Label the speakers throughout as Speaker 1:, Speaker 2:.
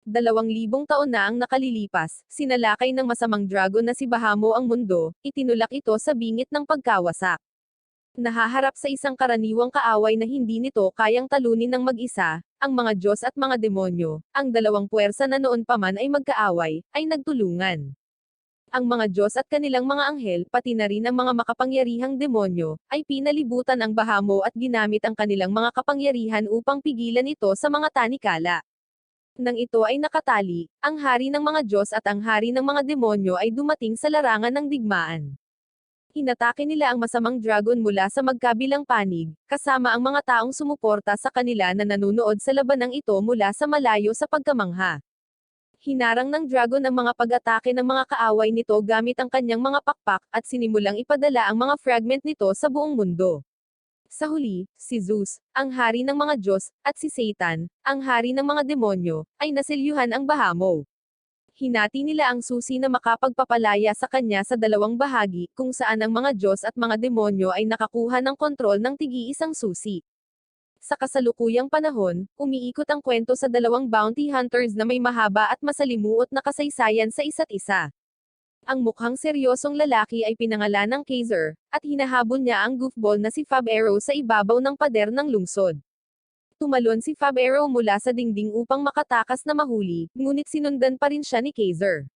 Speaker 1: 2,000 taon na ang nakalilipas, sinalakay ng masamang dragon na si Bahamo ang mundo, itinulak ito sa bingit ng pagkawasak. Nahaharap sa isang karaniwang kaaway na hindi nito kayang talunin ng mag-isa, ang mga Diyos at mga demonyo, ang dalawang puwersa na noon pa man ay magkaaway, ay nagtulungan. Ang mga Diyos at kanilang mga anghel, pati na rin ang mga makapangyarihang demonyo, ay pinalibutan ang Bahamo at ginamit ang kanilang mga kapangyarihan upang pigilan ito sa mga tanikala. Nang ito ay nakatali, ang hari ng mga Diyos at ang hari ng mga demonyo ay dumating sa larangan ng digmaan. Inatake nila ang masamang dragon mula sa magkabilang panig, kasama ang mga taong sumuporta sa kanila na nanunood sa labanang ito mula sa malayo sa pagkamangha. Hinarang ng dragon ang mga pag-atake ng mga kaaway nito gamit ang kanyang mga pakpak at sinimulang ipadala ang mga fragment nito sa buong mundo. Sa huli, si Zeus, ang hari ng mga Diyos, at si Satan, ang hari ng mga demonyo, ay nasilyuhan ang Bahamo. Hinati nila ang susi na makapagpapalaya sa kanya sa dalawang bahagi, kung saan ang mga Diyos at mga demonyo ay nakakuha ng kontrol ng tig-iisang susi. Sa kasalukuyang panahon, umiikot ang kwento sa dalawang bounty hunters na may mahaba at masalimuot na kasaysayan sa isa't isa. Ang mukhang seryosong lalaki ay pinangalan ng Kaiser, at hinahabol niya ang goofball na si Fab Arrow sa ibabaw ng pader ng lungsod. Tumalon si Fab Arrow mula sa dingding upang makatakas na mahuli, ngunit sinundan pa rin siya ni Kaiser.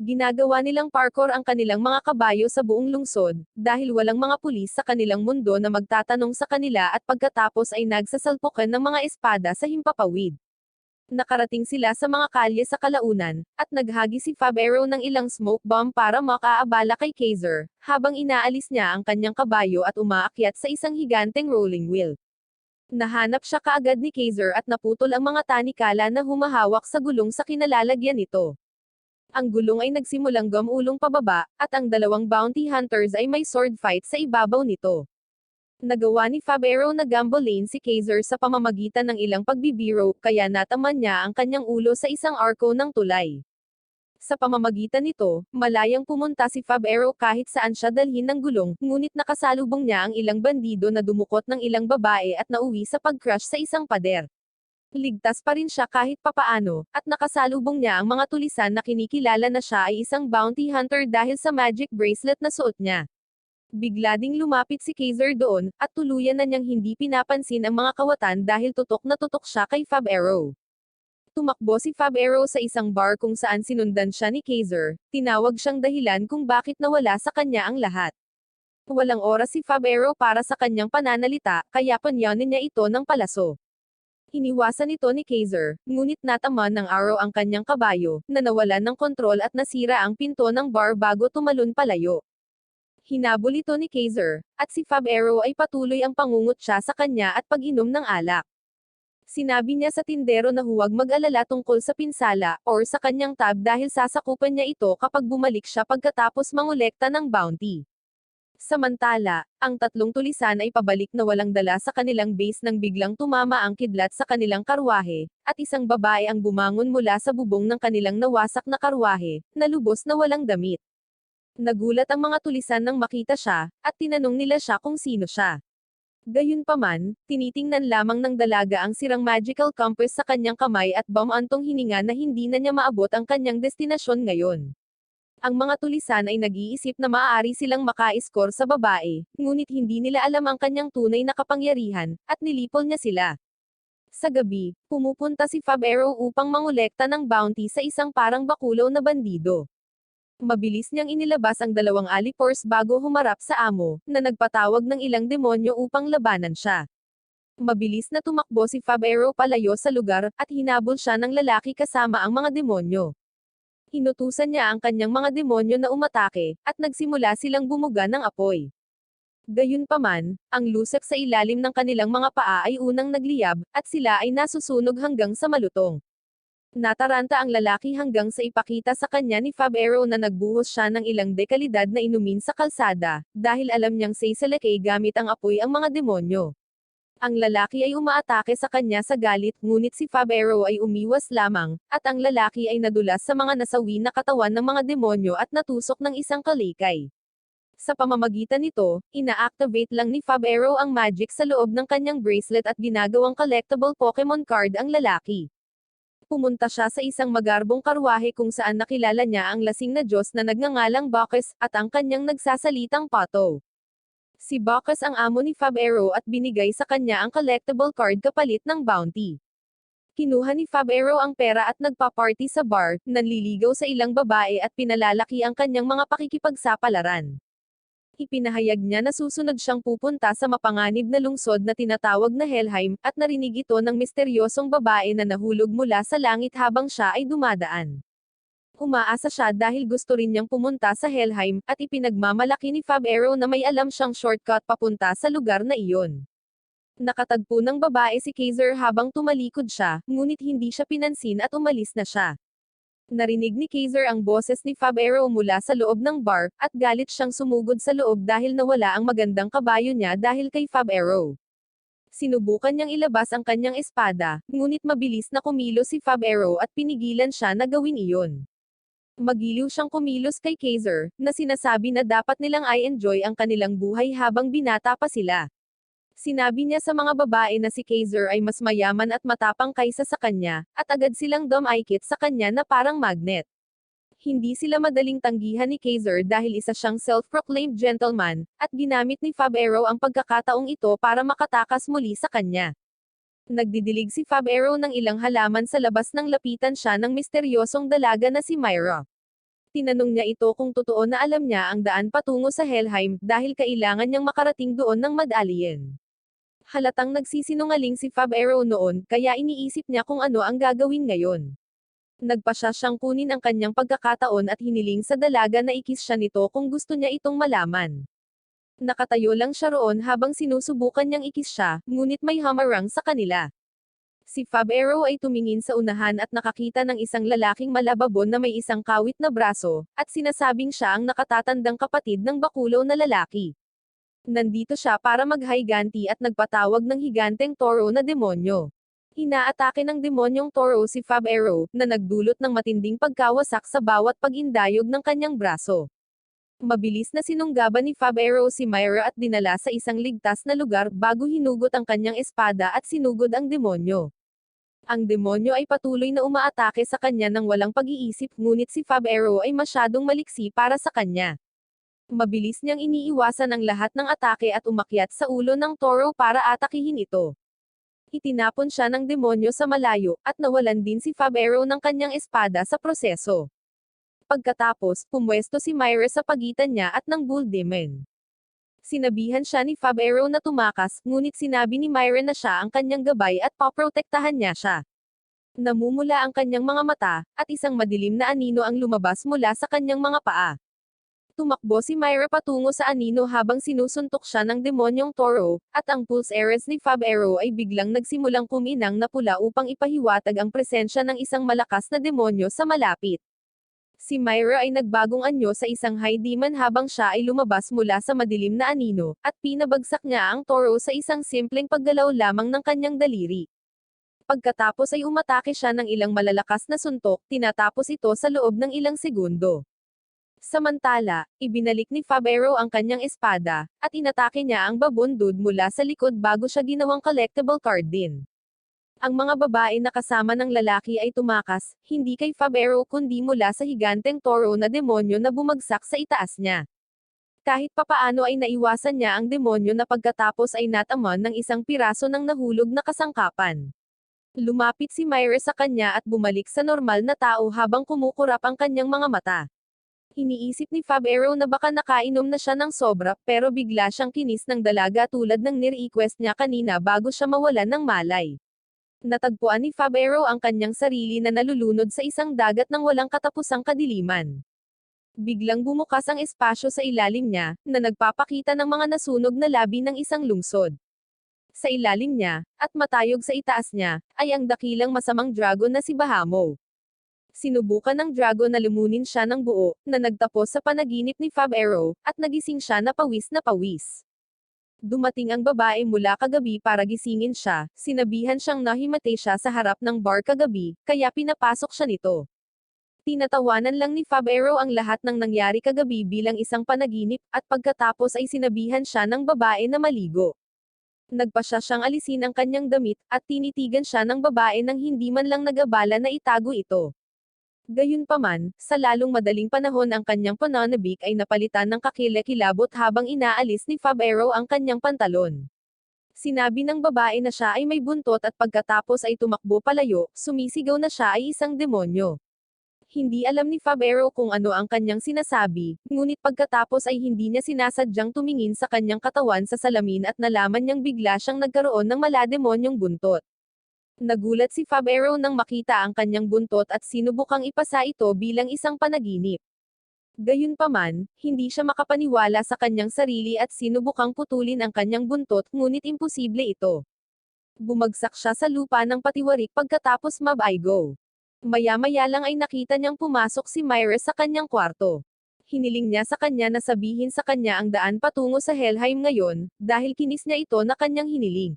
Speaker 1: Ginagawa nilang parkour ang kanilang mga kabayo sa buong lungsod, dahil walang mga pulis sa kanilang mundo na magtatanong sa kanila at pagkatapos ay nagsasalpukan ng mga espada sa himpapawid. Nakarating sila sa mga kalye sa kalaunan, at naghagi si Fab Arrow ng ilang smoke bomb para makaabala kay Kaiser, habang inaalis niya ang kanyang kabayo at umaakyat sa isang higanteng rolling wheel. Nahanap siya kaagad ni Kaiser at naputol ang mga tanikala na humahawak sa gulong sa kinalalagyan nito. Ang gulong ay nagsimulang gumulong pababa, at ang dalawang bounty hunters ay may sword fight sa ibabaw nito. Nagawa ni Fab Arrow na gambolin si Kaiser sa pamamagitan ng ilang pagbibiro, kaya nataman niya ang kanyang ulo sa isang arko ng tulay. Sa pamamagitan nito, malayang pumunta si Fab Arrow kahit saan siya dalhin ng gulong, ngunit nakasalubong niya ang ilang bandido na dumukot ng ilang babae at nauwi sa pag-crush sa isang pader. Ligtas pa rin siya kahit papaano, at nakasalubong niya ang mga tulisan na kinikilala na siya ay isang bounty hunter dahil sa magic bracelet na suot niya. Bigla ding lumapit si Kaiser doon, at tuluyan na niyang hindi pinapansin ang mga kawatan dahil tutok na tutok siya kay Fab Arrow. Tumakbo si Fab Arrow sa isang bar kung saan sinundan siya ni Kaiser, tinawag siyang dahilan kung bakit nawala sa kanya ang lahat. Walang oras si Fab Arrow para sa kanyang pananalita, kaya panyanin niya ito ng palaso. Iniwasan ito ni Kaiser, ngunit nataman ng araw ang kanyang kabayo, na nawalan ng kontrol at nasira ang pinto ng bar bago tumalon palayo. Hinabol ito ni Kaiser, at si Fab Arrow ay patuloy ang pangungot siya sa kanya at pag-inom ng alak. Sinabi niya sa tindero na huwag mag-alala tungkol sa pinsala, or sa kanyang tab dahil sasakupan niya ito kapag bumalik siya pagkatapos mangolekta ng bounty. Samantala, ang tatlong tulisan ay pabalik na walang dala sa kanilang base nang biglang tumama ang kidlat sa kanilang karwahe, at isang babae ang bumangon mula sa bubong ng kanilang nawasak na karwahe, na lubos na walang damit. Nagulat ang mga tulisan nang makita siya, at tinanong nila siya kung sino siya. Gayunpaman, tinitingnan lamang ng dalaga ang sirang magical compass sa kanyang kamay at bumantong hininga na hindi na niya maabot ang kanyang destinasyon ngayon. Ang mga tulisan ay nag-iisip na maaari silang maka-score sa babae, ngunit hindi nila alam ang kanyang tunay na kapangyarihan, at nilipol niya sila. Sa gabi, pumupunta si Fab Arrow upang mangolekta ng bounty sa isang parang bakulaw na bandido. Mabilis niyang inilabas ang dalawang alipors bago humarap sa amo, na nagpatawag ng ilang demonyo upang labanan siya. Mabilis na tumakbo si Fab Arrow palayo sa lugar, at hinabol siya ng lalaki kasama ang mga demonyo. Inutusan niya ang kanyang mga demonyo na umatake, at nagsimula silang bumuga ng apoy. Gayunpaman, ang lusak sa ilalim ng kanilang mga paa ay unang nagliyab, at sila ay nasusunog hanggang sa malutong. Nataranta ang lalaki hanggang sa ipakita sa kanya ni Fab Arrow na nagbuhos siya ng ilang dekalidad na inumin sa kalsada, dahil alam niyang saisalakay gamit ang apoy ang mga demonyo. Ang lalaki ay umaatake sa kanya sa galit, ngunit si Fab Arrow ay umiwas lamang, at ang lalaki ay nadulas sa mga nasawi na katawan ng mga demonyo at natusok ng isang kalikay. Sa pamamagitan nito, ina-activate lang ni Fab Arrow ang magic sa loob ng kanyang bracelet at ginagawang collectible Pokemon card ang lalaki. Pumunta siya sa isang magarbong karwahe kung saan nakilala niya ang lasing na Diyos na nagngangalang Bacchus, at ang kanyang nagsasalitang pato. Si Bacchus ang amo ni Fab-Aero at binigay sa kanya ang collectible card kapalit ng bounty. Kinuha ni Fab-Aero ang pera at nagpa-party sa bar, nanliligaw sa ilang babae at pinalalaki ang kanyang mga pakikipagsapalaran. Ipinahayag niya na susunod siyang pupunta sa mapanganib na lungsod na tinatawag na Helheim, at narinig ito ng misteryosong babae na nahulog mula sa langit habang siya ay dumadaan. Umaasa siya dahil gusto rin niyang pumunta sa Helheim, at ipinagmamalaki ni Fab-Aero na may alam siyang shortcut papunta sa lugar na iyon. Nakatagpo ng babae si Kaiser habang tumalikod siya, ngunit hindi siya pinansin at umalis na siya. Narinig ni Kaiser ang boses ni Fab-Aero mula sa loob ng bar, at galit siyang sumugod sa loob dahil nawala ang magandang kabayo niya dahil kay Fab-Aero. Sinubukan niyang ilabas ang kanyang espada, ngunit mabilis na kumilos si Fab-Aero at pinigilan siya na gawin iyon. Magiliw siyang kumilos kay Kaiser, na sinasabi na dapat nilang i-enjoy ang kanilang buhay habang binata pa sila. Sinabi niya sa mga babae na si Kaiser ay mas mayaman at matapang kaysa sa kanya, at agad silang dumaikit sa kanya na parang magnet. Hindi sila madaling tanggihan ni Kaiser dahil isa siyang self-proclaimed gentleman, at ginamit ni Fab-Aero ang pagkakataong ito para makatakas muli sa kanya. Nagdidilig si Fab-Aero ng ilang halaman sa labas nang lapitan siya ng misteryosong dalaga na si Myra. Tinanong niya ito kung totoo na alam niya ang daan patungo sa Helheim, dahil kailangan niyang makarating doon ng mag-alien. Halatang nagsisinungaling si Fab-Aero noon, kaya iniisip niya kung ano ang gagawin ngayon. Nagpasya siyang kunin ang kanyang pagkakataon at hiniling sa dalaga na ikis siya nito kung gusto niya itong malaman. Nakatayo lang siya roon habang sinusubukan niyang ikis siya, ngunit may hamarang sa kanila. Si Fab-Aero ay tumingin sa unahan at nakakita ng isang lalaking malababon na may isang kawit na braso, at sinasabing siya ang nakatatandang kapatid ng bakulaw na lalaki. Nandito siya para maghiganti at nagpatawag ng higanteng toro na demonyo. Inaatake ng demonyong toro si Fab-Aero, na nagdulot ng matinding pagkawasak sa bawat pag-indayog ng kanyang braso. Mabilis na sinunggaban ni Fab-Aero si Myra at dinala sa isang ligtas na lugar bago hinugot ang kanyang espada at sinugod ang demonyo. Ang demonyo ay patuloy na umaatake sa kanya ng walang pag-iisip, ngunit si Fab-Aero ay masyadong maliksi para sa kanya. Mabilis niyang iniiwasan ang lahat ng atake at umakyat sa ulo ng toro para atakihin ito. Itinapon siya ng demonyo sa malayo, at nawalan din si Fab-Aero ng kanyang espada sa proseso. Pagkatapos, pumwesto si Myra sa pagitan niya at ng Bull Demon. Sinabihan siya ni Fab-Aero na tumakas, ngunit sinabi ni Myra na siya ang kanyang gabay at paprotektahan niya siya. Namumula ang kanyang mga mata, at isang madilim na anino ang lumabas mula sa kanyang mga paa. Tumakbo si Myra patungo sa anino habang sinusuntok siya ng demonyong toro, at ang pulse arrows ni Fab-Aero ay biglang nagsimulang kuminang na pula upang ipahiwatig ang presensya ng isang malakas na demonyo sa malapit. Si Myra ay nagbagong anyo sa isang high demon habang siya ay lumabas mula sa madilim na anino, at pinabagsak niya ang toro sa isang simpleng paggalaw lamang ng kanyang daliri. Pagkatapos ay umatake siya ng ilang malalakas na suntok, tinatapos ito sa loob ng ilang segundo. Samantala, ibinalik ni Fab-Aero ang kanyang espada, at inatake niya ang babundod mula sa likod bago siya ginawang collectible card din. Ang mga babae na kasama ng lalaki ay tumakas, hindi kay Fab-Aero kundi mula sa higanteng toro na demonyo na bumagsak sa itaas niya. Kahit papaano ay naiwasan niya ang demonyo na pagkatapos ay nataman ng isang piraso ng nahulog na kasangkapan. Lumapit si Myra sa kanya at bumalik sa normal na tao habang kumukurap ang kanyang mga mata. Iniisip ni Fab-Aero na baka nakainom na siya ng sobra, pero bigla siyang kinis ng dalaga tulad ng ni-request niya kanina bago siya mawalan ng malay. Natagpuan ni Fab-Aero ang kanyang sarili na nalulunod sa isang dagat ng walang katapusang kadiliman. Biglang bumukas ang espasyo sa ilalim niya, na nagpapakita ng mga nasunog na labi ng isang lungsod. Sa ilalim niya, at matayog sa itaas niya, ay ang dakilang masamang dragon na si Bahamut. Sinubukan ng dragon na lumunin siya ng buo, na nagtapos sa panaginip ni Fab-Aero, at nagising siya na pawis na pawis. Dumating ang babae mula kagabi para gisingin siya, sinabihan siyang nahimatay siya sa harap ng bar kagabi, kaya pinapasok siya nito. Tinatawanan lang ni Fab-Aero ang lahat ng nangyari kagabi bilang isang panaginip, at pagkatapos ay sinabihan siya ng babae na maligo. Nagpa siyang alisin ang kanyang damit, at tinitigan siya ng babae nang hindi man lang nag-abala na itago ito. Gayunpaman, sa lalong madaling panahon ang kanyang pananabik ay napalitan ng kakilakilabot habang inaalis ni Fabero ang kanyang pantalon. Sinabi ng babae na siya ay may buntot at pagkatapos ay tumakbo palayo, sumisigaw na siya ay isang demonyo. Hindi alam ni Fabero kung ano ang kanyang sinasabi, ngunit pagkatapos ay hindi niya sinasadyang tumingin sa kanyang katawan sa salamin at nalaman niyang bigla siyang nagkaroon ng malademonyong buntot. Nagulat si Fabero nang makita ang kanyang buntot at sinubukang ipasa ito bilang isang panaginip. Gayunpaman, hindi siya makapaniwala sa kanyang sarili at sinubukang putulin ang kanyang buntot, ngunit imposible ito. Bumagsak siya sa lupa ng patiwarik pagkatapos mab-go. Maya-maya lang ay nakita niyang pumasok si Myra sa kanyang kwarto. Hiniling niya sa kanya na sabihin sa kanya ang daan patungo sa Helheim ngayon, dahil kinis niya ito na kanyang hiniling.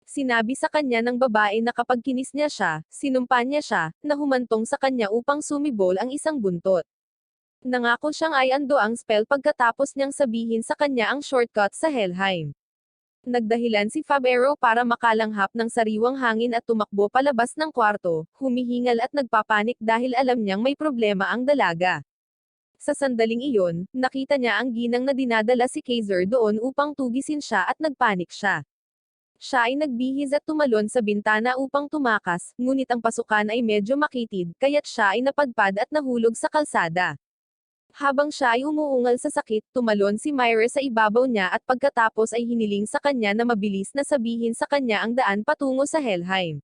Speaker 1: Sinabi sa kanya ng babae na kapag kinis niya siya, sinumpa niya siya, na humantong sa kanya upang sumibol ang isang buntot. Nangako siyang i-undo ang spell pagkatapos niyang sabihin sa kanya ang shortcut sa Helheim. Nagdahilan si Fabero para makalanghap ng sariwang hangin at tumakbo palabas ng kwarto, humihingal at nagpapanik dahil alam niyang may problema ang dalaga. Sa sandaling iyon, nakita niya ang ginang na dinadala si Kaiser doon upang tugisin siya at nagpanik siya. Siya ay nagbihis at tumalon sa bintana upang tumakas, ngunit ang pasukan ay medyo makitid, kaya't siya ay napadpad at nahulog sa kalsada. Habang siya ay umuungal sa sakit, tumalon si Myra sa ibabaw niya at pagkatapos ay hiniling sa kanya na mabilis na sabihin sa kanya ang daan patungo sa Helheim.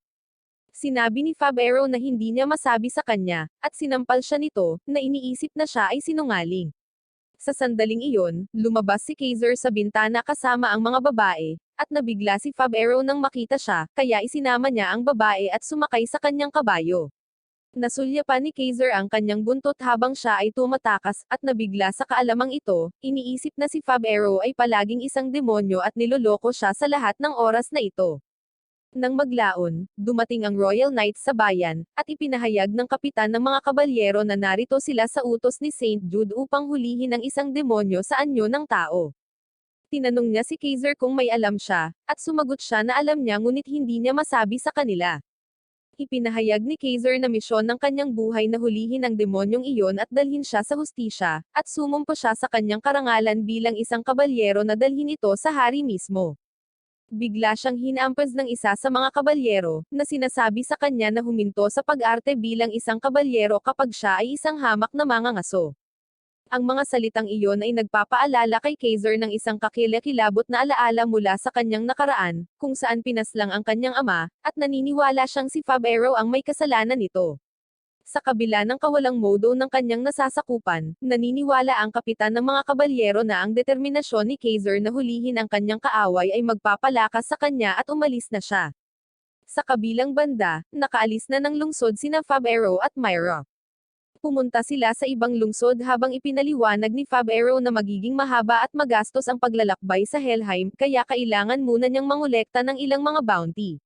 Speaker 1: Sinabi ni Fabero na hindi niya masabi sa kanya, at sinampal siya nito, na iniisip na siya ay sinungaling. Sa sandaling iyon, lumabas si Kaiser sa bintana kasama ang mga babae, at nabigla si Fabero nang makita siya, kaya isinama niya ang babae at sumakay sa kanyang kabayo. Nasulyapan ni Kaiser ang kanyang buntot habang siya ay tumatakas, at nabigla sa kaalamang ito, iniisip na si Fabero ay palaging isang demonyo at niloloko siya sa lahat ng oras na ito. Nang maglaon, dumating ang Royal Knights sa bayan, at ipinahayag ng kapitan ng mga kabalyero na narito sila sa utos ni Saint Jude upang hulihin ang isang demonyo sa anyo ng tao. Tinanong niya si Kaiser kung may alam siya, at sumagot siya na alam niya ngunit hindi niya masabi sa kanila. Ipinahayag ni Kaiser na misyon ng kanyang buhay na hulihin ang demonyong iyon at dalhin siya sa hustisya, at sumumpa siya sa kanyang karangalan bilang isang kabalyero na dalhin ito sa hari mismo. Bigla siyang hinampas ng isa sa mga kabalyero, na sinasabi sa kanya na huminto sa pag-arte bilang isang kabalyero kapag siya ay isang hamak na mangangaso. Ang mga salitang iyon ay nagpapaalala kay Kaiser ng isang kakilakilabot na alaala mula sa kanyang nakaraan, kung saan pinaslang ang kanyang ama, at naniniwala siyang si Fabero ang may kasalanan nito. Sa kabila ng kawalang modo ng kanyang nasasakupan, naniniwala ang kapitan ng mga kabalyero na ang determinasyon ni Kaiser na hulihin ang kanyang kaaway ay magpapalakas sa kanya at umalis na siya. Sa kabilang banda, nakaalis na ng lungsod sina Fabero at Myra. Pumunta sila sa ibang lungsod habang ipinaliwanag ni Fabero na magiging mahaba at magastos ang paglalakbay sa Helheim, kaya kailangan muna niyang mangolekta ng ilang mga bounty.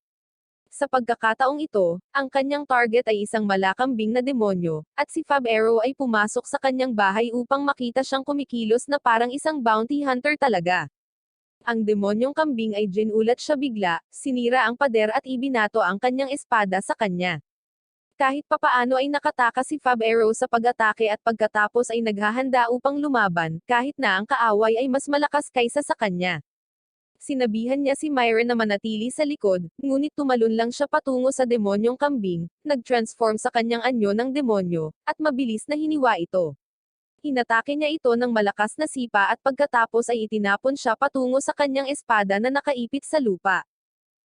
Speaker 1: Sa pagkakataong ito, ang kanyang target ay isang malakambing na demonyo, at si Fabero ay pumasok sa kanyang bahay upang makita siyang kumikilos na parang isang bounty hunter talaga. Ang demonyong kambing ay ginulat siya bigla, sinira ang pader at ibinato ang kanyang espada sa kanya. Kahit papaano ay nakatakas si Fabero sa pag-atake at pagkatapos ay naghahanda upang lumaban, kahit na ang kaaway ay mas malakas kaysa sa kanya. Sinabihan niya si Myra na manatili sa likod, ngunit tumalon lang siya patungo sa demonyong kambing, nag-transform sa kanyang anyo ng demonyo, at mabilis na hiniwa ito. Inatake niya ito ng malakas na sipa at pagkatapos ay itinapon siya patungo sa kanyang espada na nakaipit sa lupa.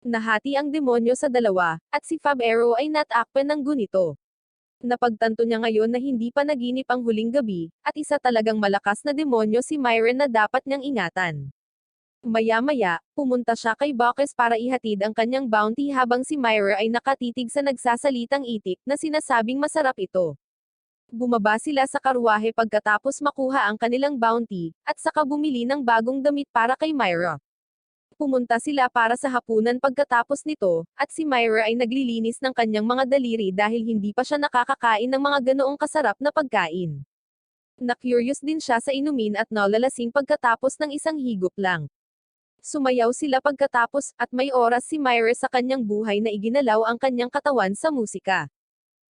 Speaker 1: Nahati ang demonyo sa dalawa, at si Fabero ay natakpan ng gunito. Napagtanto niya ngayon na hindi pa naginip ang huling gabi, at isa talagang malakas na demonyo si Myra na dapat niyang ingatan. Maya-maya, pumunta siya kay Bacchus para ihatid ang kanyang bounty habang si Myra ay nakatitig sa nagsasalitang itik na sinasabing masarap ito. Bumaba sila sa karwahe pagkatapos makuha ang kanilang bounty, at saka bumili ng bagong damit para kay Myra. Pumunta sila para sa hapunan pagkatapos nito, at si Myra ay naglilinis ng kanyang mga daliri dahil hindi pa siya nakakakain ng mga ganoong kasarap na pagkain. Na-curious din siya sa inumin at nalalasing pagkatapos ng isang higop lang. Sumayaw sila pagkatapos, at may oras si Myra sa kanyang buhay na iginalaw ang kanyang katawan sa musika.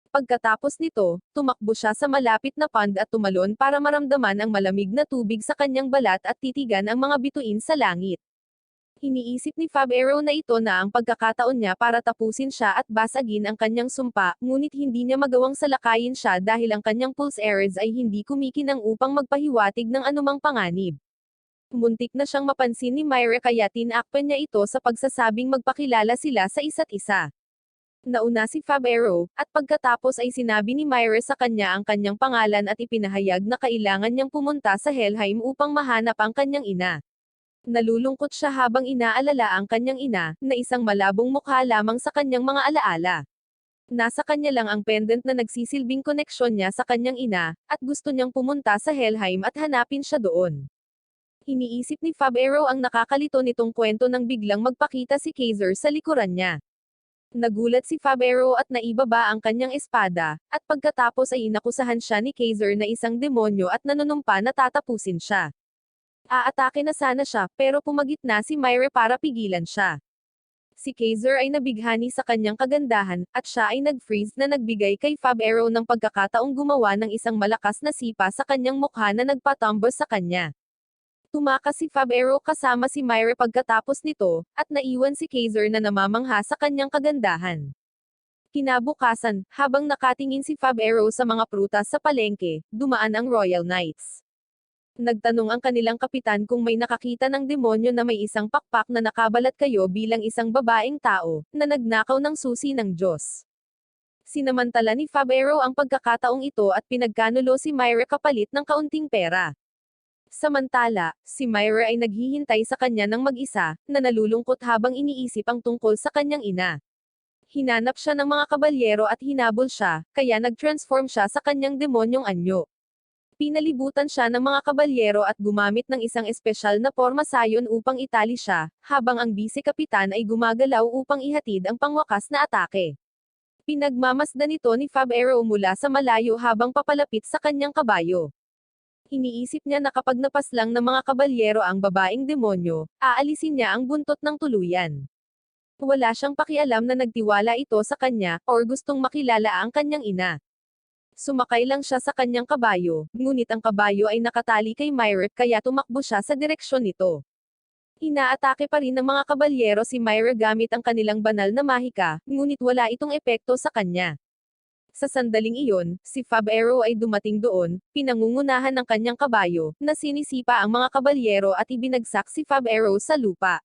Speaker 1: Pagkatapos nito, tumakbo siya sa malapit na pond at tumalon para maramdaman ang malamig na tubig sa kanyang balat at titigan ang mga bituin sa langit. Iniisip ni Fab Arrow na ito na ang pagkakataon niya para tapusin siya at basagin ang kanyang sumpa, ngunit hindi niya magawang salakayin siya dahil ang kanyang pulse arrows ay hindi kumikinang upang magpahiwatig ng anumang panganib. Muntik na siyang mapansin ni Myra kaya tinakpan niya ito sa pagsasabing magpakilala sila sa isa't isa. Nauna si Fab Arrow, at pagkatapos ay sinabi ni Myra sa kanya ang kanyang pangalan at ipinahayag na kailangan niyang pumunta sa Helheim upang mahanap ang kanyang ina. Nalulungkot siya habang inaalala ang kanyang ina, na isang malabong mukha lamang sa kanyang mga alaala. Nasa kanya lang ang pendant na nagsisilbing koneksyon niya sa kanyang ina, at gusto niyang pumunta sa Helheim at hanapin siya doon. Iniisip ni Fab Arrow ang nakakalito nitong kwento nang biglang magpakita si Kaiser sa likuran niya. Nagulat si Fab Arrow at naibaba ang kanyang espada, at pagkatapos ay inakusahan siya ni Kaiser na isang demonyo at nanunumpa na tatapusin siya. Aatake na sana siya, pero pumagit na si Myra para pigilan siya. Si Kaiser ay nabighani sa kanyang kagandahan, at siya ay nag-freeze na nagbigay kay Fab Arrow ng pagkakataong gumawa ng isang malakas na sipa sa kanyang mukha na nagpatambos sa kanya. Tumakas si Fab Arrow kasama si Myra pagkatapos nito, at naiwan si Kaiser na namamangha sa kanyang kagandahan. Kinabukasan, habang nakatingin si Fab Arrow sa mga prutas sa palengke, dumaan ang Royal Knights. Nagtanong ang kanilang kapitan kung may nakakita ng demonyo na may isang pakpak na nakabalat kayo bilang isang babaeng tao, na nagnakaw ng susi ng Diyos. Sinamantala ni Fab Arrow ang pagkakataong ito at pinagkanulo si Myra kapalit ng kaunting pera. Samantala, si Myra ay naghihintay sa kanya ng mag-isa, na nalulungkot habang iniisip ang tungkol sa kanyang ina. Hinanap siya ng mga kabalyero at hinabol siya, kaya nag-transform siya sa kanyang demonyong anyo. Pinalibutan siya ng mga kabalyero at gumamit ng isang espesyal na porma sayon upang itali siya, habang ang bise-kapitan ay gumagalaw upang ihatid ang pangwakas na atake. Pinagmamasdan nito ni Fab Arrow mula sa malayo habang papalapit sa kanyang kabayo. Iniisip niya na kapag napaslang ng mga kabalyero ang babaeng demonyo, aalisin niya ang buntot ng tuluyan. Wala siyang pakialam na nagtiwala ito sa kanya, or gustong makilala ang kanyang ina. Sumakay lang siya sa kanyang kabayo, ngunit ang kabayo ay nakatali kay Myra, kaya tumakbo siya sa direksyon nito. Inaatake pa rin ng mga kabalyero si Myra gamit ang kanilang banal na mahika, ngunit wala itong epekto sa kanya. Sa sandaling iyon, si Fab Arrow ay dumating doon, pinangungunahan ng kanyang kabayo, na sinisipa ang mga kabalyero at ibinagsak si Fab Arrow sa lupa.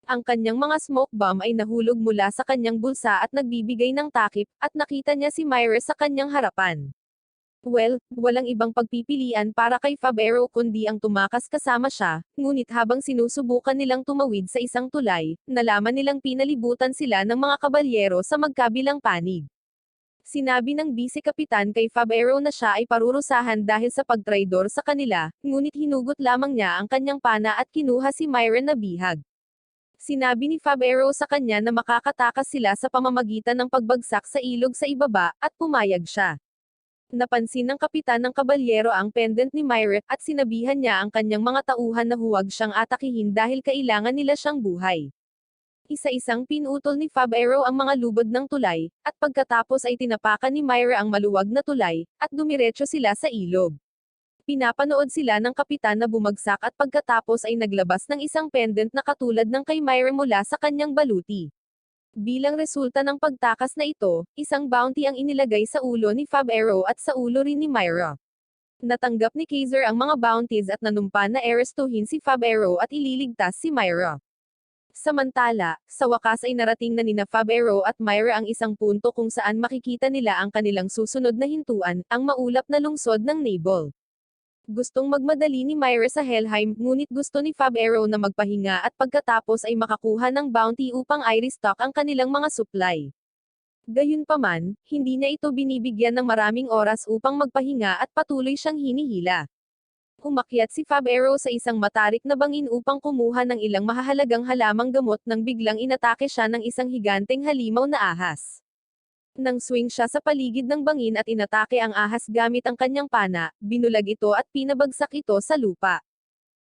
Speaker 1: Ang kanyang mga smoke bomb ay nahulog mula sa kanyang bulsa at nagbibigay ng takip, at nakita niya si Myra sa kanyang harapan. Well, walang ibang pagpipilian para kay Fab Arrow kundi ang tumakas kasama siya, ngunit habang sinusubukan nilang tumawid sa isang tulay, nalaman nilang pinalibutan sila ng mga kabalyero sa magkabilang panig. Sinabi ng bise-kapitan kay Fab Arrow na siya ay parurusahan dahil sa pagtraidor sa kanila, ngunit hinugot lamang niya ang kanyang pana at kinuha si Myra na bihag. Sinabi ni Fab Arrow sa kanya na makakatakas sila sa pamamagitan ng pagbagsak sa ilog sa ibaba, at pumayag siya. Napansin ng kapitan ng kabalyero ang pendant ni Myra, at sinabihan niya ang kanyang mga tauhan na huwag siyang atakihin dahil kailangan nila siyang buhay. Isa-isang pinutol ni Fab Arrow ang mga lubod ng tulay, at pagkatapos ay tinapakan ni Myra ang maluwag na tulay, at dumiretso sila sa ilog. Pinapanood sila ng kapitan na bumagsak at pagkatapos ay naglabas ng isang pendant na katulad ng kay Myra mula sa kanyang baluti. Bilang resulta ng pagtakas na ito, isang bounty ang inilagay sa ulo ni Fab Arrow at sa ulo rin ni Myra. Natanggap ni Kaiser ang mga bounties at nanumpa na arestuhin si Fab Arrow at ililigtas si Myra. Samantala, sa wakas ay narating na nina Fab Arrow at Myra ang isang punto kung saan makikita nila ang kanilang susunod na hintuan, ang maulap na lungsod ng Nabal. Gustong magmadali ni Myra sa Helheim, ngunit gusto ni Fab Arrow na magpahinga at pagkatapos ay makakuha ng bounty upang i-restock ang kanilang mga supply. Gayunpaman, hindi niya ito binibigyan ng maraming oras upang magpahinga at patuloy siyang hinihila. Umakyat si Fab Arrow sa isang matarik na bangin upang kumuha ng ilang mahahalagang halamang gamot nang biglang inatake siya ng isang higanteng halimaw na ahas. Nang swing siya sa paligid ng bangin at inatake ang ahas gamit ang kanyang pana, binulag ito at pinabagsak ito sa lupa.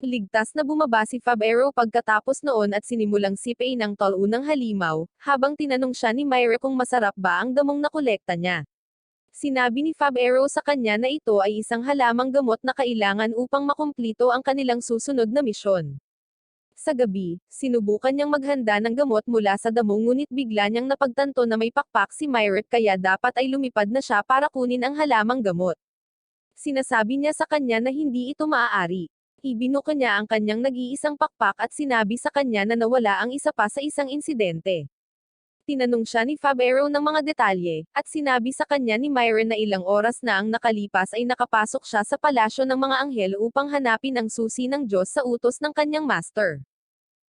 Speaker 1: Ligtas na bumaba si Fab-Aero pagkatapos noon at sinimulang sipain ng tol unang halimaw, habang tinanong siya ni Myra kung masarap ba ang damong nakolekta niya. Sinabi ni Fab-Aero sa kanya na ito ay isang halamang gamot na kailangan upang makumplito ang kanilang susunod na misyon. Sa gabi, sinubukan niyang maghanda ng gamot mula sa damo ngunit bigla niyang napagtanto na may pakpak si Myra kaya dapat ay lumipad na siya para kunin ang halamang gamot. Sinasabi niya sa kanya na hindi ito maaari. Ibinuka niya ang kanyang nag-iisang pakpak at sinabi sa kanya na nawala ang isa pa sa isang insidente. Tinanong siya ni Fab-Aero ng mga detalye, at sinabi sa kanya ni Myra na ilang oras na ang nakalipas ay nakapasok siya sa palasyo ng mga anghel upang hanapin ang susi ng Diyos sa utos ng kanyang master.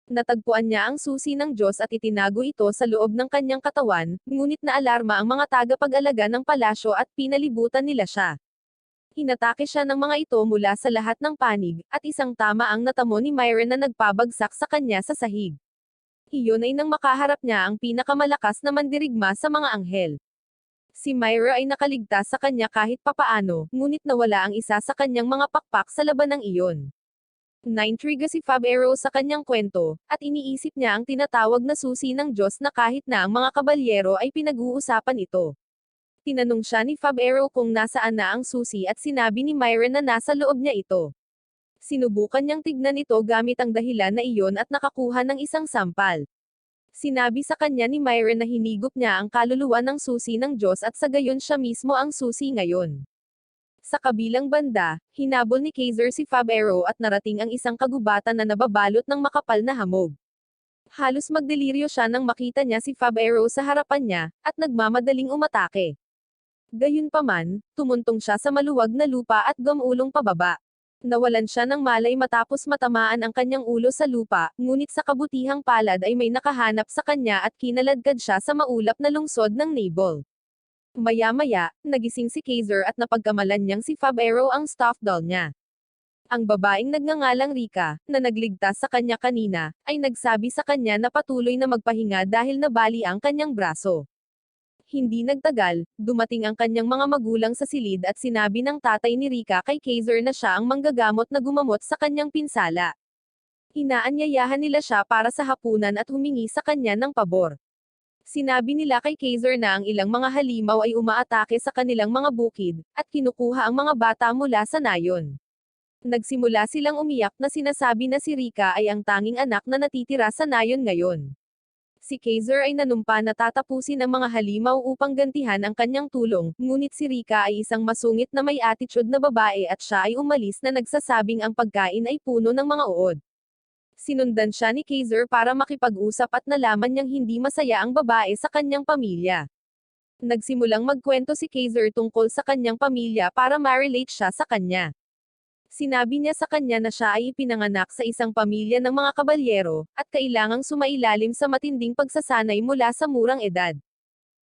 Speaker 1: Natagpuan niya ang susi ng Diyos at itinago ito sa loob ng kanyang katawan, ngunit naalarma ang mga tagapag-alaga ng palasyo at pinalibutan nila siya. Inatake siya ng mga ito mula sa lahat ng panig, at isang tama ang natamo ni Myra na nagpabagsak sa kanya sa sahig. Iyon ay nang makaharap niya ang pinakamalakas na mandirigma sa mga anghel. Si Myra ay nakaligtas sa kanya kahit papaano, ngunit nawala ang isa sa kanyang mga pakpak sa labanang iyon. Naintriga si Fab-Aero sa kanyang kwento, at iniisip niya ang tinatawag na susi ng Diyos na kahit na ang mga kabalyero ay pinag-uusapan ito. Tinanong siya ni Fab-Aero kung nasaan na ang susi at sinabi ni Myra na nasa loob niya ito. Sinubukan niyang tignan ito gamit ang dahilan na iyon at nakakuha ng isang sampal. Sinabi sa kanya ni Myra na hinigop niya ang kaluluwa ng susi ng Diyos at sa gayon siya mismo ang susi ngayon. Sa kabilang banda, hinabol ni Kaiser si Fab-Aero at narating ang isang kagubatan na nababalot ng makapal na hamog. Halos magdeliryo siya nang makita niya si Fab-Aero sa harapan niya, at nagmamadaling umatake. Gayunpaman, tumuntong siya sa maluwag na lupa at gumulong pababa. Nawalan siya ng malay matapos matamaan ang kanyang ulo sa lupa, ngunit sa kabutihang palad ay may nakahanap sa kanya at kinaladkad siya sa maulap na lungsod ng navel. Maya-maya, nagising si Kaiser at napagkamalan niyang si Fab-Aero ang stuffed doll niya. Ang babaeng nagngangalang Rika, na nagligtas sa kanya kanina, ay nagsabi sa kanya na patuloy na magpahinga dahil nabali ang kanyang braso. Hindi nagtagal, dumating ang kanyang mga magulang sa silid at sinabi ng tatay ni Rika kay Kaiser na siya ang manggagamot na gumamot sa kanyang pinsala. Inaanyayahan nila siya para sa hapunan at humingi sa kanya ng pabor. Sinabi nila kay Kaiser na ang ilang mga halimaw ay umaatake sa kanilang mga bukid, at kinukuha ang mga bata mula sa nayon. Nagsimula silang umiyak na sinasabi na si Rika ay ang tanging anak na natitira sa nayon ngayon. Si Kaiser ay nanumpa na tatapusin ang mga halimaw upang gantihan ang kanyang tulong, ngunit si Rika ay isang masungit na may attitude na babae at siya ay umalis na nagsasabing ang pagkain ay puno ng mga uod. Sinundan siya ni Kaiser para makipag-usap at nalaman niyang hindi masaya ang babae sa kanyang pamilya. Nagsimulang magkwento si Kaiser tungkol sa kanyang pamilya para ma-relate siya sa kanya. Sinabi niya sa kanya na siya ay ipinanganak sa isang pamilya ng mga kabalyero, at kailangang sumailalim sa matinding pagsasanay mula sa murang edad.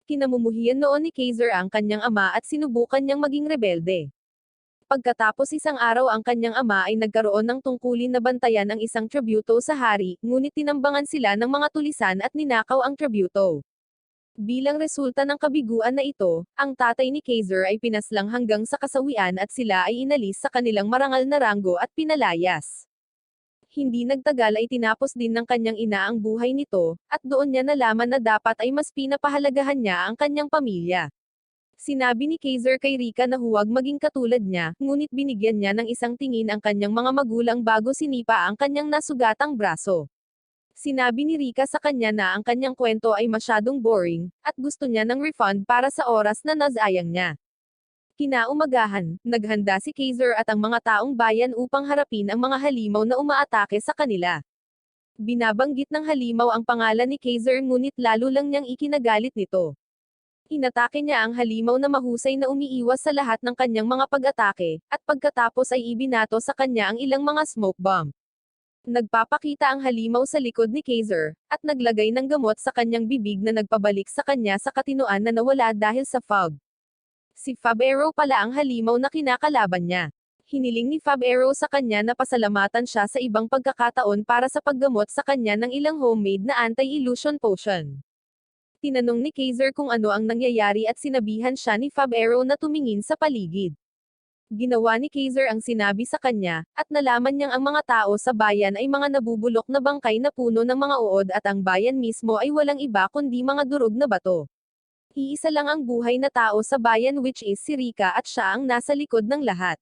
Speaker 1: Kinamumuhian noon ni Kaiser ang kanyang ama at sinubukan niyang maging rebelde. Pagkatapos isang araw ang kanyang ama ay nagkaroon ng tungkulin na bantayan ang isang tributo sa hari, ngunit tinambangan sila ng mga tulisan at ninakaw ang tributo. Bilang resulta ng kabiguan na ito, ang tatay ni Kaiser ay pinaslang hanggang sa kasawian at sila ay inalis sa kanilang marangal na ranggo at pinalayas. Hindi nagtagal ay tinapos din ng kanyang ina ang buhay nito, at doon niya nalaman na dapat ay mas pinapahalagahan niya ang kanyang pamilya. Sinabi ni Kaiser kay Rika na huwag maging katulad niya, ngunit binigyan niya ng isang tingin ang kanyang mga magulang bago sinipa ang kanyang nasugatang braso. Sinabi ni Rika sa kanya na ang kanyang kwento ay masyadong boring, at gusto niya ng refund para sa oras na nasayang niya. Kinaumagahan, naghanda si Kaiser at ang mga taong bayan upang harapin ang mga halimaw na umaatake sa kanila. Binabanggit ng halimaw ang pangalan ni Kaiser ngunit lalo lang niyang ikinagalit nito. Inatake niya ang halimaw na mahusay na umiiwas sa lahat ng kanyang mga pag-atake, at pagkatapos ay ibinato sa kanya ang ilang mga smoke bomb. Nagpapakita ang halimaw sa likod ni Kaiser, at naglagay ng gamot sa kanyang bibig na nagpabalik sa kanya sa katinoan na nawala dahil sa fog. Si Fab-Aero pala ang halimaw na kinakalaban niya. Hiniling ni Fab-Aero sa kanya na pasalamatan siya sa ibang pagkakataon para sa paggamot sa kanya ng ilang homemade na anti-illusion potion. Tinanong ni Kaiser kung ano ang nangyayari at sinabihan siya ni Fab-Aero na tumingin sa paligid. Ginawa ni Kaiser ang sinabi sa kanya, at nalaman niyang ang mga tao sa bayan ay mga nabubulok na bangkay na puno ng mga uod at ang bayan mismo ay walang iba kundi mga durog na bato. Iisa lang ang buhay na tao sa bayan which is si Rika at siya ang nasa likod ng lahat.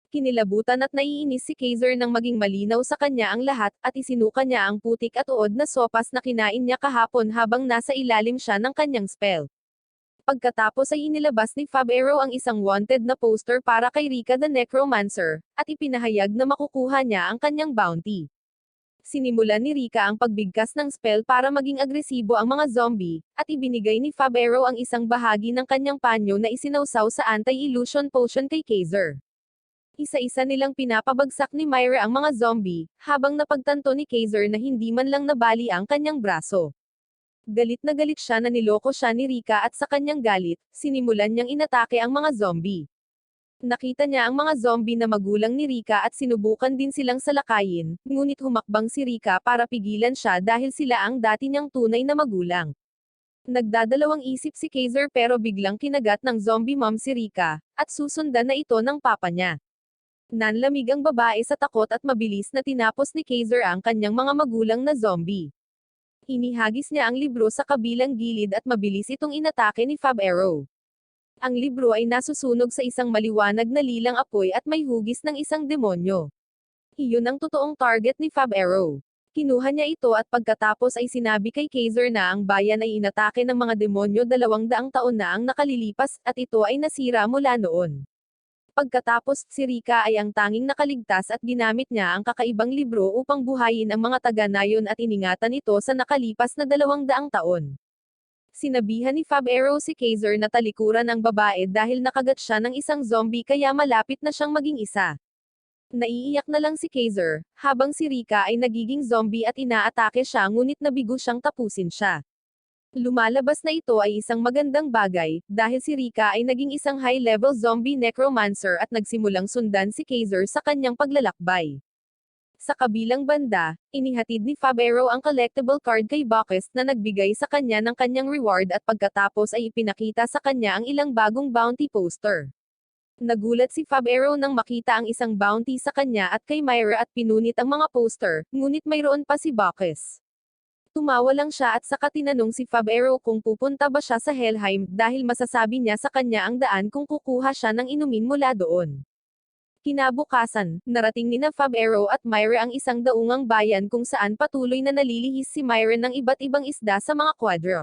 Speaker 1: Kinilabutan at naiinis si Kaiser nang maging malinaw sa kanya ang lahat, at isinuka niya ang putik at uod na sopas na kinain niya kahapon habang nasa ilalim siya ng kanyang spell. Pagkatapos ay inilabas ni Fab Arrow ang isang wanted na poster para kay Rika the Necromancer, at ipinahayag na makukuha niya ang kanyang bounty. Sinimulan ni Rika ang pagbigkas ng spell para maging agresibo ang mga zombie, at ibinigay ni Fab Arrow ang isang bahagi ng kanyang panyo na isinawsaw sa anti-illusion potion kay Kaiser. Isa-isa nilang pinapabagsak ni Myra ang mga zombie, habang napagtanto ni Kaiser na hindi man lang nabali ang kanyang braso. Galit na galit siya na niloko siya ni Rika at sa kanyang galit, sinimulan niyang inatake ang mga zombie. Nakita niya ang mga zombie na magulang ni Rika at sinubukan din silang salakayin, ngunit humakbang si Rika para pigilan siya dahil sila ang dati niyang tunay na magulang. Nagdadalawang isip si Kaiser pero biglang kinagat ng zombie mom si Rika, at susundan na ito ng papa niya. Nanlamig ang babae sa takot at mabilis na tinapos ni Kaiser ang kanyang mga magulang na zombie. Inihagis niya ang libro sa kabilang gilid at mabilis itong inatake ni Fab Arrow. Ang libro ay nasusunog sa isang maliwanag na lilang apoy at may hugis ng isang demonyo. Iyon ang totoong target ni Fab Arrow. Kinuha niya ito at pagkatapos ay sinabi kay Kaiser na ang bayan ay inatake ng mga demonyo 200 taon na ang nakalilipas, at ito ay nasira mula noon. Pagkatapos, si Rika ay ang tanging nakaligtas at ginamit niya ang kakaibang libro upang buhayin ang mga taga-nayon at iningatan ito sa nakalipas na 200 taon. Sinabihan ni Fab Arrow si Kaiser na talikuran ang babae dahil nakagat siya ng isang zombie kaya malapit na siyang maging isa. Naiiyak na lang si Kaiser, habang si Rika ay nagiging zombie at inaatake siya ngunit nabigo siyang tapusin siya. Lumalabas na ito ay isang magandang bagay, dahil si Rika ay naging isang high-level zombie necromancer at nagsimulang sundan si Kaiser sa kanyang paglalakbay. Sa kabilang banda, inihatid ni Fab Arrow ang collectible card kay Bacchus na nagbigay sa kanya ng kanyang reward at pagkatapos ay ipinakita sa kanya ang ilang bagong bounty poster. Nagulat si Fab Arrow nang makita ang isang bounty sa kanya at kay Myra at pinunit ang mga poster, ngunit mayroon pa si Bacchus. Tumawa lang siya at saka tinanong si Fab Arrow kung pupunta ba siya sa Helheim dahil masasabi niya sa kanya ang daan kung kukuha siya ng inumin mula doon. Kinabukasan, narating nina Fab Arrow at Myra ang isang daungang bayan kung saan patuloy na nalilihis si Myra ng iba't ibang isda sa mga kwadro.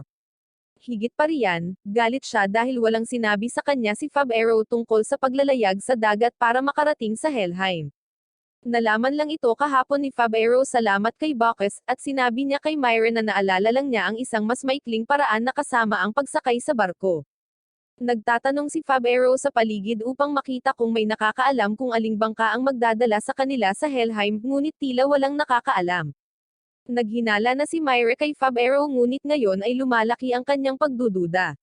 Speaker 1: Higit pa riyan, galit siya dahil walang sinabi sa kanya si Fab Arrow tungkol sa paglalayag sa dagat para makarating sa Helheim. Nalaman lang ito kahapon ni Fab Arrow salamat kay Bacchus, at sinabi niya kay Myra na naalala lang niya ang isang mas maikling paraan na kasama ang pagsakay sa barko. Nagtatanong si Fab Arrow sa paligid upang makita kung may nakakaalam kung aling bangka ang magdadala sa kanila sa Helheim, ngunit tila walang nakakaalam. Naghinala na si Myra kay Fab Arrow ngunit ngayon ay lumalaki ang kanyang pagdududa.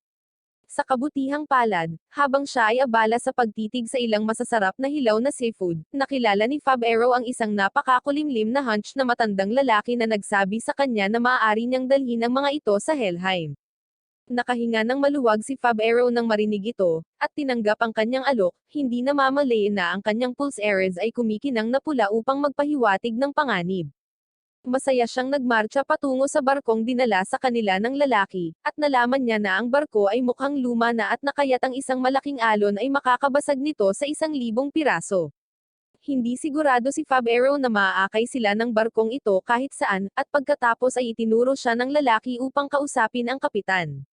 Speaker 1: Sa kabutihang palad, habang siya ay abala sa pagtitig sa ilang masasarap na hilaw na seafood, nakilala ni Fab Arrow ang isang napakakulimlim na hunch na matandang lalaki na nagsabi sa kanya na maaari niyang dalhin ang mga ito sa Helheim. Nakahinga ng maluwag si Fab Arrow nang marinig ito, at tinanggap ang kanyang alok, hindi namamalayan na ang kanyang pulse areas ay kumikinang na pula upang magpahiwatig ng panganib. Masaya siyang nagmarcha patungo sa barkong dinala sa kanila ng lalaki, at nalaman niya na ang barko ay mukhang luma na at nakayat ang isang malaking alon ay makakabasag nito sa 1,000 piraso. Hindi sigurado si Fab Arrow na maaakay sila ng barkong ito kahit saan, at pagkatapos ay itinuro siya ng lalaki upang kausapin ang kapitan.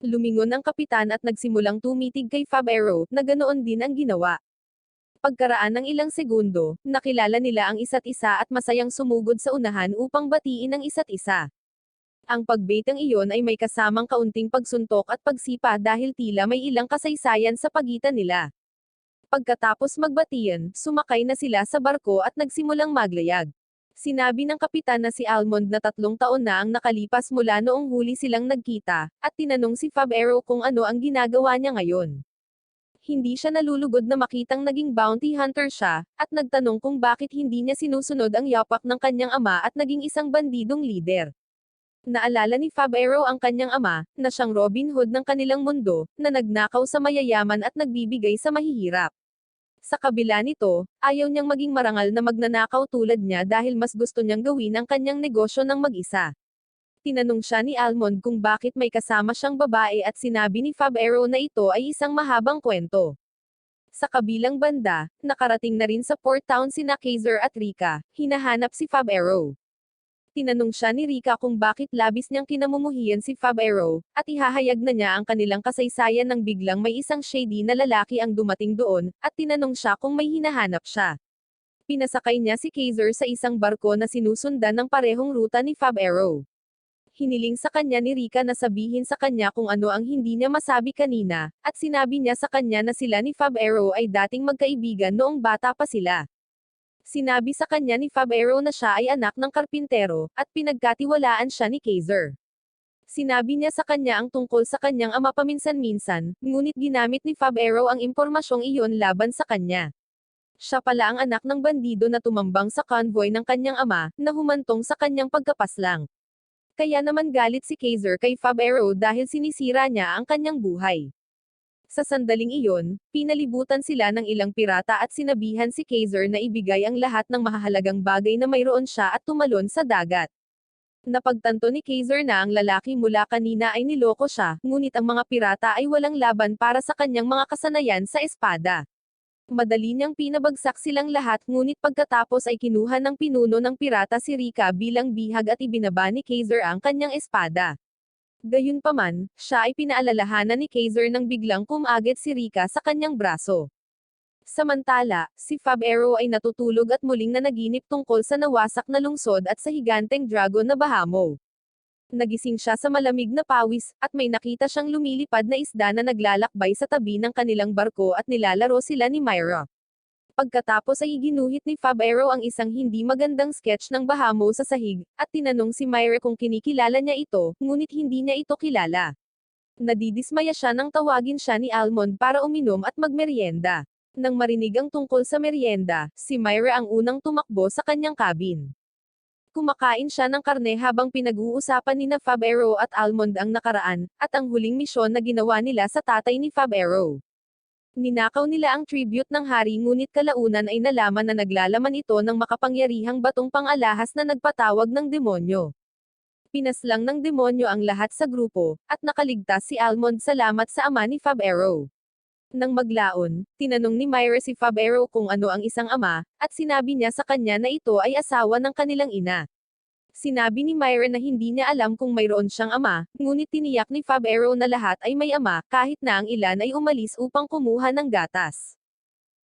Speaker 1: Lumingon ang kapitan at nagsimulang tumitig kay Fab Arrow, na ganoon din ang ginawa. Pagkaraan ng ilang segundo, nakilala nila ang isa't isa at masayang sumugod sa unahan upang batiin ang isa't isa. Ang pagbaitang iyon ay may kasamang kaunting pagsuntok at pagsipa dahil tila may ilang kasaysayan sa pagitan nila. Pagkatapos magbatian, sumakay na sila sa barko at nagsimulang maglayag. Sinabi ng kapitan na si Almond na 3 taon na ang nakalipas mula noong huli silang nagkita, at tinanong si Fab Arrow kung ano ang ginagawa niya ngayon. Hindi siya nalulugod na makitang naging bounty hunter siya, at nagtanong kung bakit hindi niya sinusunod ang yapak ng kanyang ama at naging isang bandidong lider. Naalala ni Fab Arrow ang kanyang ama, na siyang Robin Hood ng kanilang mundo, na nagnakaw sa mayayaman at nagbibigay sa mahihirap. Sa kabila nito, ayaw niyang maging marangal na magnanakaw tulad niya dahil mas gusto niyang gawin ang kanyang negosyo ng mag-isa. Tinanong siya ni Almond kung bakit may kasama siyang babae at sinabi ni Fab Arrow na ito ay isang mahabang kwento. Sa kabilang banda, nakarating na rin sa Port Town sina Kaiser at Rika, hinahanap si Fab Arrow. Tinanong siya ni Rika kung bakit labis niyang kinamumuhian si Fab Arrow, at ihahayag na niya ang kanilang kasaysayan nang biglang may isang shady na lalaki ang dumating doon, at tinanong siya kung may hinahanap siya. Pinasakay niya si Kaiser sa isang barko na sinusundan ng parehong ruta ni Fab Arrow. Hiniling sa kanya ni Rika na sabihin sa kanya kung ano ang hindi niya masabi kanina, at sinabi niya sa kanya na sila ni Fab Arrow ay dating magkaibigan noong bata pa sila. Sinabi sa kanya ni Fab Arrow na siya ay anak ng karpintero, at pinagkatiwalaan siya ni Kaiser. Sinabi niya sa kanya ang tungkol sa kanyang ama paminsan-minsan, ngunit ginamit ni Fab Arrow ang impormasyong iyon laban sa kanya. Siya pala ang anak ng bandido na tumambang sa convoy ng kanyang ama, na humantong sa kanyang pagkapaslang. Kaya naman galit si Kaiser kay Fab Arrow dahil sinisira niya ang kanyang buhay. Sa sandaling iyon, pinalibutan sila ng ilang pirata at sinabihan si Kaiser na ibigay ang lahat ng mahahalagang bagay na mayroon siya at tumalon sa dagat. Napagtanto ni Kaiser na ang lalaki mula kanina ay niloko siya, ngunit ang mga pirata ay walang laban para sa kanyang mga kasanayan sa espada. Madali niyang pinabagsak silang lahat ngunit pagkatapos ay kinuha ng pinuno ng pirata si Rika bilang bihag at ibinaba ni Kaiser ang kanyang espada. Gayunpaman, siya ay pinaalalahanan ni Kaiser nang biglang kumagit si Rika sa kanyang braso. Samantala, si Fab Arrow ay natutulog at muling nanaginip tungkol sa nawasak na lungsod at sa higanteng dragon na Bahamo. Nagising siya sa malamig na pawis, at may nakita siyang lumilipad na isda na naglalakbay sa tabi ng kanilang barko at nilalaro sila ni Myra. Pagkatapos ay ginuhit ni Fab Arrow ang isang hindi magandang sketch ng Bahamo sa sahig, at tinanong si Myra kung kinikilala niya ito, ngunit hindi niya ito kilala. Nadidismaya siya nang tawagin siya ni Almond para uminom at magmeryenda. Nang marinig ang tungkol sa meryenda, si Myra ang unang tumakbo sa kanyang cabin. Kumakain siya ng karne habang pinag-uusapan nina Fab Arrow at Almond ang nakaraan, at ang huling misyon na ginawa nila sa tatay ni Fab Arrow. Ninakaw nila ang tribute ng hari ngunit kalaunan ay nalaman na naglalaman ito ng makapangyarihang batong pang-alahas na nagpatawag ng demonyo. Pinaslang ng demonyo ang lahat sa grupo, at nakaligtas si Almond salamat sa ama ni Fab Arrow. Nang maglaon, tinanong ni Myra si Fab Arrow kung ano ang isang ama, at sinabi niya sa kanya na ito ay asawa ng kanilang ina. Sinabi ni Myra na hindi niya alam kung mayroon siyang ama, ngunit tiniyak ni Fab Arrow na lahat ay may ama, kahit na ang ilan ay umalis upang kumuha ng gatas.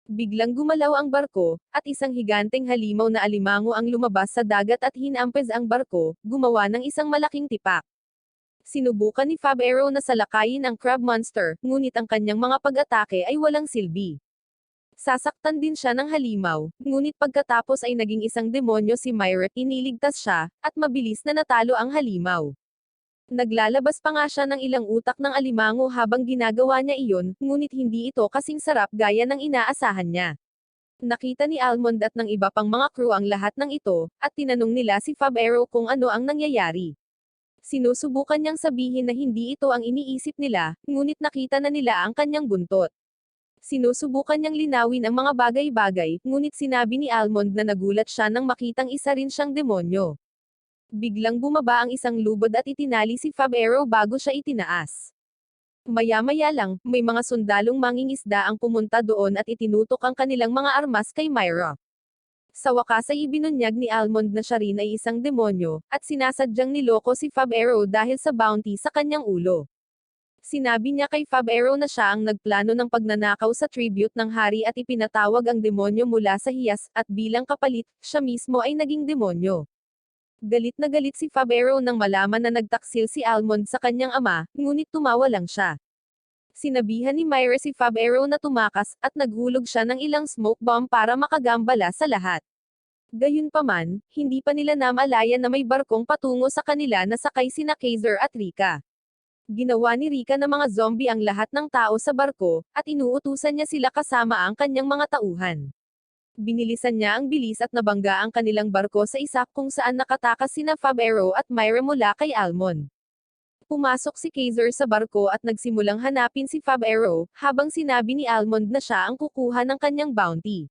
Speaker 1: Biglang gumalaw ang barko, at isang higanteng halimaw na alimango ang lumabas sa dagat at hinampes ang barko, gumawa ng isang malaking tipak. Sinubukan ni Fab Arrow na salakayin ang crab monster, ngunit ang kanyang mga pag-atake ay walang silbi. Sasaktan din siya ng halimaw, ngunit pagkatapos ay naging isang demonyo si Myra, iniligtas siya, at mabilis na natalo ang halimaw. Naglalabas pa nga siya ng ilang utak ng alimango habang ginagawa niya iyon, ngunit hindi ito kasing sarap gaya ng inaasahan niya. Nakita ni Almond at ng iba pang mga crew ang lahat ng ito, at tinanong nila si Fab Arrow kung ano ang nangyayari. Sinusubukan niyang sabihin na hindi ito ang iniisip nila, ngunit nakita na nila ang kanyang buntot. Sinusubukan niyang linawin ang mga bagay-bagay, ngunit sinabi ni Almond na nagulat siya nang makitang isa rin siyang demonyo. Biglang bumaba ang isang lubod at itinali si Fab Arrow bago siya itinaas. Maya-maya lang, may mga sundalong mangingisda ang pumunta doon at itinutok ang kanilang mga armas kay Myra. Sa wakas ay ibinunyag ni Almond na siya rin ay isang demonyo, at sinasadyang niloko si Fab Arrow dahil sa bounty sa kanyang ulo. Sinabi niya kay Fab Arrow na siya ang nagplano ng pagnanakaw sa tribute ng hari at ipinatawag ang demonyo mula sa hiyas, at bilang kapalit, siya mismo ay naging demonyo. Galit na galit si Fab Arrow nang malaman na nagtaksil si Almond sa kanyang ama, ngunit tumawa lang siya. Sinabihan ni Myra si Fab Arrow na tumakas, at naghulog siya ng ilang smoke bomb para makagambala sa lahat. Gayunpaman, hindi pa nila namalayan na may barkong patungo sa kanila na sakay sina Kaiser at Rika. Ginawa ni Rika na mga zombie ang lahat ng tao sa barko, at inuutusan niya sila kasama ang kanyang mga tauhan. Binilisan niya ang bilis at nabangga ang kanilang barko sa isak kung saan nakatakas sina Fab Arrow at Myra mula kay Almond. Pumasok si Kaiser sa barko at nagsimulang hanapin si Fab Arrow, habang sinabi ni Almond na siya ang kukuha ng kanyang bounty.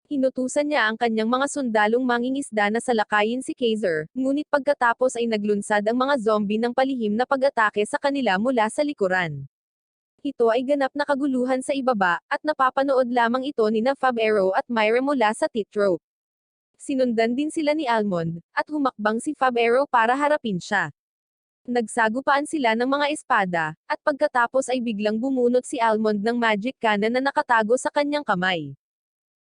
Speaker 1: Inutusan niya ang kanyang mga sundalong mangingisda na salakayin si Kaiser, ngunit pagkatapos ay naglunsad ang mga zombie ng palihim na pag-atake sa kanila mula sa likuran. Ito ay ganap na kaguluhan sa ibaba, at napapanood lamang ito ni Fab Arrow at Myra mula sa tightrope. Sinundan din sila ni Almond, at humakbang si Fab Arrow para harapin siya. Nagsagupaan sila ng mga espada, at pagkatapos ay biglang bumunot si Almond ng magic cannon na nakatago sa kanyang kamay.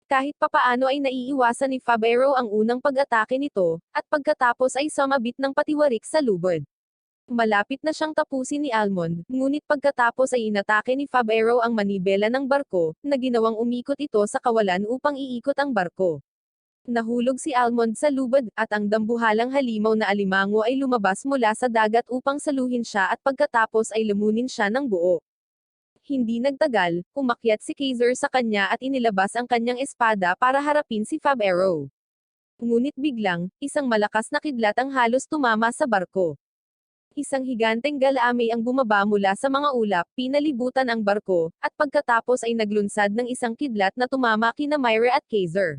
Speaker 1: Kahit papaano ay naiiwasan ni Fab Arrow ang unang pag-atake nito, at pagkatapos ay sumabit ng patiwarik sa lubod. Malapit na siyang tapusin ni Almond, ngunit pagkatapos ay inatake ni Fab Arrow ang manibela ng barko, na ginawang umikot ito sa kawalan upang iikot ang barko. Nahulog si Almond sa lubod, at ang dambuhalang halimaw na alimango ay lumabas mula sa dagat upang saluhin siya at pagkatapos ay lumunin siya ng buo. Hindi nagtagal, umakyat si Kaiser sa kanya at inilabas ang kanyang espada para harapin si Fab Arrow. Ngunit biglang, isang malakas na kidlat ang halos tumama sa barko. Isang higanteng galamay ang bumaba mula sa mga ulap, pinalibutan ang barko, at pagkatapos ay naglunsad ng isang kidlat na tumama kina Myra at Kaiser.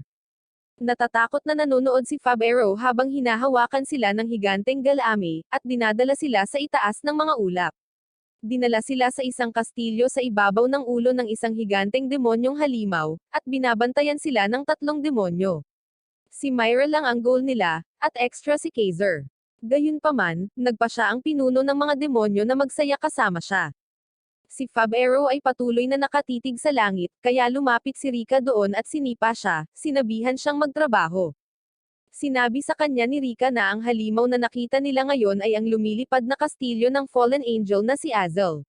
Speaker 1: Natatakot na nanonood si Fab Arrow habang hinahawakan sila ng higanteng galamay, at dinadala sila sa itaas ng mga ulap. Dinala sila sa isang kastilyo sa ibabaw ng ulo ng isang higanteng demonyong halimaw, at binabantayan sila ng 3 demonyo. Si Myra lang ang goal nila, at extra si Kaiser. Gayunpaman, nagpa siya ang pinuno ng mga demonyo na magsaya kasama siya. Si Fab Arrow ay patuloy na nakatitig sa langit, kaya lumapit si Rika doon at sinipa siya, sinabihan siyang magtrabaho. Sinabi sa kanya ni Rika na ang halimaw na nakita nila ngayon ay ang lumilipad na kastilyo ng fallen angel na si Azel.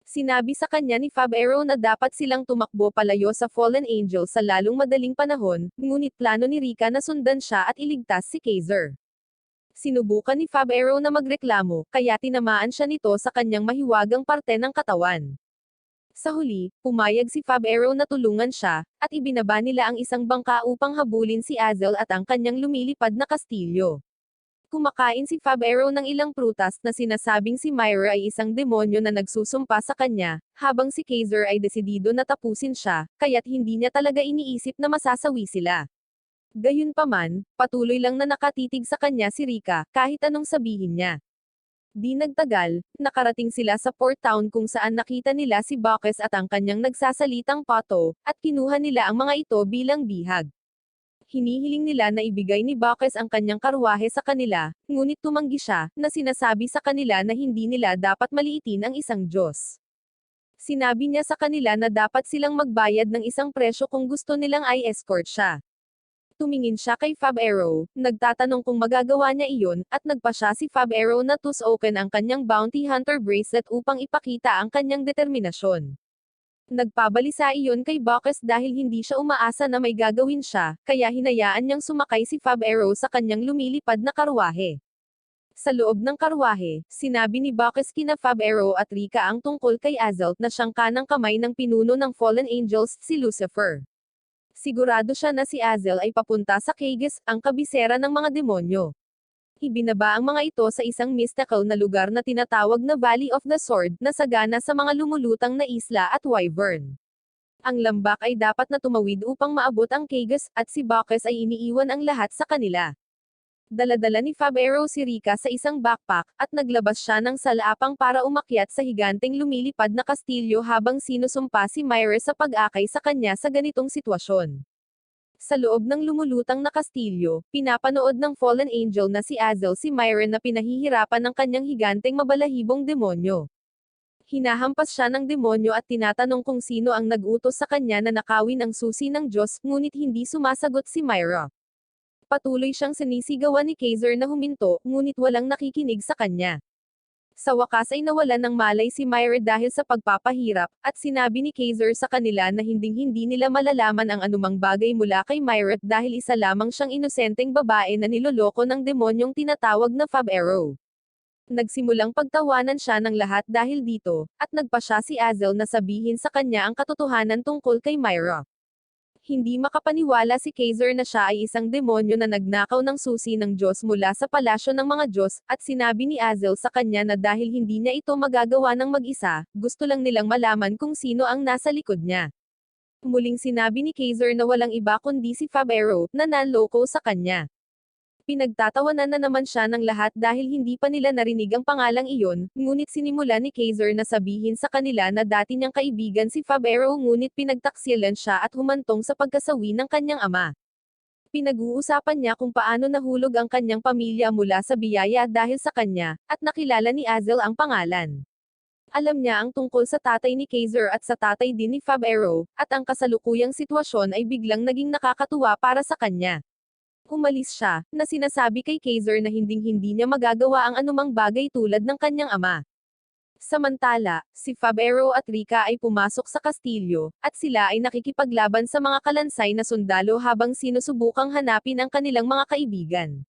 Speaker 1: Sinabi sa kanya ni Fab Arrow na dapat silang tumakbo palayo sa fallen angel sa lalong madaling panahon, ngunit plano ni Rika na sundan siya at iligtas si Kaiser. Sinubukan ni Fab Arrow na magreklamo, kaya tinamaan siya nito sa kanyang mahiwagang parte ng katawan. Sa huli, pumayag si Fab Arrow na tulungan siya, at ibinaba nila ang isang bangka upang habulin si Azel at ang kanyang lumilipad na kastilyo. Kumakain si Fab Arrow ng ilang prutas na sinasabing si Myra ay isang demonyo na nagsusumpa sa kanya, habang si Kaiser ay desidido na tapusin siya, kaya't hindi niya talaga iniisip na masasawi sila. Gayunpaman, patuloy lang na nakatitig sa kanya si Rika, kahit anong sabihin niya. Di nagtagal, nakarating sila sa port town kung saan nakita nila si Bacchus at ang kanyang nagsasalitang pato, at kinuha nila ang mga ito bilang bihag. Hinihiling nila na ibigay ni Bacchus ang kanyang karwahe sa kanila, ngunit tumanggi siya, na sinasabi sa kanila na hindi nila dapat maliitin ang isang Diyos. Sinabi niya sa kanila na dapat silang magbayad ng isang presyo kung gusto nilang i-escort siya. Tumingin siya kay Fab Arrow, nagtatanong kung magagawa niya iyon, at nagpa siya si Fab Arrow na tusukin ang kanyang bounty hunter bracelet upang ipakita ang kanyang determinasyon. Nagpabalisa iyon kay Bacchus dahil hindi siya umaasa na may gagawin siya, kaya hinayaan niyang sumakay si Fab Arrow sa kanyang lumilipad na karwahe. Sa loob ng karwahe, sinabi ni Bacchus kina Fab Arrow at Rika ang tungkol kay Azel na siyang kanang kamay ng pinuno ng fallen angels, si Lucifer. Sigurado siya na si Azel ay papunta sa Cages, ang kabisera ng mga demonyo. Ibinaba ang mga ito sa isang mystical na lugar na tinatawag na Valley of the Sword, na sagana sa mga lumulutang na isla at wyvern. Ang lambak ay dapat na tumawid upang maabot ang Cages, at si Bacchus ay iniiwan ang lahat sa kanila. Dala-dala ni Fab Arrow si Rika sa isang backpack, at naglabas siya ng salapang para umakyat sa higanteng lumilipad na kastilyo habang sinusumpa si Myra sa pag-akay sa kanya sa ganitong sitwasyon. Sa loob ng lumulutang na kastilyo, pinapanood ng fallen angel na si Azel si Myra na pinahihirapan ng kanyang higanteng mabalahibong demonyo. Hinahampas siya ng demonyo at tinatanong kung sino ang nag-utos sa kanya na nakawin ang susi ng Diyos, ngunit hindi sumasagot si Myra. Patuloy siyang sinisigawan ni Kaiser na huminto, ngunit walang nakikinig sa kanya. Sa wakas ay nawalan ng malay si Myra dahil sa pagpapahirap, at sinabi ni Kaiser sa kanila na hindi nila malalaman ang anumang bagay mula kay Myra dahil isa lamang siyang inosenteng babae na niloloko ng demonyong tinatawag na Fab Arrow. Nagsimulang pagtawanan siya ng lahat dahil dito, at nagpa siya si Azel na sabihin sa kanya ang katotohanan tungkol kay Myra. Hindi makapaniwala si Kaiser na siya ay isang demonyo na nagnakaw ng susi ng Diyos mula sa palasyo ng mga Diyos, at sinabi ni Azel sa kanya na dahil hindi niya ito magagawa ng mag-isa, gusto lang nilang malaman kung sino ang nasa likod niya. Muling sinabi ni Kaiser na walang iba kundi si Fab-Aero, na nanloko sa kanya. Pinagtatawanan na naman siya ng lahat dahil hindi pa nila narinig ang pangalang iyon, ngunit sinimula ni Kaiser na sabihin sa kanila na dati niyang kaibigan si Fab-Aero ngunit pinagtaksilan siya at humantong sa pagkasawi ng kanyang ama. Pinag-uusapan niya kung paano nahulog ang kanyang pamilya mula sa biyaya dahil sa kanya, at nakilala ni Azel ang pangalan. Alam niya ang tungkol sa tatay ni Kaiser at sa tatay din ni Fab-Aero, at ang kasalukuyang sitwasyon ay biglang naging nakakatuwa para sa kanya. Umalis siya, na sinasabi kay Kaiser na hinding-hindi niya magagawa ang anumang bagay tulad ng kanyang ama. Samantala, si Fab-Aero at Rika ay pumasok sa kastilyo, at sila ay nakikipaglaban sa mga kalansay na sundalo habang sinusubukang hanapin ang kanilang mga kaibigan.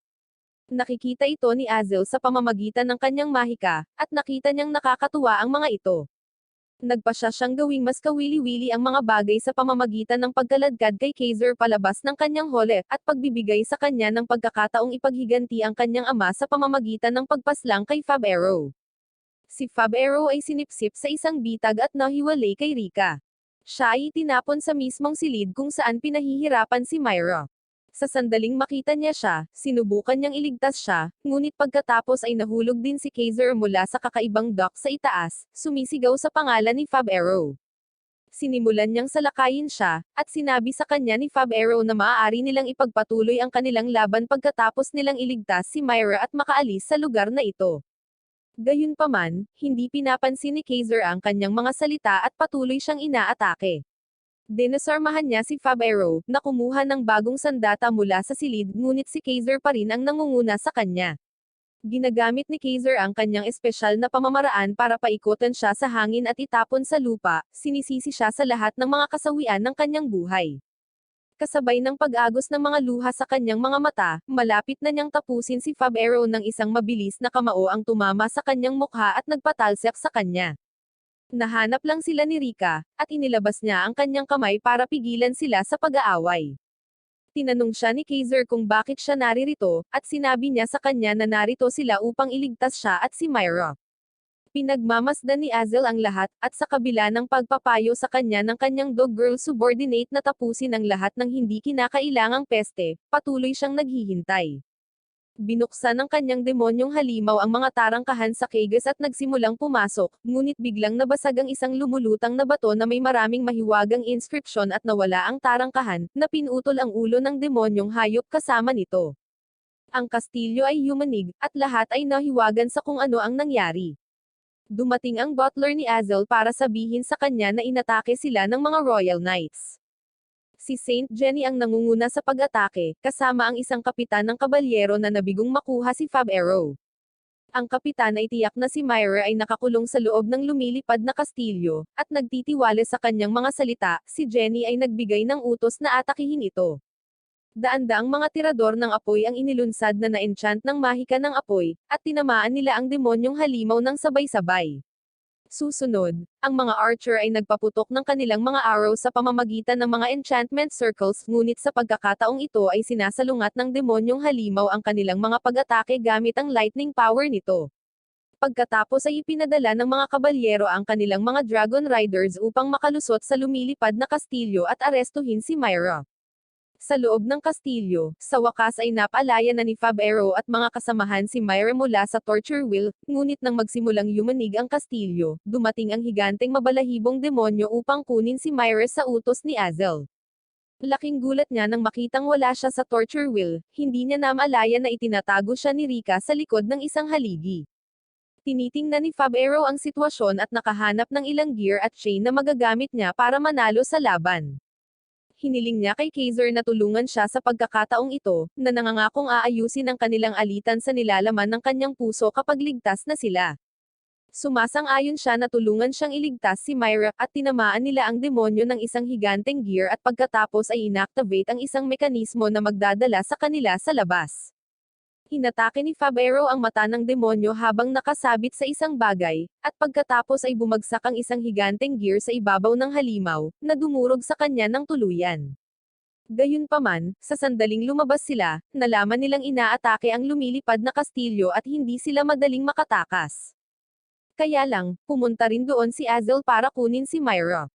Speaker 1: Nakikita ito ni Azel sa pamamagitan ng kanyang mahika, at nakita niyang nakakatuwa ang mga ito. Nagpasya siyang gawing mas kawili-wili ang mga bagay sa pamamagitan ng pagkaladkad kay Kaiser palabas ng kanyang hole, at pagbibigay sa kanya ng pagkakataong ipaghiganti ang kanyang ama sa pamamagitan ng pagpaslang kay Fab-Aero. Si Fab-Aero ay sinipsip sa isang bitag at nahiwalay kay Rika. Siya ay itinapon sa mismong silid kung saan pinahihirapan si Myra. Sa sandaling makita niya siya, sinubukan niyang iligtas siya, ngunit pagkatapos ay nahulog din si Kaiser mula sa kakaibang dock sa itaas, sumisigaw sa pangalan ni Fab-Aero. Sinimulan niyang salakayin siya, at sinabi sa kanya ni Fab-Aero na maaari nilang ipagpatuloy ang kanilang laban pagkatapos nilang iligtas si Myra at makaalis sa lugar na ito. Gayunpaman, hindi pinapansin ni Kaiser ang kanyang mga salita at patuloy siyang inaatake. Dinasarmahan niya si Fab-Aero, na kumuha ng bagong sandata mula sa silid, ngunit si Kaiser pa rin ang nangunguna sa kanya. Ginagamit ni Kaiser ang kanyang espesyal na pamamaraan para paikutan siya sa hangin at itapon sa lupa, sinisisi siya sa lahat ng mga kasawian ng kanyang buhay. Kasabay ng pag-agos ng mga luha sa kanyang mga mata, malapit na niyang tapusin si Fab-Aero ng isang mabilis na kamao ang tumama sa kanyang mukha at nagpatalsik sa kanya. Nahanap lang sila ni Rika, at inilabas niya ang kanyang kamay para pigilan sila sa pag-aaway. Tinanong siya ni Kaiser kung bakit siya naririto, at sinabi niya sa kanya na narito sila upang iligtas siya at si Myra. Pinagmamasdan ni Azel ang lahat, at sa kabila ng pagpapayo sa kanya ng kanyang dog girl subordinate na tapusin ang lahat ng hindi kinakailangang peste, patuloy siyang naghihintay. Binuksan ng kanyang demonyong halimaw ang mga tarangkahan sa keges at nagsimulang pumasok, ngunit biglang nabasag ang isang lumulutang na bato na may maraming mahiwagang inskripsyon at nawala ang tarangkahan, na pinutol ang ulo ng demonyong hayop kasama nito. Ang kastilyo ay yumanig, at lahat ay nahiwagan sa kung ano ang nangyari. Dumating ang butler ni Azel para sabihin sa kanya na inatake sila ng mga Royal Knights. Si Saint Jenny ang nangunguna sa pag-atake, kasama ang isang kapitan ng kabalyero na nabigong makuha si Fab-Aero. Ang kapitan ay tiyak na si Myra ay nakakulong sa loob ng lumilipad na kastilyo, at nagtitiwala sa kanyang mga salita, si Jenny ay nagbigay ng utos na atakihin ito. Daan-daang mga tirador ng apoy ang inilunsad na na-enchant ng mahika ng apoy, at tinamaan nila ang demonyong halimaw ng sabay-sabay. Susunod, ang mga archer ay nagpaputok ng kanilang mga arrows sa pamamagitan ng mga enchantment circles, ngunit sa pagkakataong ito ay sinasalungat ng demonyong halimaw ang kanilang mga pag-atake gamit ang lightning power nito. Pagkatapos ay ipinadala ng mga kabalyero ang kanilang mga dragon riders upang makalusot sa lumilipad na kastilyo at arestuhin si Myra. Sa loob ng kastilyo, sa wakas ay napalaya na ni Fab-Aero at mga kasamahan si Myra mula sa torture wheel, ngunit nang magsimulang yumanig ang kastilyo, dumating ang higanteng mabalahibong demonyo upang kunin si Myra sa utos ni Azel. Laking gulat niya nang makitang wala siya sa torture wheel, hindi niya namalaya na itinatago siya ni Rika sa likod ng isang haligi. Tinitingnan ni Fab-Aero ang sitwasyon at nakahanap ng ilang gear at chain na magagamit niya para manalo sa laban. Hiniling niya kay Kaiser na tulungan siya sa pagkakataong ito, na nangangakong aayusin ang kanilang alitan sa nilalaman ng kanyang puso kapag ligtas na sila. Sumasang-ayon siya na tulungan siyang iligtas si Myra, at tinamaan nila ang demonyo ng isang higanteng gear at pagkatapos ay inactivate ang isang mekanismo na magdadala sa kanila sa labas. Hinatake ni Fab-Aero ang mata ng demonyo habang nakasabit sa isang bagay, at pagkatapos ay bumagsak ang isang higanteng gear sa ibabaw ng halimaw, na dumurog sa kanya ng tuluyan. Gayunpaman, sa sandaling lumabas sila, nalaman nilang inaatake ang lumilipad na kastilyo at hindi sila madaling makatakas. Kaya lang, pumunta rin doon si Azel para kunin si Myra.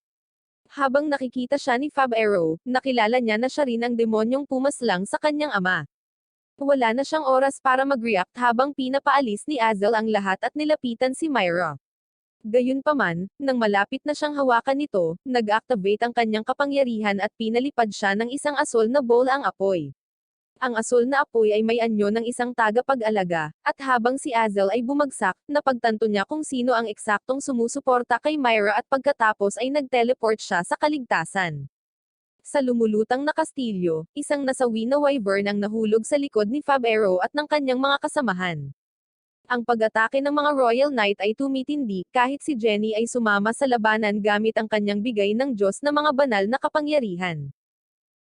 Speaker 1: Habang nakikita siya ni Fab Arrow, nakilala niya na siya rin ang demonyong pumaslang sa kanyang ama. Wala na siyang oras para mag-react habang pinapaalis ni Azel ang lahat at nilapitan si Myra. Gayunpaman, nang malapit na siyang hawakan nito, nag-activate ang kanyang kapangyarihan at pinalipad siya ng isang asol na bowl ang apoy. Ang asol na apoy ay may anyo ng isang tagapag-alaga, at habang si Azel ay bumagsak, napagtanto niya kung sino ang eksaktong sumusuporta kay Myra at pagkatapos ay nag-teleport siya sa kaligtasan. Sa lumulutang na kastilyo, isang nasawi na wyvern ang nahulog sa likod ni Fab Arrow at ng kanyang mga kasamahan. Ang pag-atake ng mga Royal Knight ay tumitindi, kahit si Jenny ay sumama sa labanan gamit ang kanyang bigay ng Diyos na mga banal na kapangyarihan.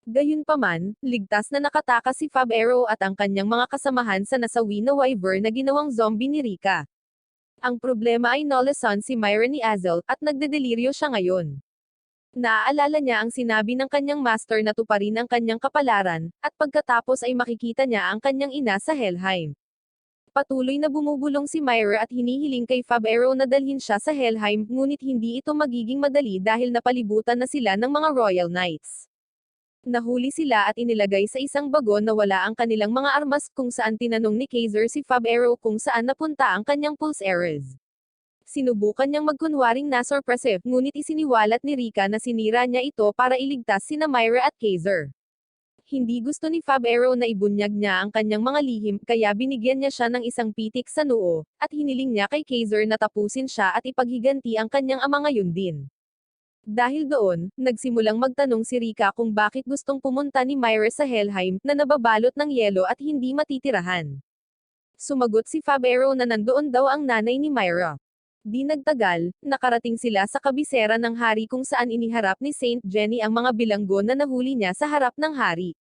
Speaker 1: Gayunpaman, ligtas na nakatakas si Fab Arrow at ang kanyang mga kasamahan sa nasawi na wyvern na ginawang zombie ni Rika. Ang problema ay nolason si Myra ni Azel, at nagdedeliryo siya ngayon. Naaalala niya ang sinabi ng kanyang master na tuparin ang kanyang kapalaran, at pagkatapos ay makikita niya ang kanyang ina sa Helheim. Patuloy na bumubulong si Myra at hinihiling kay Fab Arrow na dalhin siya sa Helheim, ngunit hindi ito magiging madali dahil napalibutan na sila ng mga Royal Knights. Nahuli sila at inilagay sa isang bagon na wala ang kanilang mga armas, kung saan tinanong ni Kaiser si Fab Arrow kung saan napunta ang kanyang pulse arrows. Sinubukan niyang magkunwaring na-surpressive, ngunit isiniwalat ni Rika na sinira niya ito para iligtas sina Myra at Kaiser. Hindi gusto ni Fab Arrow na ibunyag niya ang kanyang mga lihim, kaya binigyan niya siya ng isang pitik sa noo, at hiniling niya kay Kaiser na tapusin siya at ipaghiganti ang kanyang ama ngayon din. Dahil doon, nagsimulang magtanong si Rika kung bakit gustong pumunta ni Myra sa Helheim, na nababalot ng yelo at hindi matitirahan. Sumagot si Fab Arrow na nandoon daw ang nanay ni Myra. Di nagtagal, nakarating sila sa kabisera ng hari kung saan iniharap ni Saint Jenny ang mga bilanggo na nahuli niya sa harap ng hari.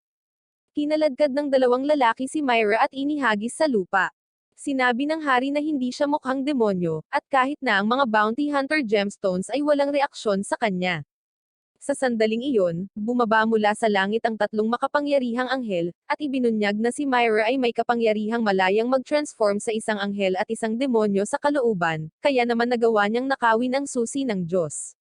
Speaker 1: Kinaladkad ng dalawang lalaki si Myra at inihagis sa lupa. Sinabi ng hari na hindi siya mukhang demonyo, at kahit na ang mga bounty hunter gemstones ay walang reaksyon sa kanya. Sa sandaling iyon, bumaba mula sa langit ang tatlong makapangyarihang anghel, at ibinunyag na si Myra ay may kapangyarihang malayang mag-transform sa isang anghel at isang demonyo sa kalooban, kaya naman nagawa niyang nakawin ang susi ng Diyos.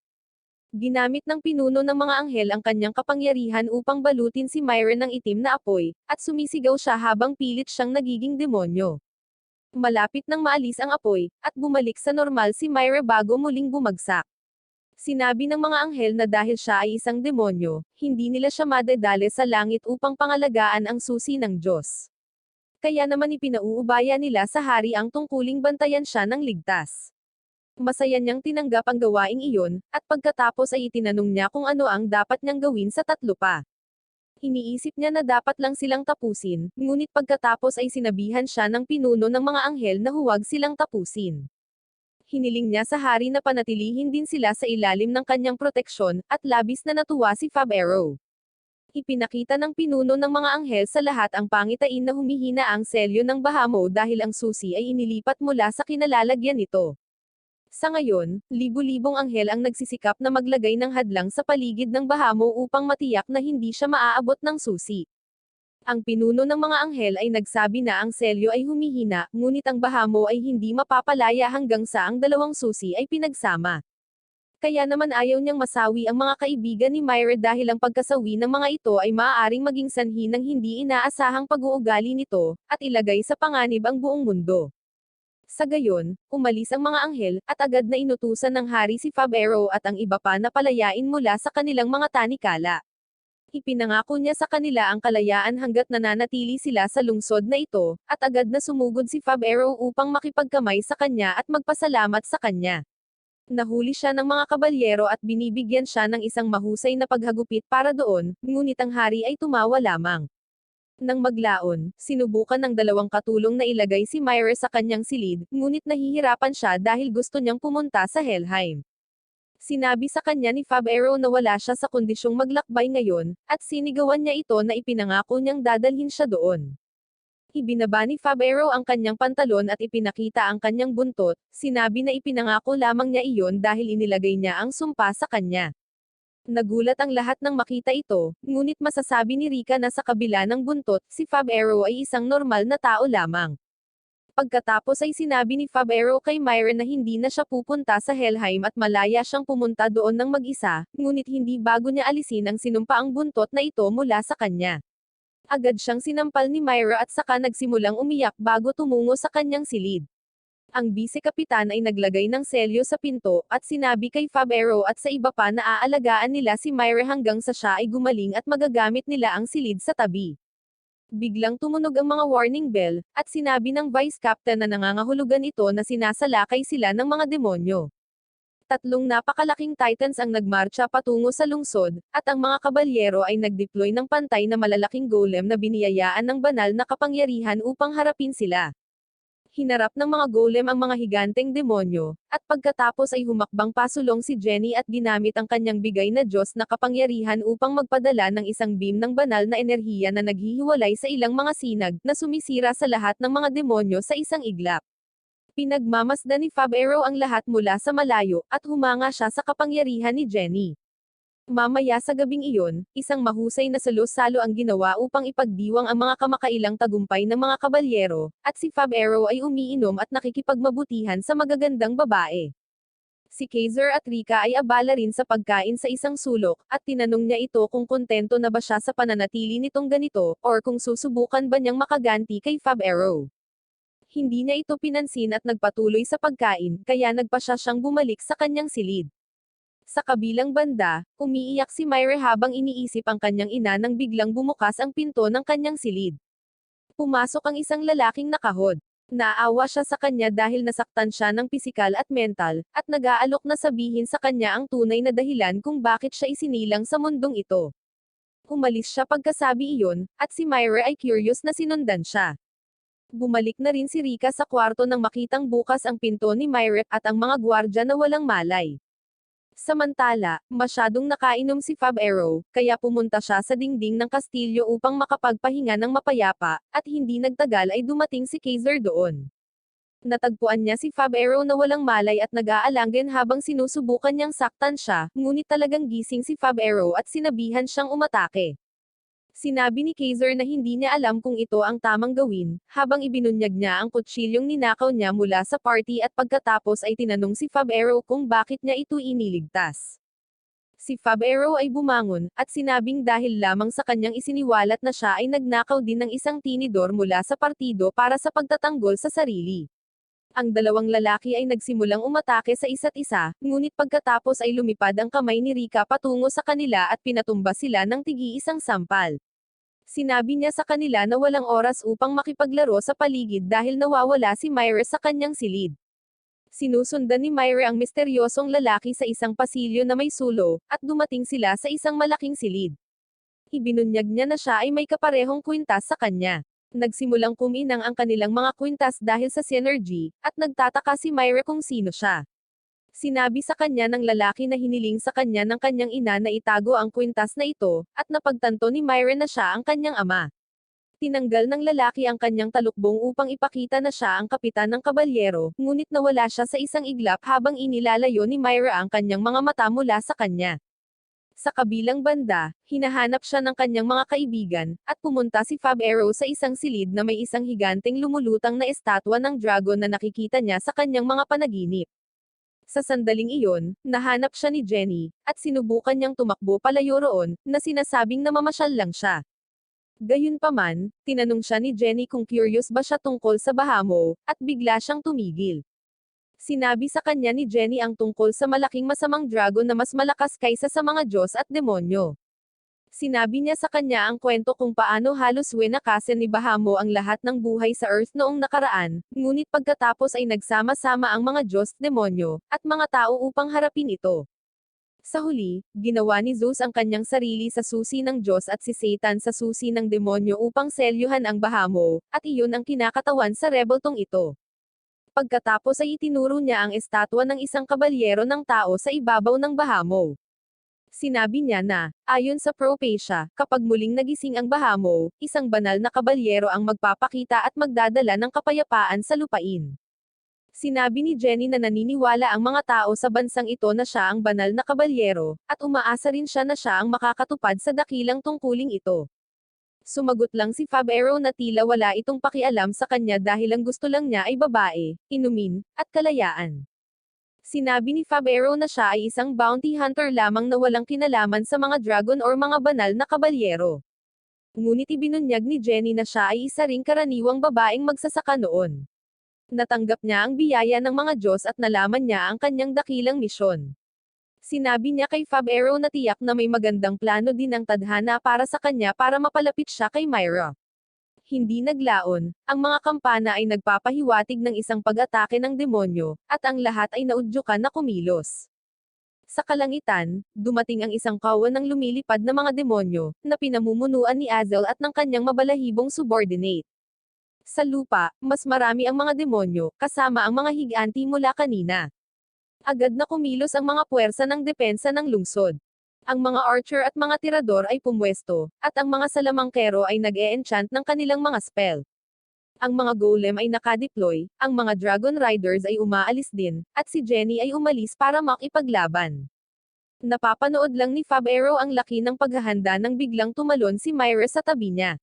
Speaker 1: Ginamit ng pinuno ng mga anghel ang kanyang kapangyarihan upang balutin si Myra ng itim na apoy, at sumisigaw siya habang pilit siyang nagiging demonyo. Malapit nang maalis ang apoy, at bumalik sa normal si Myra bago muling bumagsak. Sinabi ng mga anghel na dahil siya ay isang demonyo, hindi nila siya madedale sa langit upang pangalagaan ang susi ng Diyos. Kaya naman ipinauubaya nila sa hari ang tungkuling bantayan siya ng ligtas. Masaya niyang tinanggap ang gawaing iyon, at pagkatapos ay itinanong niya kung ano ang dapat niyang gawin sa tatlo pa. Iniisip niya na dapat lang silang tapusin, ngunit pagkatapos ay sinabihan siya ng pinuno ng mga anghel na huwag silang tapusin. Hiniling niya sa hari na panatilihin din sila sa ilalim ng kanyang proteksyon, at labis na natuwa si Fab Arrow. Ipinakita ng pinuno ng mga anghel sa lahat ang pangitain na humihina ang selyo ng bahamo dahil ang susi ay inilipat mula sa kinalalagyan nito. Sa ngayon, libu-libong anghel ang nagsisikap na maglagay ng hadlang sa paligid ng bahamo upang matiyak na hindi siya maaabot ng susi. Ang pinuno ng mga anghel ay nagsabi na ang selyo ay humihina, ngunit ang bahamo ay hindi mapapalaya hanggang sa ang dalawang susi ay pinagsama. Kaya naman ayaw niyang masawi ang mga kaibigan ni Myra dahil ang pagkasawi ng mga ito ay maaaring maging sanhi ng hindi inaasahang pag-uugali nito, at ilagay sa panganib ang buong mundo. Sa gayon, umalis ang mga anghel, at agad na inutusan ng hari si Fab Arrow at ang iba pa na palayain mula sa kanilang mga tanikala. Ipinangako niya sa kanila ang kalayaan hanggat nananatili sila sa lungsod na ito, at agad na sumugod si Fab Arrow upang makipagkamay sa kanya at magpasalamat sa kanya. Nahuli siya ng mga kabalyero at binibigyan siya ng isang mahusay na paghagupit para doon, ngunit ang hari ay tumawa lamang. Nang maglaon, sinubukan ng dalawang katulong na ilagay si Myra sa kanyang silid, ngunit nahihirapan siya dahil gusto niyang pumunta sa Helheim. Sinabi sa kanya ni Fab Arrow na wala siya sa kondisyong maglakbay ngayon, at sinigawan niya ito na ipinangako niyang dadalhin siya doon. Ibinaba ni Fab Arrow ang kanyang pantalon at ipinakita ang kanyang buntot, sinabi na ipinangako lamang niya iyon dahil inilagay niya ang sumpa sa kanya. Nagulat ang lahat nang makita ito, ngunit masasabi ni Rika na sa kabila ng buntot, si Fab Arrow ay isang normal na tao lamang. Pagkatapos ay sinabi ni Fab Arrow kay Myra na hindi na siya pupunta sa Helheim at malaya siyang pumunta doon ng mag-isa, ngunit hindi bago niya alisin ang sinumpaang buntot na ito mula sa kanya. Agad siyang sinampal ni Myra at saka nagsimulang umiyak bago tumungo sa kanyang silid. Ang bise-kapitan ay naglagay ng selyo sa pinto, at sinabi kay Fab Arrow at sa iba pa na aalagaan nila si Myra hanggang sa siya ay gumaling at magagamit nila ang silid sa tabi. Biglang tumunog ang mga warning bell, at sinabi ng Vice Captain na nangangahulugan ito na sinasalakay sila ng mga demonyo. Tatlong napakalaking titans ang nagmarcha patungo sa lungsod, at ang mga kabalyero ay nagdeploy ng pantay na malalaking golem na biniyayaan ng banal na kapangyarihan upang harapin sila. Hinarap ng mga golem ang mga higanteng demonyo, at pagkatapos ay humakbang pasulong si Jenny at ginamit ang kanyang bigay na Diyos na kapangyarihan upang magpadala ng isang beam ng banal na enerhiya na naghihiwalay sa ilang mga sinag, na sumisira sa lahat ng mga demonyo sa isang iglap. Pinagmamasdan ni Fab Arrow ang lahat mula sa malayo, at humanga siya sa kapangyarihan ni Jenny. Mamaya sa gabing iyon, isang mahusay na salo-salo ang ginawa upang ipagdiwang ang mga kamakailang tagumpay ng mga kabalyero, at si Fab Arrow ay umiinom at nakikipagmabutihan sa magagandang babae. Si Kaiser at Rika ay abala rin sa pagkain sa isang sulok, at tinanong niya ito kung kontento na ba siya sa pananatili nitong ganito, or kung susubukan ba niyang makaganti kay Fab Arrow. Hindi niya ito pinansin at nagpatuloy sa pagkain, kaya nagpa siyang bumalik sa kanyang silid. Sa kabilang banda, umiiyak si Myra habang iniisip ang kanyang ina nang biglang bumukas ang pinto ng kanyang silid. Pumasok ang isang lalaking nakahod. Naawa siya sa kanya dahil nasaktan siya ng pisikal at mental, at nag-aalok na sabihin sa kanya ang tunay na dahilan kung bakit siya isinilang sa mundong ito. Umalis siya pagkasabi iyon, at si Myra ay curious na sinundan siya. Bumalik na rin si Rika sa kwarto nang makitang bukas ang pinto ni Myra at ang mga gwardya na walang malay. Samantala, masyadong nakainom si Fab Arrow, kaya pumunta siya sa dingding ng kastilyo upang makapagpahinga ng mapayapa, at hindi nagtagal ay dumating si Kaiser doon. Natagpuan niya si Fab Arrow na walang malay at nag-aalangin habang sinusubukan niyang saktan siya, ngunit talagang gising si Fab Arrow at sinabihan siyang umatake. Sinabi ni Kaiser na hindi niya alam kung ito ang tamang gawin, habang ibinunyag niya ang kutsilyong ninakaw niya mula sa party at pagkatapos ay tinanong si Fab Arrow kung bakit niya ito iniligtas. Si Fab Arrow ay bumangon, at sinabing dahil lamang sa kanyang isiniwalat na siya ay nagnakaw din ng isang tinidor mula sa partido para sa pagtatanggol sa sarili. Ang dalawang lalaki ay nagsimulang umatake sa isa't isa, ngunit pagkatapos ay lumipad ang kamay ni Rika patungo sa kanila at pinatumba sila ng tigi-isang sampal. Sinabi niya sa kanila na walang oras upang makipaglaro sa paligid dahil nawawala si Myra sa kanyang silid. Sinusundan ni Myra ang misteryosong lalaki sa isang pasilyo na may sulo, at dumating sila sa isang malaking silid. Ibinunyag niya na siya ay may kaparehong kwintas sa kanya. Nagsimulang kuminang ang kanilang mga kwintas dahil sa synergy, at nagtataka si Myra kung sino siya. Sinabi sa kanya ng lalaki na hiniling sa kanya ng kanyang ina na itago ang kwintas na ito, at napagtanto ni Myra na siya ang kanyang ama. Tinanggal ng lalaki ang kanyang talukbong upang ipakita na siya ang kapitan ng kabalyero, ngunit nawala siya sa isang iglap habang inilalayo ni Myra ang kanyang mga mata mula sa kanya. Sa kabilang banda, hinahanap siya ng kanyang mga kaibigan, at pumunta si Fab Arrow sa isang silid na may isang higanteng lumulutang na estatwa ng dragon na nakikita niya sa kanyang mga panaginip. Sa sandaling iyon, nahanap siya ni Jenny, at sinubukan niyang tumakbo palayo roon, na sinasabing namamasyal lang siya. Gayunpaman, tinanong siya ni Jenny kung curious ba siya tungkol sa Bahamo, at bigla siyang tumigil. Sinabi sa kanya ni Jenny ang tungkol sa malaking masamang dragon na mas malakas kaysa sa mga Diyos at demonyo. Sinabi niya sa kanya ang kwento kung paano halos winakasin ni Bahamo ang lahat ng buhay sa Earth noong nakaraan, ngunit pagkatapos ay nagsama-sama ang mga Diyos, demonyo, at mga tao upang harapin ito. Sa huli, ginawa ni Zeus ang kanyang sarili sa susi ng Diyos at si Satan sa susi ng demonyo upang selyuhan ang Bahamo, at iyon ang kinakatawan sa rebeltong ito. Pagkatapos ay itinuro niya ang estatwa ng isang kabalyero ng tao sa ibabaw ng Bahamo. Sinabi niya na, ayon sa Propatia, kapag muling nagising ang Bahamo, isang banal na kabalyero ang magpapakita at magdadala ng kapayapaan sa lupain. Sinabi ni Jenny na naniniwala ang mga tao sa bansang ito na siya ang banal na kabalyero, at umaasa rin siya na siya ang makakatupad sa dakilang tungkuling ito. Sumagot lang si Fabero na tila wala itong pakialam sa kanya dahil ang gusto lang niya ay babae, inumin, at kalayaan. Sinabi ni Fabero na siya ay isang bounty hunter lamang na walang kinalaman sa mga dragon or mga banal na kabalyero. Ngunit ibinunyag ni Jenny na siya ay isa ring karaniwang babaeng magsasaka noon. Natanggap niya ang biyaya ng mga Diyos at nalaman niya ang kanyang dakilang misyon. Sinabi niya kay Fabero na tiyak na may magandang plano din ang tadhana para sa kanya para mapalapit siya kay Myra. Hindi naglaon, ang mga kampana ay nagpapahiwatig ng isang pag-atake ng demonyo, at ang lahat ay naudyukan na kumilos. Sa kalangitan, dumating ang isang kawan ng lumilipad na mga demonyo, na pinamumunuan ni Azel at ng kanyang mabalahibong subordinate. Sa lupa, mas marami ang mga demonyo, kasama ang mga higanti mula kanina. Agad na kumilos ang mga puwersa ng depensa ng lungsod. Ang mga archer at mga tirador ay pumwesto, at ang mga salamangkero ay nag-e-enchant ng kanilang mga spell. Ang mga golem ay nakadeploy, ang mga dragon riders ay umaalis din, at si Jenny ay umalis para makipaglaban. Napapanood lang ni Fabero ang laki ng paghahanda nang biglang tumalon si Myra sa tabi niya.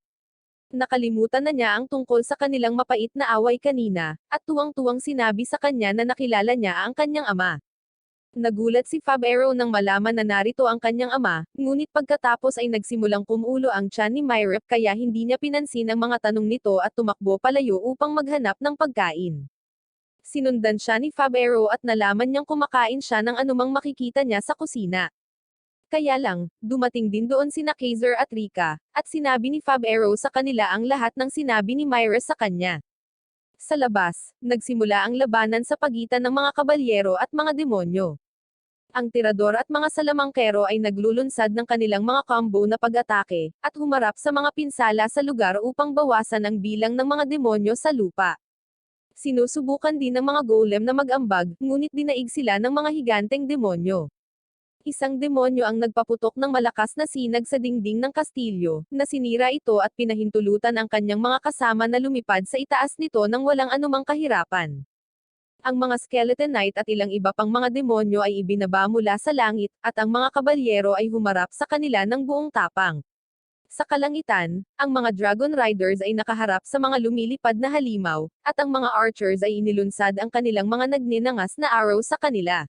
Speaker 1: Nakalimutan na niya ang tungkol sa kanilang mapait na away kanina, at tuwang-tuwang sinabi sa kanya na nakilala niya ang kanyang ama. Nagulat si Fabero nang malaman na narito ang kanyang ama, ngunit pagkatapos ay nagsimulang kumulo ang tiyan ni Myra kaya hindi niya pinansin ang mga tanong nito at tumakbo palayo upang maghanap ng pagkain. Sinundan siya ni Fabero at nalaman niyang kumakain siya ng anumang makikita niya sa kusina. Kaya lang, dumating din doon sina Kaiser at Rika, at sinabi ni Fabero sa kanila ang lahat ng sinabi ni Myra sa kanya. Sa labas, nagsimula ang labanan sa pagitan ng mga kabalyero at mga demonyo. Ang tirador at mga salamangkero ay naglulunsad ng kanilang mga combo na pag-atake, at humarap sa mga pinsala sa lugar upang bawasan ang bilang ng mga demonyo sa lupa. Sinusubukan din ng mga golem na mag-ambag, ngunit dinaig sila ng mga higanteng demonyo. Isang demonyo ang nagpaputok ng malakas na sinag sa dingding ng kastilyo, na sinira ito at pinahintulutan ang kanyang mga kasama na lumipad sa itaas nito nang walang anumang kahirapan. Ang mga skeleton knight at ilang iba pang mga demonyo ay ibinaba mula sa langit, at ang mga kabalyero ay humarap sa kanila ng buong tapang. Sa kalangitan, ang mga dragon riders ay nakaharap sa mga lumilipad na halimaw, at ang mga archers ay inilunsad ang kanilang mga nagninangas na arrow sa kanila.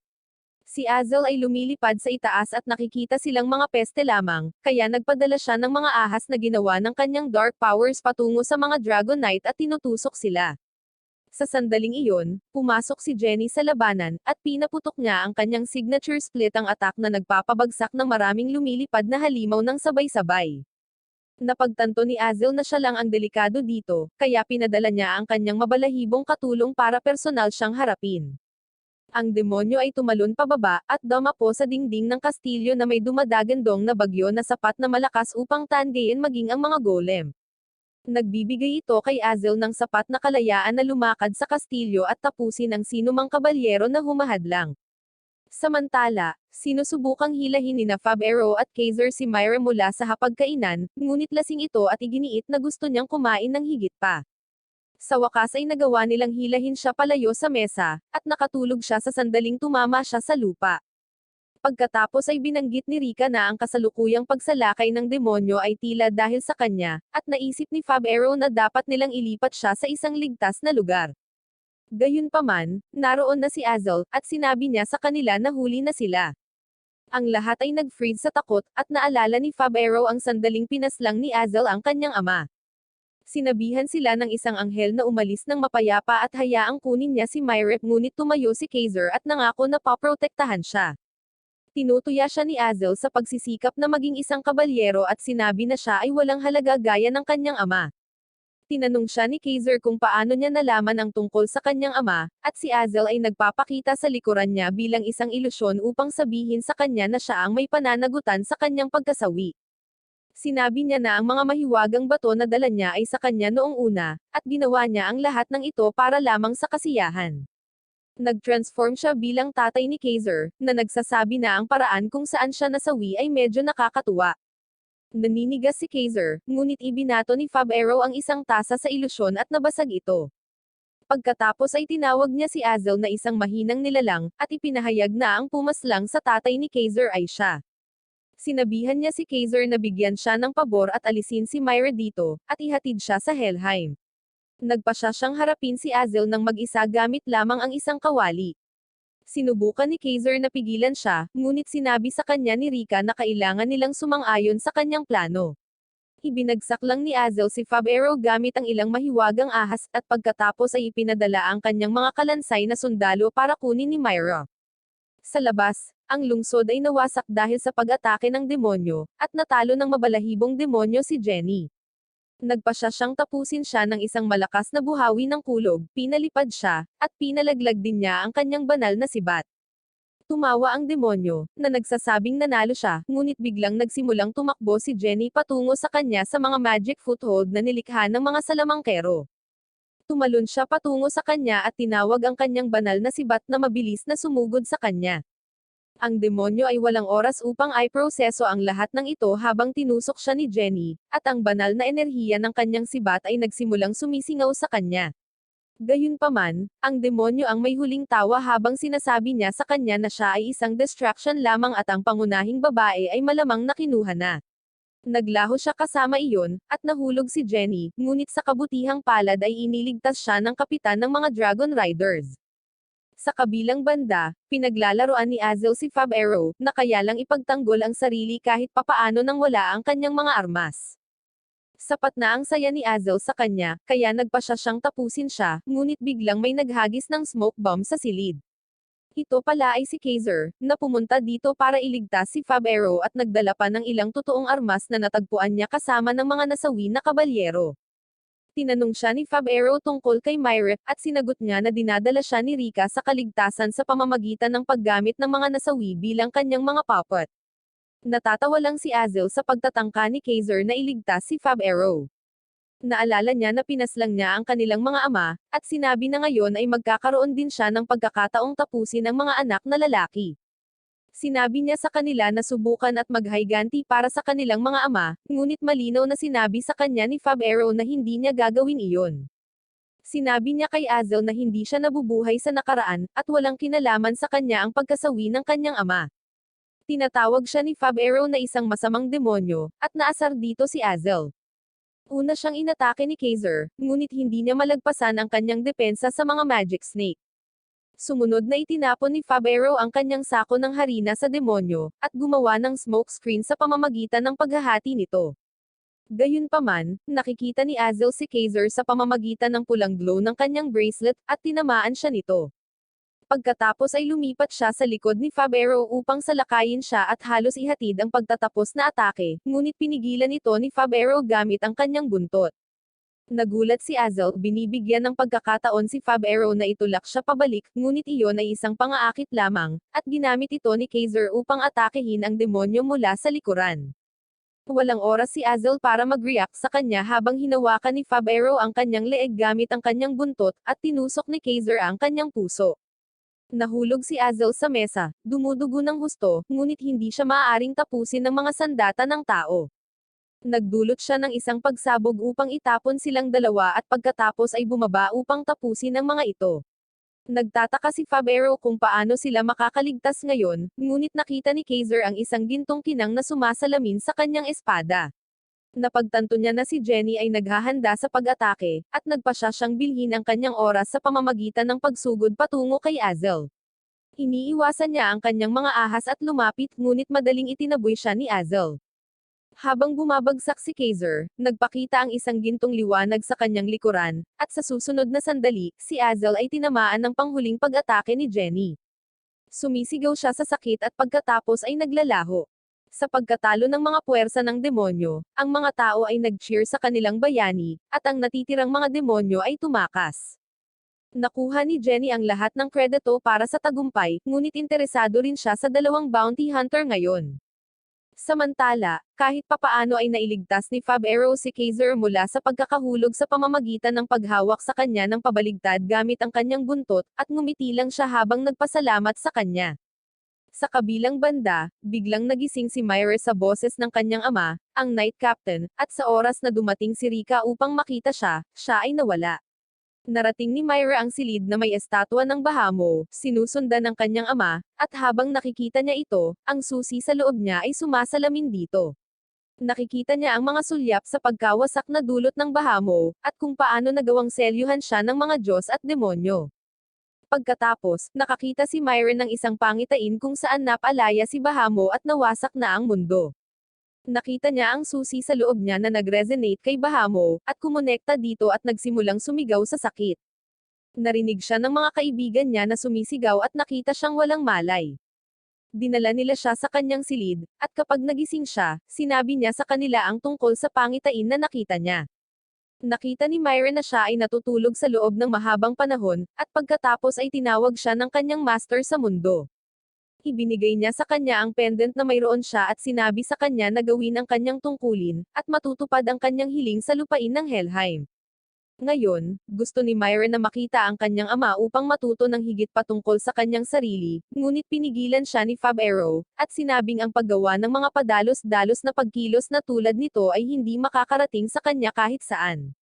Speaker 1: Si Azel ay lumilipad sa itaas at nakikita silang mga peste lamang, kaya nagpadala siya ng mga ahas na ginawa ng kanyang dark powers patungo sa mga Dragon Knight at tinutusok sila. Sa sandaling iyon, pumasok si Jenny sa labanan, at pinaputok niya ang kanyang signature split ang attack na nagpapabagsak ng maraming lumilipad na halimaw ng sabay-sabay. Napagtanto ni Azel na siya lang ang delikado dito, kaya pinadala niya ang kanyang mabalahibong katulong para personal siyang harapin. Ang demonyo ay tumalon pababa, at dumapo sa dingding ng kastilyo na may dumadagandong na bagyo na sapat na malakas upang tangayin maging ang mga golem. Nagbibigay ito kay Azel ng sapat na kalayaan na lumakad sa kastilyo at tapusin ang sinumang kabalyero na humahadlang. Samantala, sinusubukang hilahin ni Fabero at Kaiser si Myra mula sa hapagkainan, ngunit lasing ito at iginiit na gusto niyang kumain ng higit pa. Sa wakas ay nagawa nilang hilahin siya palayo sa mesa, at nakatulog siya sa sandaling tumama siya sa lupa. Pagkatapos ay binanggit ni Rika na ang kasalukuyang pagsalakay ng demonyo ay tila dahil sa kanya, at naisip ni Fabero na dapat nilang ilipat siya sa isang ligtas na lugar. Gayunpaman, naroon na si Azel, at sinabi niya sa kanila na huli na sila. Ang lahat ay nag-freeze sa takot, at naalala ni Fabero ang sandaling pinaslang ni Azel ang kanyang ama. Sinabihan sila ng isang anghel na umalis ng mapayapa at hayaang kunin niya si Myra, ngunit tumayo si Kaiser at nangako na paprotektahan siya. Tinutuya siya ni Azel sa pagsisikap na maging isang kabalyero at sinabi na siya ay walang halaga gaya ng kanyang ama. Tinanong siya ni Kaiser kung paano niya nalaman ang tungkol sa kanyang ama, at si Azel ay nagpapakita sa likuran niya bilang isang ilusyon upang sabihin sa kanya na siya ang may pananagutan sa kanyang pagkasawi. Sinabi niya na ang mga mahiwagang bato na dala niya ay sa kanya noong una, at ginawa niya ang lahat ng ito para lamang sa kasiyahan. Nag-transform siya bilang tatay ni Kaiser, na nagsasabi na ang paraan kung saan siya nasawi ay medyo nakakatuwa. Naninigas si Kaiser, ngunit ibinato ni Fabero ang isang tasa sa ilusyon at nabasag ito. Pagkatapos ay tinawag niya si Azel na isang mahinang nilalang, at ipinahayag na ang pumaslang sa tatay ni Kaiser ay siya. Sinabihan niya si Kaiser na bigyan siya ng pabor at alisin si Myra dito, at ihatid siya sa Helheim. Nagpasya siyang harapin si Azel ng mag-isa gamit lamang ang isang kawali. Sinubukan ni Kaiser na pigilan siya, ngunit sinabi sa kanya ni Rika na kailangan nilang sumang-ayon sa kanyang plano. Ibinagsak lang ni Azel si Fab-Aero gamit ang ilang mahiwagang ahas, at pagkatapos ay ipinadala ang kanyang mga kalansay na sundalo para kunin ni Myra. Sa labas, ang lungsod ay nawasak dahil sa pag-atake ng demonyo, at natalo ng mabalahibong demonyo si Jenny. Nagpasya siyang tapusin siya ng isang malakas na buhawi ng kulog, pinalipad siya, at pinalaglag din niya ang kanyang banal na sibat. Tumawa ang demonyo, na nagsasabing nanalo siya, ngunit biglang nagsimulang tumakbo si Jenny patungo sa kanya sa mga magic foothold na nilikha ng mga salamangkero. Tumalon siya patungo sa kanya at tinawag ang kanyang banal na sibat na mabilis na sumugod sa kanya. Ang demonyo ay walang oras upang i-proseso ang lahat ng ito habang tinusok siya ni Jenny, at ang banal na enerhiya ng kanyang sibat ay nagsimulang sumisingaw sa kanya. Gayunpaman, ang demonyo ang may huling tawa habang sinasabi niya sa kanya na siya ay isang distraction lamang at ang pangunahing babae ay malamang na kinuha na. Naglaho siya kasama iyon, at nahulog si Jenny, ngunit sa kabutihang palad ay iniligtas siya ng kapitan ng mga Dragon Riders. Sa kabilang banda, pinaglalaroan ni Azel si Fab-Aero, na kaya lang ipagtanggol ang sarili kahit papaano nang wala ang kanyang mga armas. Sapat na ang saya ni Azel sa kanya, kaya nagpasya siyang tapusin siya, ngunit biglang may naghagis ng smoke bomb sa silid. Ito pala ay si Kaiser, na pumunta dito para iligtas si Fab-Aero at nagdala pa ng ilang totoong armas na natagpuan niya kasama ng mga nasawi na kabalyero. Tinanong siya ni Fab-Aero tungkol kay Myra, at sinagot niya na dinadala siya ni Rika sa kaligtasan sa pamamagitan ng paggamit ng mga nasawi bilang kanyang mga puppet. Natatawa lang si Azel sa pagtatangka ni Kaiser na iligtas si Fab-Aero. Naalala niya na pinaslang niya ang kanilang mga ama, at sinabi na ngayon ay magkakaroon din siya ng pagkakataong tapusin ang mga anak na lalaki. Sinabi niya sa kanila na subukan at maghayganti para sa kanilang mga ama, ngunit malinaw na sinabi sa kanya ni Fab-Aero na hindi niya gagawin iyon. Sinabi niya kay Azel na hindi siya nabubuhay sa nakaraan, at walang kinalaman sa kanya ang pagkasawi ng kanyang ama. Tinatawag siya ni Fab-Aero na isang masamang demonyo, at naasar dito si Azel. Una siyang inatake ni Kaiser, ngunit hindi niya malagpasan ang kanyang depensa sa mga magic snake. Sumunod na itinapon ni Fab-Aero ang kanyang sako ng harina sa demonyo, at gumawa ng smoke screen sa pamamagitan ng paghahati nito. Gayunpaman, nakikita ni Azel si Kaiser sa pamamagitan ng pulang glow ng kanyang bracelet, at tinamaan siya nito. Pagkatapos ay lumipat siya sa likod ni Fab-Aero upang salakayin siya at halos ihatid ang pagtatapos na atake, ngunit pinigilan ito ni Fab-Aero gamit ang kanyang buntot. Nagulat si Azel, binibigyan ng pagkakataon si Fab-Aero na itulak siya pabalik, ngunit iyon ay isang pangaakit lamang, at ginamit ito ni Kaiser upang atakehin ang demonyo mula sa likuran. Walang oras si Azel para mag-react sa kanya habang hinawakan ni Fab-Aero ang kanyang leeg gamit ang kanyang buntot, at tinusok ni Kaiser ang kanyang puso. Nahulog si Azel sa mesa, dumudugo ng husto, ngunit hindi siya maaaring tapusin ng mga sandata ng tao. Nagdulot siya ng isang pagsabog upang itapon silang dalawa at pagkatapos ay bumaba upang tapusin ang mga ito. Nagtataka si Fab-Aero kung paano sila makakaligtas ngayon, ngunit nakita ni Kaiser ang isang gintong kinang na sumasalamin sa kanyang espada. Napagtanto niya na si Jenny ay naghahanda sa pag-atake, at nagpasya siyang bilhin ang kanyang oras sa pamamagitan ng pagsugod patungo kay Azel. Iniiwasan niya ang kanyang mga ahas at lumapit, ngunit madaling itinaboy siya ni Azel. Habang bumabagsak si Kaiser, nagpakita ang isang gintong liwanag sa kanyang likuran, at sa susunod na sandali, si Azel ay tinamaan ng panghuling pag-atake ni Jenny. Sumisigaw siya sa sakit at pagkatapos ay naglalaho. Sa pagkatalo ng mga puwersa ng demonyo, ang mga tao ay nag-cheer sa kanilang bayani, at ang natitirang mga demonyo ay tumakas. Nakuha ni Jenny ang lahat ng kredito para sa tagumpay, ngunit interesado rin siya sa dalawang bounty hunter ngayon. Samantala, kahit papaano ay nailigtas ni Fab-Aero si Kaiser mula sa pagkakahulog sa pamamagitan ng paghawak sa kanya ng pabaligtad gamit ang kanyang buntot, at ngumiti lang siya habang nagpasalamat sa kanya. Sa kabilang banda, biglang nagising si Myra sa boses ng kanyang ama, ang Knight Captain, at sa oras na dumating si Rika upang makita siya, siya ay nawala. Narating ni Myra ang silid na may estatwa ng Bahamo, sinusundan ng kanyang ama, at habang nakikita niya ito, ang susi sa loob niya ay sumasalamin dito. Nakikita niya ang mga sulyap sa pagkawasak na dulot ng Bahamo, at kung paano nagawang selyuhan siya ng mga Diyos at demonyo. Pagkatapos, nakakita si Myron ng isang pangitain kung saan napalaya si Bahamo at nawasak na ang mundo. Nakita niya ang susi sa loob niya na nag-resonate kay Bahamo, at kumonekta dito at nagsimulang sumigaw sa sakit. Narinig siya ng mga kaibigan niya na sumisigaw at nakita siyang walang malay. Dinala nila siya sa kanyang silid, at kapag nagising siya, sinabi niya sa kanila ang tungkol sa pangitain na nakita niya. Nakita ni Myra na siya ay natutulog sa loob ng mahabang panahon, at pagkatapos ay tinawag siya ng kanyang master sa mundo. Ibinigay niya sa kanya ang pendant na mayroon siya at sinabi sa kanya na gawin ang kanyang tungkulin, at matutupad ang kanyang hiling sa lupain ng Helheim. Ngayon, gusto ni Myra na makita ang kanyang ama upang matuto ng higit pa tungkol sa kanyang sarili, ngunit pinigilan siya ni Fab Arrow, at sinabing ang paggawa ng mga padalos-dalos na pagkilos na tulad nito ay hindi makakarating sa kanya kahit saan.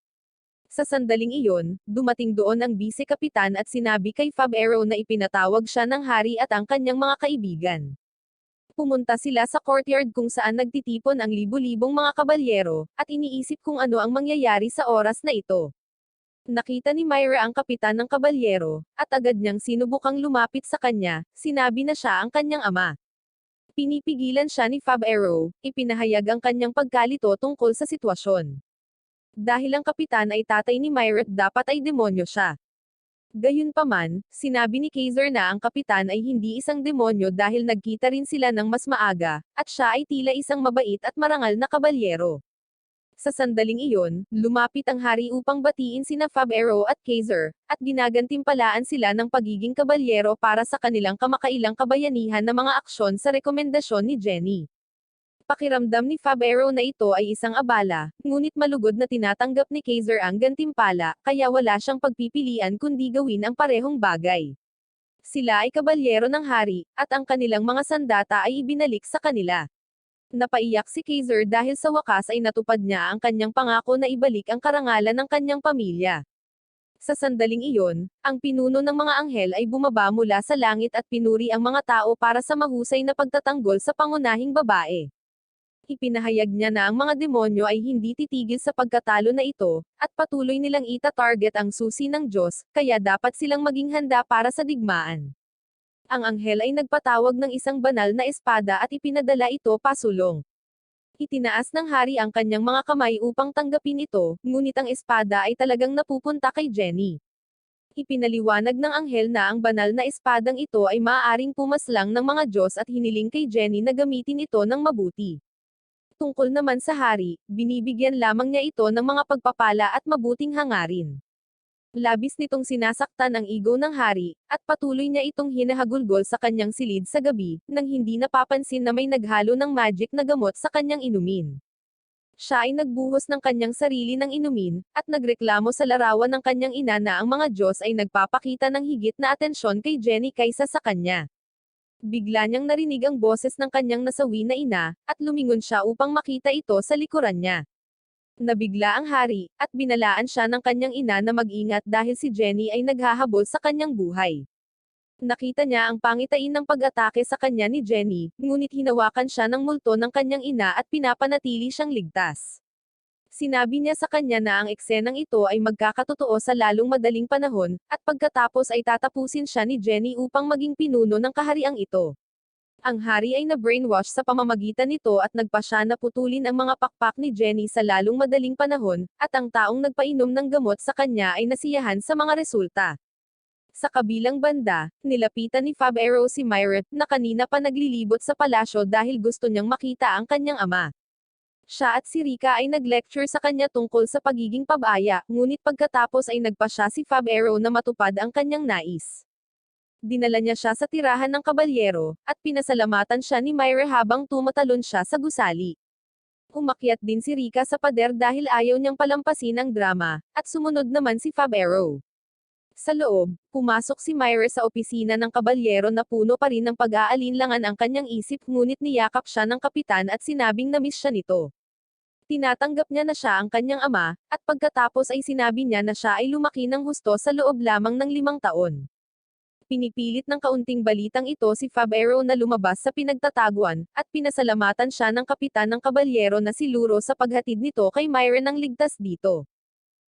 Speaker 1: Sa sandaling iyon, dumating doon ang bise-kapitan at sinabi kay Fab Arrow na ipinatawag siya ng hari at ang kanyang mga kaibigan. Pumunta sila sa courtyard kung saan nagtitipon ang libu-libong mga kabalyero, at iniisip kung ano ang mangyayari sa oras na ito. Nakita ni Myra ang kapitan ng kabalyero, at agad niyang sinubukang lumapit sa kanya, sinabi na siya ang kanyang ama. Pinipigilan siya ni Fab Arrow, ipinahayag ang kanyang pagkalito tungkol sa sitwasyon. Dahil ang kapitan ay tatay ni Myra, dapat ay demonyo siya. Gayunpaman, sinabi ni Kaiser na ang kapitan ay hindi isang demonyo dahil nagkita rin sila ng mas maaga, at siya ay tila isang mabait at marangal na kabalyero. Sa sandaling iyon, lumapit ang hari upang batiin sina Fab Arrow at Kaiser, at ginagantimpalaan sila ng pagiging kabalyero para sa kanilang kamakailang kabayanihan na mga aksyon sa rekomendasyon ni Jenny. Pakiramdam ni Fab Arrow na ito ay isang abala, ngunit malugod na tinatanggap ni Kaiser ang gantimpala, kaya wala siyang pagpipilian kundi gawin ang parehong bagay. Sila ay kabalyero ng hari, at ang kanilang mga sandata ay ibinalik sa kanila. Napaiyak si Kaiser dahil sa wakas ay natupad niya ang kanyang pangako na ibalik ang karangalan ng kanyang pamilya. Sa sandaling iyon, ang pinuno ng mga anghel ay bumaba mula sa langit at pinuri ang mga tao para sa mahusay na pagtatanggol sa pangunahing babae. Ipinahayag niya na ang mga demonyo ay hindi titigil sa pagkatalo na ito, at patuloy nilang ita-target ang susi ng Diyos, kaya dapat silang maging handa para sa digmaan. Ang anghel ay nagpatawag ng isang banal na espada at ipinadala ito pasulong. Itinaas ng hari ang kanyang mga kamay upang tanggapin ito, ngunit ang espada ay talagang napupunta kay Jenny. Ipinaliwanag ng anghel na ang banal na espadang ito ay maaaring pumaslang ng mga Diyos at hiniling kay Jenny na gamitin ito ng mabuti. Tungkol naman sa hari, binibigyan lamang niya ito ng mga pagpapala at mabuting hangarin. Labis nitong sinasaktan ang ego ng hari, at patuloy niya itong hinahagulgol sa kanyang silid sa gabi, nang hindi napapansin na may naghalo ng magic na gamot sa kanyang inumin. Siya ay nagbuhos ng kanyang sarili ng inumin, at nagreklamo sa larawan ng kanyang ina na ang mga Diyos ay nagpapakita ng higit na atensyon kay Jenny kaysa sa kanya. Bigla niyang narinig ang boses ng kanyang nasawi na ina, at lumingon siya upang makita ito sa likuran niya. Nabigla ang hari, at binalaan siya ng kanyang ina na mag-ingat dahil si Jenny ay naghahabol sa kanyang buhay. Nakita niya ang pangitain ng pag-atake sa kanya ni Jenny, ngunit hinawakan siya ng multo ng kanyang ina at pinapanatili siyang ligtas. Sinabi niya sa kanya na ang eksenang ito ay magkakatotoo sa lalong madaling panahon, at pagkatapos ay tatapusin siya ni Jenny upang maging pinuno ng kahariang ito. Ang hari ay na-brainwash sa pamamagitan nito at nagpa siya na putulin ang mga pakpak ni Jenny sa lalong madaling panahon, at ang taong nagpainom ng gamot sa kanya ay nasiyahan sa mga resulta. Sa kabilang banda, nilapitan ni Fab Arrow si Myra, na kanina pa naglilibot sa palasyo dahil gusto niyang makita ang kanyang ama. Siya at si Rika ay nag-lecture sa kanya tungkol sa pagiging pabaya, ngunit pagkatapos ay nagpa siya si Fab Arrow na matupad ang kanyang nais. Dinala niya siya sa tirahan ng kabalyero, at pinasalamatan siya ni Myra habang tumatalon siya sa gusali. Umakyat din si Rika sa pader dahil ayaw niyang palampasin ang drama, at sumunod naman si Fab Arrow. Sa loob, pumasok si Myra sa opisina ng kabalyero na puno pa rin ng pag-aalinlangan ang kanyang isip ngunit niyakap siya ng kapitan at sinabing na-miss siya nito. Tinatanggap niya na siya ang kanyang ama, at pagkatapos ay sinabi niya na siya ay lumaki ng husto sa loob lamang ng 5 taon. Pinipilit ng kaunting balitang ito si Fabero na lumabas sa pinagtataguan, at pinasalamatan siya ng kapitan ng kabalyero na si Luro sa paghatid nito kay Myra ng ligtas dito.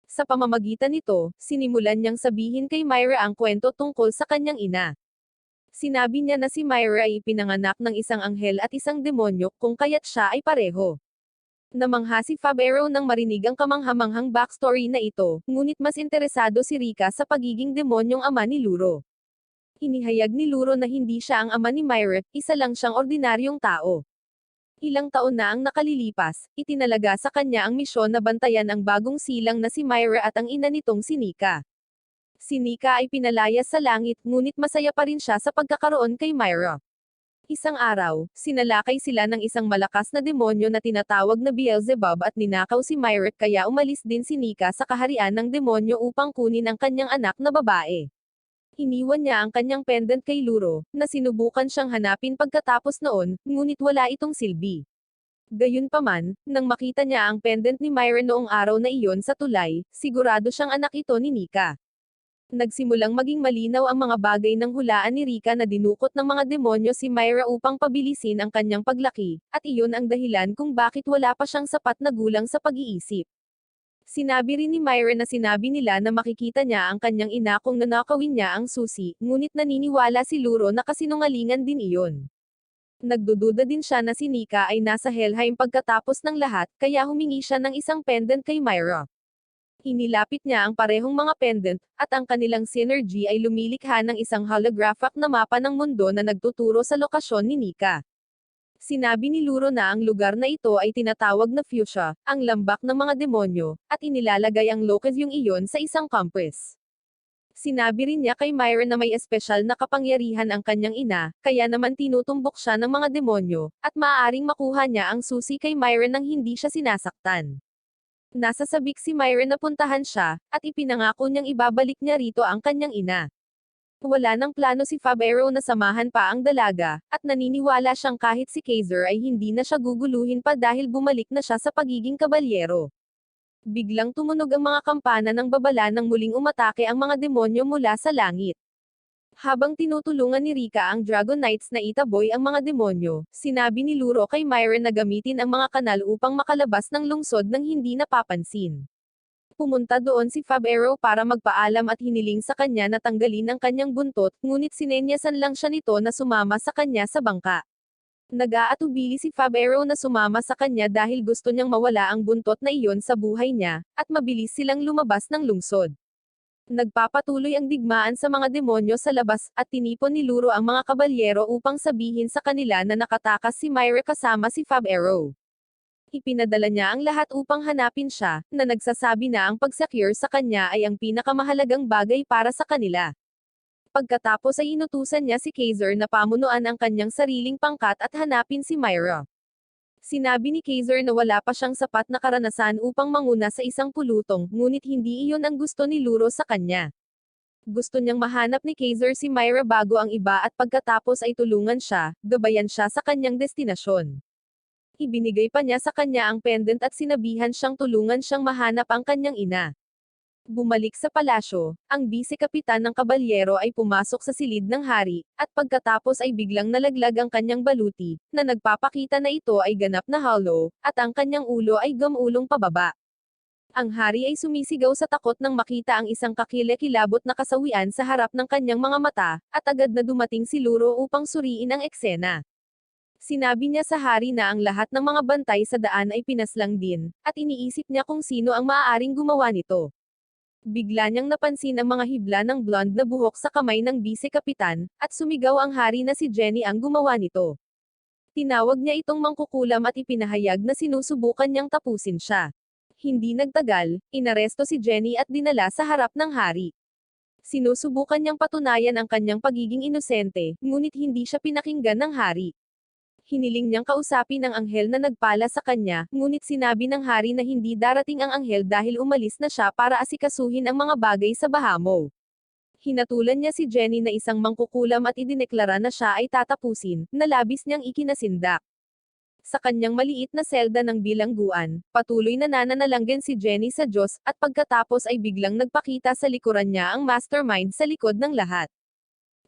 Speaker 1: Sa pamamagitan nito, sinimulan niyang sabihin kay Myra ang kwento tungkol sa kanyang ina. Sinabi niya na si Myra ay ipinanganak ng isang anghel at isang demonyo, kung kaya't siya ay pareho. Namangha si Fabero nang marinig ang kamanghamanghang backstory na ito, ngunit mas interesado si Rika sa pagiging demonyong ama ni Luro. Inihayag ni Luro na hindi siya ang ama ni Myra, isa lang siyang ordinaryong tao. Ilang taon na ang nakalilipas, itinalaga sa kanya ang misyon na bantayan ang bagong silang na si Myra at ang ina nitong si Nika. Si Nika ay pinalayas sa langit, ngunit masaya pa rin siya sa pagkakaroon kay Myra. Isang araw, sinalakay sila ng isang malakas na demonyo na tinatawag na Beelzebub at ninakaw si Myra kaya umalis din si Nika sa kaharian ng demonyo upang kunin ang kanyang anak na babae. Iniwan niya ang kanyang pendant kay Luro, na sinubukan siyang hanapin pagkatapos noon, ngunit wala itong silbi. Gayunpaman, nang makita niya ang pendant ni Myra noong araw na iyon sa tulay, sigurado siyang anak ito ni Nika. Nagsimulang maging malinaw ang mga bagay ng hulaan ni Rika na dinukot ng mga demonyo si Myra upang pabilisin ang kanyang paglaki, at iyon ang dahilan kung bakit wala pa siyang sapat na gulang sa pag-iisip. Sinabi rin ni Myra na sinabi nila na makikita niya ang kanyang ina kung nanakawin niya ang susi, ngunit naniniwala si Luro na kasinungalingan din iyon. Nagdududa din siya na si Nika ay nasa Helheim pagkatapos ng lahat, kaya humingi siya ng isang pendant kay Myra. Inilapit niya ang parehong mga pendant, at ang kanilang synergy ay lumilikha ng isang holographic na mapa ng mundo na nagtuturo sa lokasyon ni Nika. Sinabi ni Luro na ang lugar na ito ay tinatawag na Fuchsia, ang lambak ng mga demonyo, at inilalagay ang locasyong iyon sa isang compass. Sinabi rin niya kay Myra na may espesyal na kapangyarihan ang kanyang ina, kaya naman tinutumbok siya ng mga demonyo, at maaaring makuha niya ang susi kay Myra nang hindi siya sinasaktan. Nasa sabik si Myra na puntahan siya, at ipinangako niyang ibabalik niya rito ang kanyang ina. Wala ng plano si Fabero na samahan pa ang dalaga, at naniniwala siyang kahit si Kaiser ay hindi na siya guguluhin pa dahil bumalik na siya sa pagiging kabalyero. Biglang tumunog ang mga kampana ng babala nang muling umatake ang mga demonyo mula sa langit. Habang tinutulungan ni Rika ang Dragon Knights na itaboy ang mga demonyo, sinabi ni Luro kay Myra na gamitin ang mga kanal upang makalabas ng lungsod nang hindi napapansin. Pumunta doon si Fabero para magpaalam at hiniling sa kanya na tanggalin ang kanyang buntot, ngunit sinenyasan lang siya nito na sumama sa kanya sa bangka. Nag-aatubili si Fabero na sumama sa kanya dahil gusto niyang mawala ang buntot na iyon sa buhay niya, at mabilis silang lumabas ng lungsod. Nagpapatuloy ang digmaan sa mga demonyo sa labas, at tinipon ni Luro ang mga kabalyero upang sabihin sa kanila na nakatakas si Myra kasama si Fabero. Ipinadala niya ang lahat upang hanapin siya, na nagsasabi na ang pag-secure sa kanya ay ang pinakamahalagang bagay para sa kanila. Pagkatapos ay inutusan niya si Kaiser na pamunuan ang kanyang sariling pangkat at hanapin si Myra. Sinabi ni Kaiser na wala pa siyang sapat na karanasan upang manguna sa isang pulutong, ngunit hindi iyon ang gusto ni Luro sa kanya. Gusto niyang mahanap ni Kaiser si Myra bago ang iba at pagkatapos ay tulungan siya, gabayan siya sa kanyang destinasyon. Ibinigay pa niya sa kanya ang pendant at sinabihan siyang tulungan siyang mahanap ang kanyang ina. Bumalik sa palasyo, ang bise-kapitan ng kabalyero ay pumasok sa silid ng hari, at pagkatapos ay biglang nalaglag ang kanyang baluti, na nagpapakita na ito ay ganap na hollow, at ang kanyang ulo ay gumulong pababa. Ang hari ay sumisigaw sa takot nang makita ang isang kakilakilabot na kasawian sa harap ng kanyang mga mata, at agad na dumating si Luro upang suriin ang eksena. Sinabi niya sa hari na ang lahat ng mga bantay sa daan ay pinaslang din, at iniisip niya kung sino ang maaaring gumawa nito. Bigla niyang napansin ang mga hibla ng blonde na buhok sa kamay ng bise-kapitan, at sumigaw ang hari na si Jenny ang gumawa nito. Tinawag niya itong mangkukulam at ipinahayag na sinusubukan niyang tapusin siya. Hindi nagtagal, inaresto si Jenny at dinala sa harap ng hari. Sinusubukan niyang patunayan ang kanyang pagiging inosente, ngunit hindi siya pinakinggan ng hari. Hiniling niyang kausapin ang anghel na nagpala sa kanya, ngunit sinabi ng hari na hindi darating ang anghel dahil umalis na siya para asikasuhin ang mga bagay sa Bahamo. Hinatulan niya si Jenny na isang mangkukulam at idineklara na siya ay tatapusin, na labis niyang ikinasindak. Sa kanyang maliit na selda ng bilangguan, patuloy na nananalangin si Jenny sa Diyos, at pagkatapos ay biglang nagpakita sa likuran niya ang mastermind sa likod ng lahat.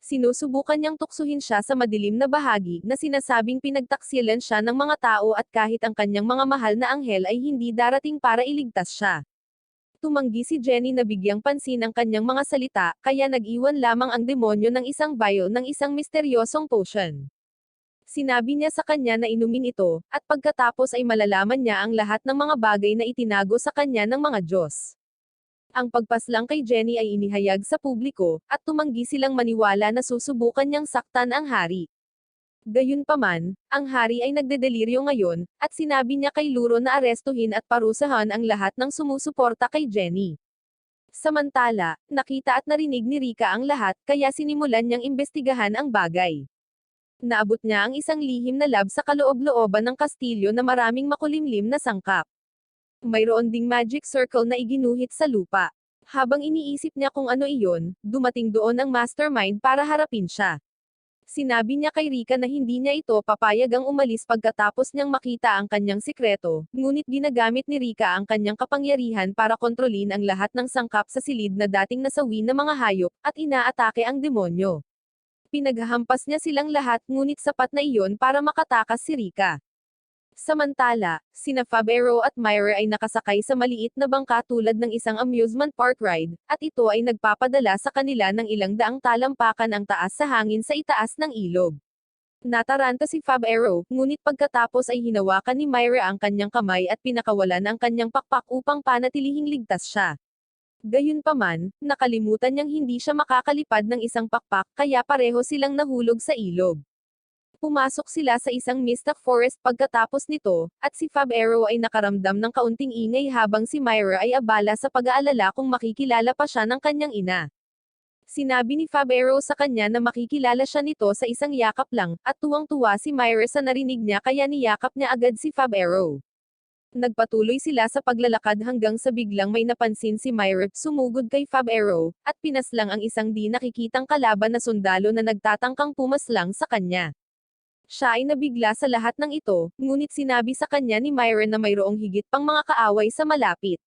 Speaker 1: Sinusubukan niyang tuksuhin siya sa madilim na bahagi, na sinasabing pinagtaksilan siya ng mga tao at kahit ang kanyang mga mahal na anghel ay hindi darating para iligtas siya. Tumanggi si Jenny na bigyang pansin ang kanyang mga salita, kaya nag-iwan lamang ang demonyo ng isang vial ng isang misteryosong potion. Sinabi niya sa kanya na inumin ito, at pagkatapos ay malalaman niya ang lahat ng mga bagay na itinago sa kanya ng mga Diyos. Ang pagpaslang kay Jenny ay inihayag sa publiko, at tumanggi silang maniwala na susubukan niyang saktan ang hari. Gayunpaman, ang hari ay nagdedeliryo ngayon, at sinabi niya kay Luro na arestuhin at parusahan ang lahat ng sumusuporta kay Jenny. Samantala, nakita at narinig ni Rika ang lahat, kaya sinimulan niyang imbestigahan ang bagay. Naabot niya ang isang lihim na lab sa kaloob-looban ng kastilyo na maraming makulimlim na sangkap. Mayroon ding magic circle na iginuhit sa lupa. Habang iniisip niya kung ano iyon, dumating doon ang mastermind para harapin siya. Sinabi niya kay Rika na hindi niya ito papayag ang umalis pagkatapos niyang makita ang kanyang sikreto, ngunit ginagamit ni Rika ang kanyang kapangyarihan para kontrolin ang lahat ng sangkap sa silid na dating nasawi na mga hayop, at inaatake ang demonyo. Pinaghahampas niya silang lahat, ngunit sapat na iyon para makatakas si Rika. Samantala, sina Fabero at Myra ay nakasakay sa maliit na bangka tulad ng isang amusement park ride, at ito ay nagpapadala sa kanila ng ilang daang talampakan ang taas sa hangin sa itaas ng ilog. Nataranta si Fabero, ngunit pagkatapos ay hinawakan ni Myra ang kanyang kamay at pinakawalan ang kanyang pakpak upang panatilihing ligtas siya. Gayunpaman, nakalimutan niyang hindi siya makakalipad ng isang pakpak, kaya pareho silang nahulog sa ilog. Pumasok sila sa isang mystic forest pagkatapos nito, at si Fabero ay nakaramdam ng kaunting ingay habang si Myra ay abala sa pag-aalala kung makikilala pa siya ng kanyang ina. Sinabi ni Fabero sa kanya na makikilala siya nito sa isang yakap lang, at tuwang-tuwa si Myra sa narinig niya kaya niyakap niya agad si Fabero. Nagpatuloy sila sa paglalakad hanggang sa biglang may napansin si Myra, sumugod kay Fabero, at pinaslang ang isang di nakikitang kalaban na sundalo na nagtatangkang pumaslang sa kanya. Siya ay nabigla sa lahat ng ito, ngunit sinabi sa kanya ni Myra na mayroong higit pang mga kaaway sa malapit.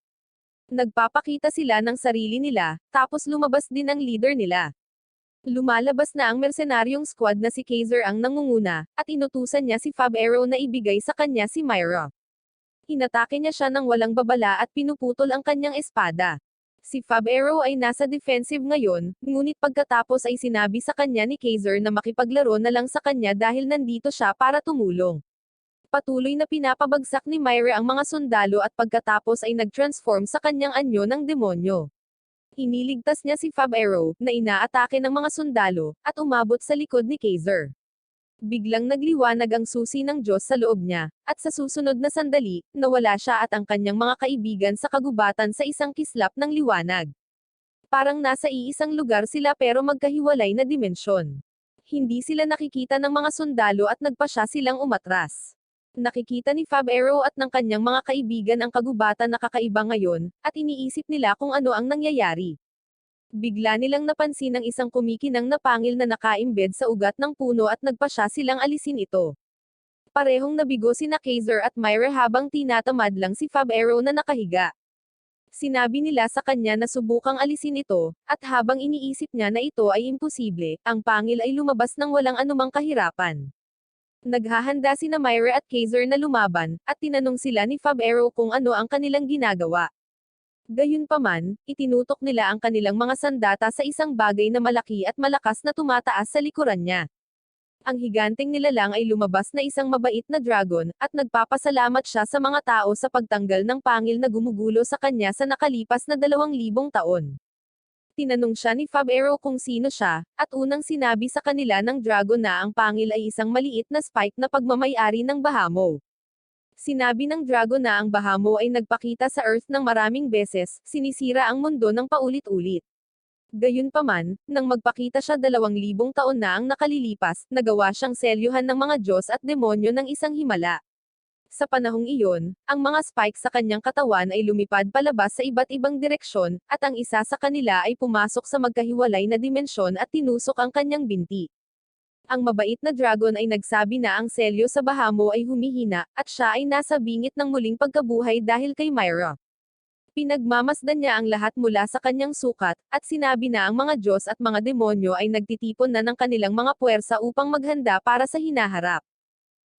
Speaker 1: Nagpapakita sila ng sarili nila, tapos lumabas din ang leader nila. Lumalabas na ang mercenaryong squad na si Kaiser ang nangunguna, at inutusan niya si Fabero na ibigay sa kanya si Myra. Inatake niya siya ng walang babala at pinuputol ang kanyang espada. Si Fabero ay nasa defensive ngayon, ngunit pagkatapos ay sinabi sa kanya ni Kaiser na makipaglaro na lang sa kanya dahil nandito siya para tumulong. Patuloy na pinapabagsak ni Myra ang mga sundalo at pagkatapos ay nag-transform sa kanyang anyo ng demonyo. Iniligtas niya si Fabero, na inaatake ng mga sundalo, at umabot sa likod ni Kaiser. Biglang nagliwanag ang susi ng Diyos sa loob niya, at sa susunod na sandali, nawala siya at ang kanyang mga kaibigan sa kagubatan sa isang kislap ng liwanag. Parang nasa iisang lugar sila pero magkahiwalay na dimensyon. Hindi sila nakikita ng mga sundalo at nagpasya silang umatras. Nakikita ni Fabero at ng kanyang mga kaibigan ang kagubatan na kakaiba ngayon, at iniisip nila kung ano ang nangyayari. Bigla nilang napansin ang isang kumikinang na pangil na nakaimbed sa ugat ng puno at nagpasya silang alisin ito. Parehong nabigo sina Kaiser at Myra habang tinatamad lang si Fabero na nakahiga. Sinabi nila sa kanya na subukang alisin ito, at habang iniisip niya na ito ay imposible, ang pangil ay lumabas ng walang anumang kahirapan. Naghahanda sina Myra at Kaiser na lumaban, at tinanong sila ni Fabero kung ano ang kanilang ginagawa. Gayunpaman, itinutok nila ang kanilang mga sandata sa isang bagay na malaki at malakas na tumataas sa likuran niya. Ang higanteng nilalang ay lumabas na isang mabait na dragon, at nagpapasalamat siya sa mga tao sa pagtanggal ng pangil na gumugulo sa kanya sa nakalipas na 2,000 taon. Tinanong siya ni Fabero kung sino siya, at unang sinabi sa kanila ng dragon na ang pangil ay isang maliit na spike na pagmamay-ari ng Bahamo. Sinabi ng dragon na ang Bahamo ay nagpakita sa Earth ng maraming beses, sinisira ang mundo ng paulit-ulit. Gayunpaman, nang magpakita siya 2,000 taon na ang nakalilipas, nagawa siyang selyuhan ng mga Diyos at demonyo ng isang himala. Sa panahong iyon, ang mga spike sa kanyang katawan ay lumipad palabas sa iba't ibang direksyon, at ang isa sa kanila ay pumasok sa magkahiwalay na dimensyon at tinusok ang kanyang binti. Ang mabait na dragon ay nagsabi na ang selyo sa Bahamo ay humihina, at siya ay nasa bingit ng muling pagkabuhay dahil kay Myra. Pinagmamasdan niya ang lahat mula sa kanyang sukat, at sinabi na ang mga Diyos at mga demonyo ay nagtitipon na ng kanilang mga puwersa upang maghanda para sa hinaharap.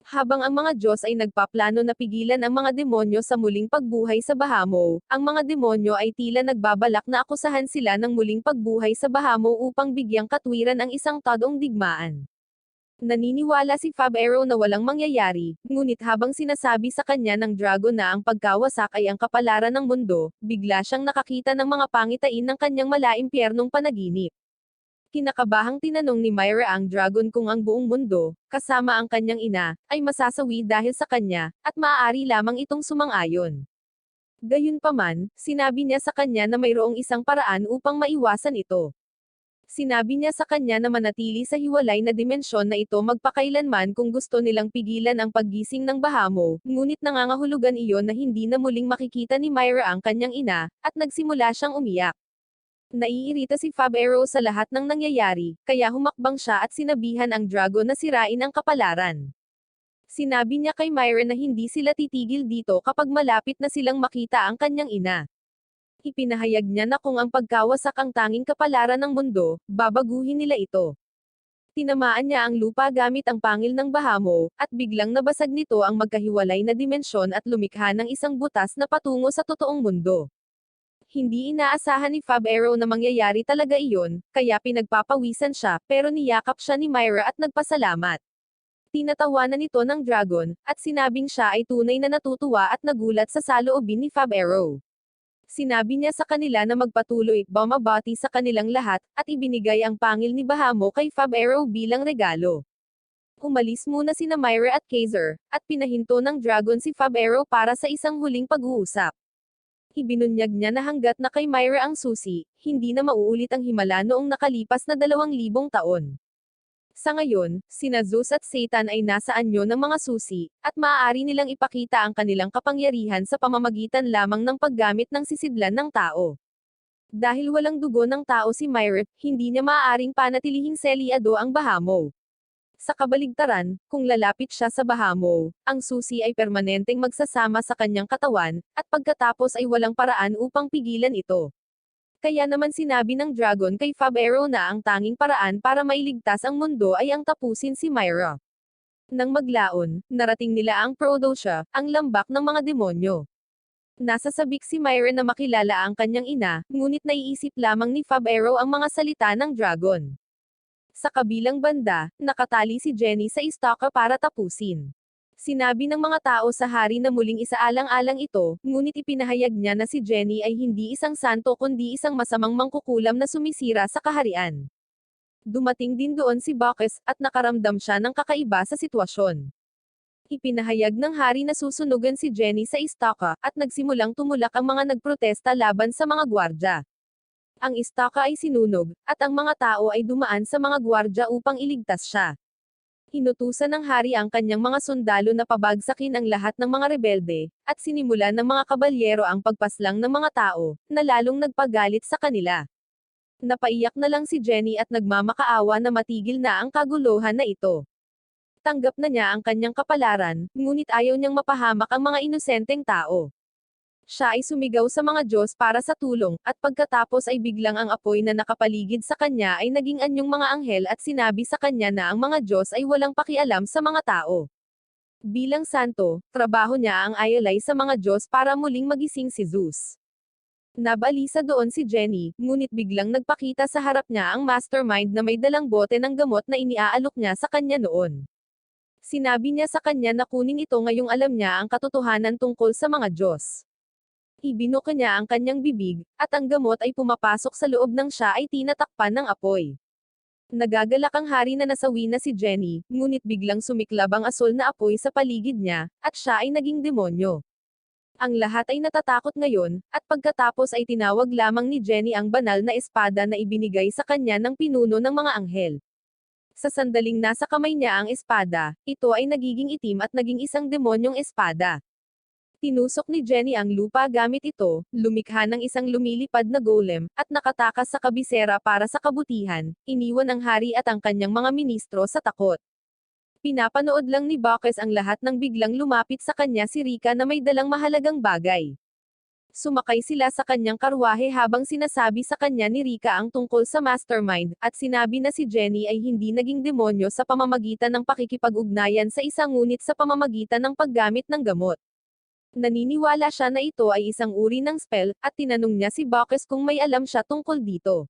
Speaker 1: Habang ang mga Diyos ay nagpaplano na pigilan ang mga demonyo sa muling pagbuhay sa Bahamo, ang mga demonyo ay tila nagbabalak na akusahan sila ng muling pagbuhay sa Bahamo upang bigyang katwiran ang isang tadong digmaan. Naniniwala si Fab Arrow na walang mangyayari, ngunit habang sinasabi sa kanya ng dragon na ang pagkawasak ay ang kapalaran ng mundo, bigla siyang nakakita ng mga pangitain ng kanyang malaimpyernong panaginip. Kinakabahang tinanong ni Myra ang dragon kung ang buong mundo, kasama ang kanyang ina, ay masasawi dahil sa kanya, at maaari lamang itong sumang-ayon. Gayunpaman, sinabi niya sa kanya na mayroong isang paraan upang maiwasan ito. Sinabi niya sa kanya na manatili sa hiwalay na dimensyon na ito magpakailanman kung gusto nilang pigilan ang paggising ng Bahamo, ngunit nangangahulugan iyon na hindi na muling makikita ni Myra ang kanyang ina, at nagsimula siyang umiyak. Naiirita si Fab Arrow sa lahat ng nangyayari, kaya humakbang siya at sinabihan ang dragon na sirain ang kapalaran. Sinabi niya kay Myra na hindi sila titigil dito kapag malapit na silang makita ang kanyang ina. Ipinahayag niya na kung ang pagkawasak ang tanging kapalaran ng mundo, babaguhin nila ito. Tinamaan niya ang lupa gamit ang pangil ng Bahamo, at biglang nabasag nito ang magkahiwalay na dimensyon at lumikha ng isang butas na patungo sa totoong mundo. Hindi inaasahan ni Fab Arrow na mangyayari talaga iyon, kaya pinagpapawisan siya, pero niyakap siya ni Myra at nagpasalamat. Tinatawanan nito ng dragon, at sinabing siya ay tunay na natutuwa at nagulat sa saloobin ni Fab Arrow. Sinabi niya sa kanila na magpatuloy, bumabati sa kanilang lahat, at ibinigay ang pangil ni Bahamo kay Fab Arrow bilang regalo. Umalis muna sina Myra at Kaiser, at pinahinto ng dragon si Fab Arrow para sa isang huling pag-uusap. Ibinunyag niya na hanggat na kay Myra ang susi, hindi na mauulit ang himala noong nakalipas na 2,000 taon. Sa ngayon, sina Zeus at Satan ay nasa anyo ng mga susi, at maaari nilang ipakita ang kanilang kapangyarihan sa pamamagitan lamang ng paggamit ng sisidlan ng tao. Dahil walang dugo ng tao si Myra, hindi niya maaaring panatilihing selyado ang Bahamo. Sa kabaligtaran, kung lalapit siya sa Bahamo, ang susi ay permanenteng magsasama sa kanyang katawan, at pagkatapos ay walang paraan upang pigilan ito. Kaya naman sinabi ng dragon kay Fab Arrow na ang tanging paraan para mailigtas ang mundo ay ang tapusin si Myra. Nang maglaon, narating nila ang Prodosia, ang lambak ng mga demonyo. Nasa sabik si Myra na makilala ang kanyang ina, ngunit naiisip lamang ni Fab Arrow ang mga salita ng dragon. Sa kabilang banda, nakatali si Jenny sa istaka para tapusin. Sinabi ng mga tao sa hari na muling isaalang-alang ito, ngunit ipinahayag niya na si Jenny ay hindi isang santo kundi isang masamang mangkukulam na sumisira sa kaharian. Dumating din doon si Bacchus, at nakaramdam siya ng kakaiba sa sitwasyon. Ipinahayag ng hari na susunugan si Jenny sa istaka, at nagsimulang tumulak ang mga nagprotesta laban sa mga gwardya. Ang istaka ay sinunog, at ang mga tao ay dumaan sa mga gwardya upang iligtas siya. Inutusan ng hari ang kanyang mga sundalo na pabagsakin ang lahat ng mga rebelde, at sinimulan ng mga kabalyero ang pagpaslang ng mga tao, na lalong nagpagalit sa kanila. Napaiyak na lang si Jenny at nagmamakaawa na matigil na ang kaguluhan na ito. Tanggap na niya ang kanyang kapalaran, ngunit ayaw niyang mapahamak ang mga inosenteng tao. Siya ay sumigaw sa mga Diyos para sa tulong, at pagkatapos ay biglang ang apoy na nakapaligid sa kanya ay naging anyong mga anghel at sinabi sa kanya na ang mga Diyos ay walang pakialam sa mga tao. Bilang santo, trabaho niya ang ayalay sa mga Diyos para muling magising si Zeus. Nabalisa doon si Jenny, ngunit biglang nagpakita sa harap niya ang mastermind na may dalang bote ng gamot na iniaalok niya sa kanya noon. Sinabi niya sa kanya na kunin ito ngayong alam niya ang katotohanan tungkol sa mga Diyos. Ibinuka niya ang kanyang bibig, at ang gamot ay pumapasok sa loob ng siya ay tinatakpan ng apoy. Nagagalak ang hari na nasawi na si Jenny, ngunit biglang sumiklab ang asul na apoy sa paligid niya, at siya ay naging demonyo. Ang lahat ay natatakot ngayon, at pagkatapos ay tinawag lamang ni Jenny ang banal na espada na ibinigay sa kanya ng pinuno ng mga anghel. Sa sandaling nasa kamay niya ang espada, ito ay nagiging itim at naging isang demonyong espada. Tinusok ni Jenny ang lupa gamit ito, lumikha ng isang lumilipad na golem, at nakatakas sa kabisera para sa kabutihan, iniwan ang hari at ang kanyang mga ministro sa takot. Pinapanood lang ni Bacchus ang lahat nang biglang lumapit sa kanya si Rika na may dalang mahalagang bagay. Sumakay sila sa kanyang karwahe habang sinasabi sa kanya ni Rika ang tungkol sa mastermind, at sinabi na si Jenny ay hindi naging demonyo sa pamamagitan ng pakikipag-ugnayan sa isa ngunit sa pamamagitan ng paggamit ng gamot. Naniniwala siya na ito ay isang uri ng spell, at tinanong niya si Bacchus kung may alam siya tungkol dito.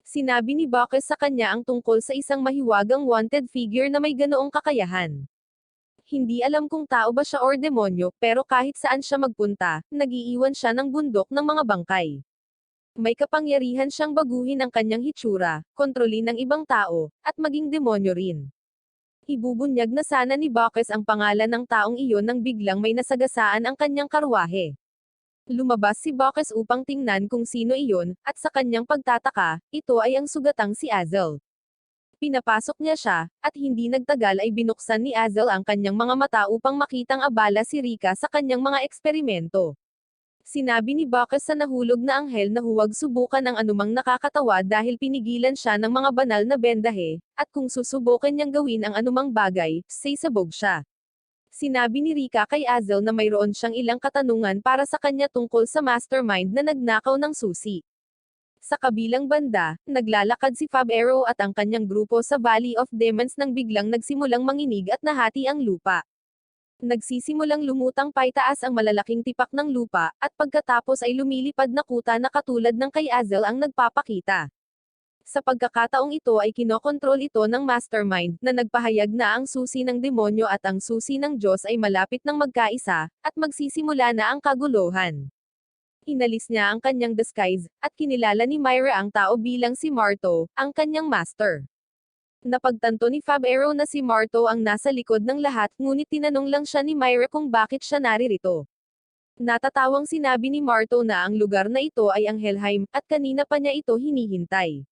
Speaker 1: Sinabi ni Bacchus sa kanya ang tungkol sa isang mahiwagang wanted figure na may ganoong kakayahan. Hindi alam kung tao ba siya or demonyo, pero kahit saan siya magpunta, nag-iiwan siya ng bundok ng mga bangkay. May kapangyarihan siyang baguhin ang kanyang hitsura, kontrolin ang ibang tao, at maging demonyo rin. Ibubunyag na sana ni Bacchus ang pangalan ng taong iyon nang biglang may nasagasaan ang kanyang karwahe. Lumabas si Bacchus upang tingnan kung sino iyon, at sa kanyang pagtataka, ito ay ang sugatang si Azel. Pinapasok niya siya, at hindi nagtagal ay binuksan ni Azel ang kanyang mga mata upang makitang abala si Rika sa kanyang mga eksperimento. Sinabi ni Bacchus sa nahulog na anghel na huwag subukan ang anumang nakakatawa dahil pinigilan siya ng mga banal na bendahe, at kung susubukan niyang gawin ang anumang bagay, sasabog siya. Sinabi ni Rika kay Azel na mayroon siyang ilang katanungan para sa kanya tungkol sa mastermind na nagnakaw ng susi. Sa kabilang banda, naglalakad si Fab Arrow at ang kanyang grupo sa Valley of Demons nang biglang nagsimulang manginig at nahati ang lupa. Nagsisimulang lumutang paitaas ang malalaking tipak ng lupa, at pagkatapos ay lumilipad na kuta na katulad ng kay Azel ang nagpapakita. Sa pagkakataong ito ay kinokontrol ito ng mastermind, na nagpahayag na ang susi ng demonyo at ang susi ng Diyos ay malapit ng magkaisa, at magsisimula na ang kaguluhan. Inalis niya ang kanyang disguise, at kinilala ni Myra ang tao bilang si Marto, ang kanyang master. Napagtanto ni Fab Arrow na si Marto ang nasa likod ng lahat, ngunit tinanong lang siya ni Myra kung bakit siya naririto. Natatawang sinabi ni Marto na ang lugar na ito ay ang Helheim, at kanina pa niya ito hinihintay.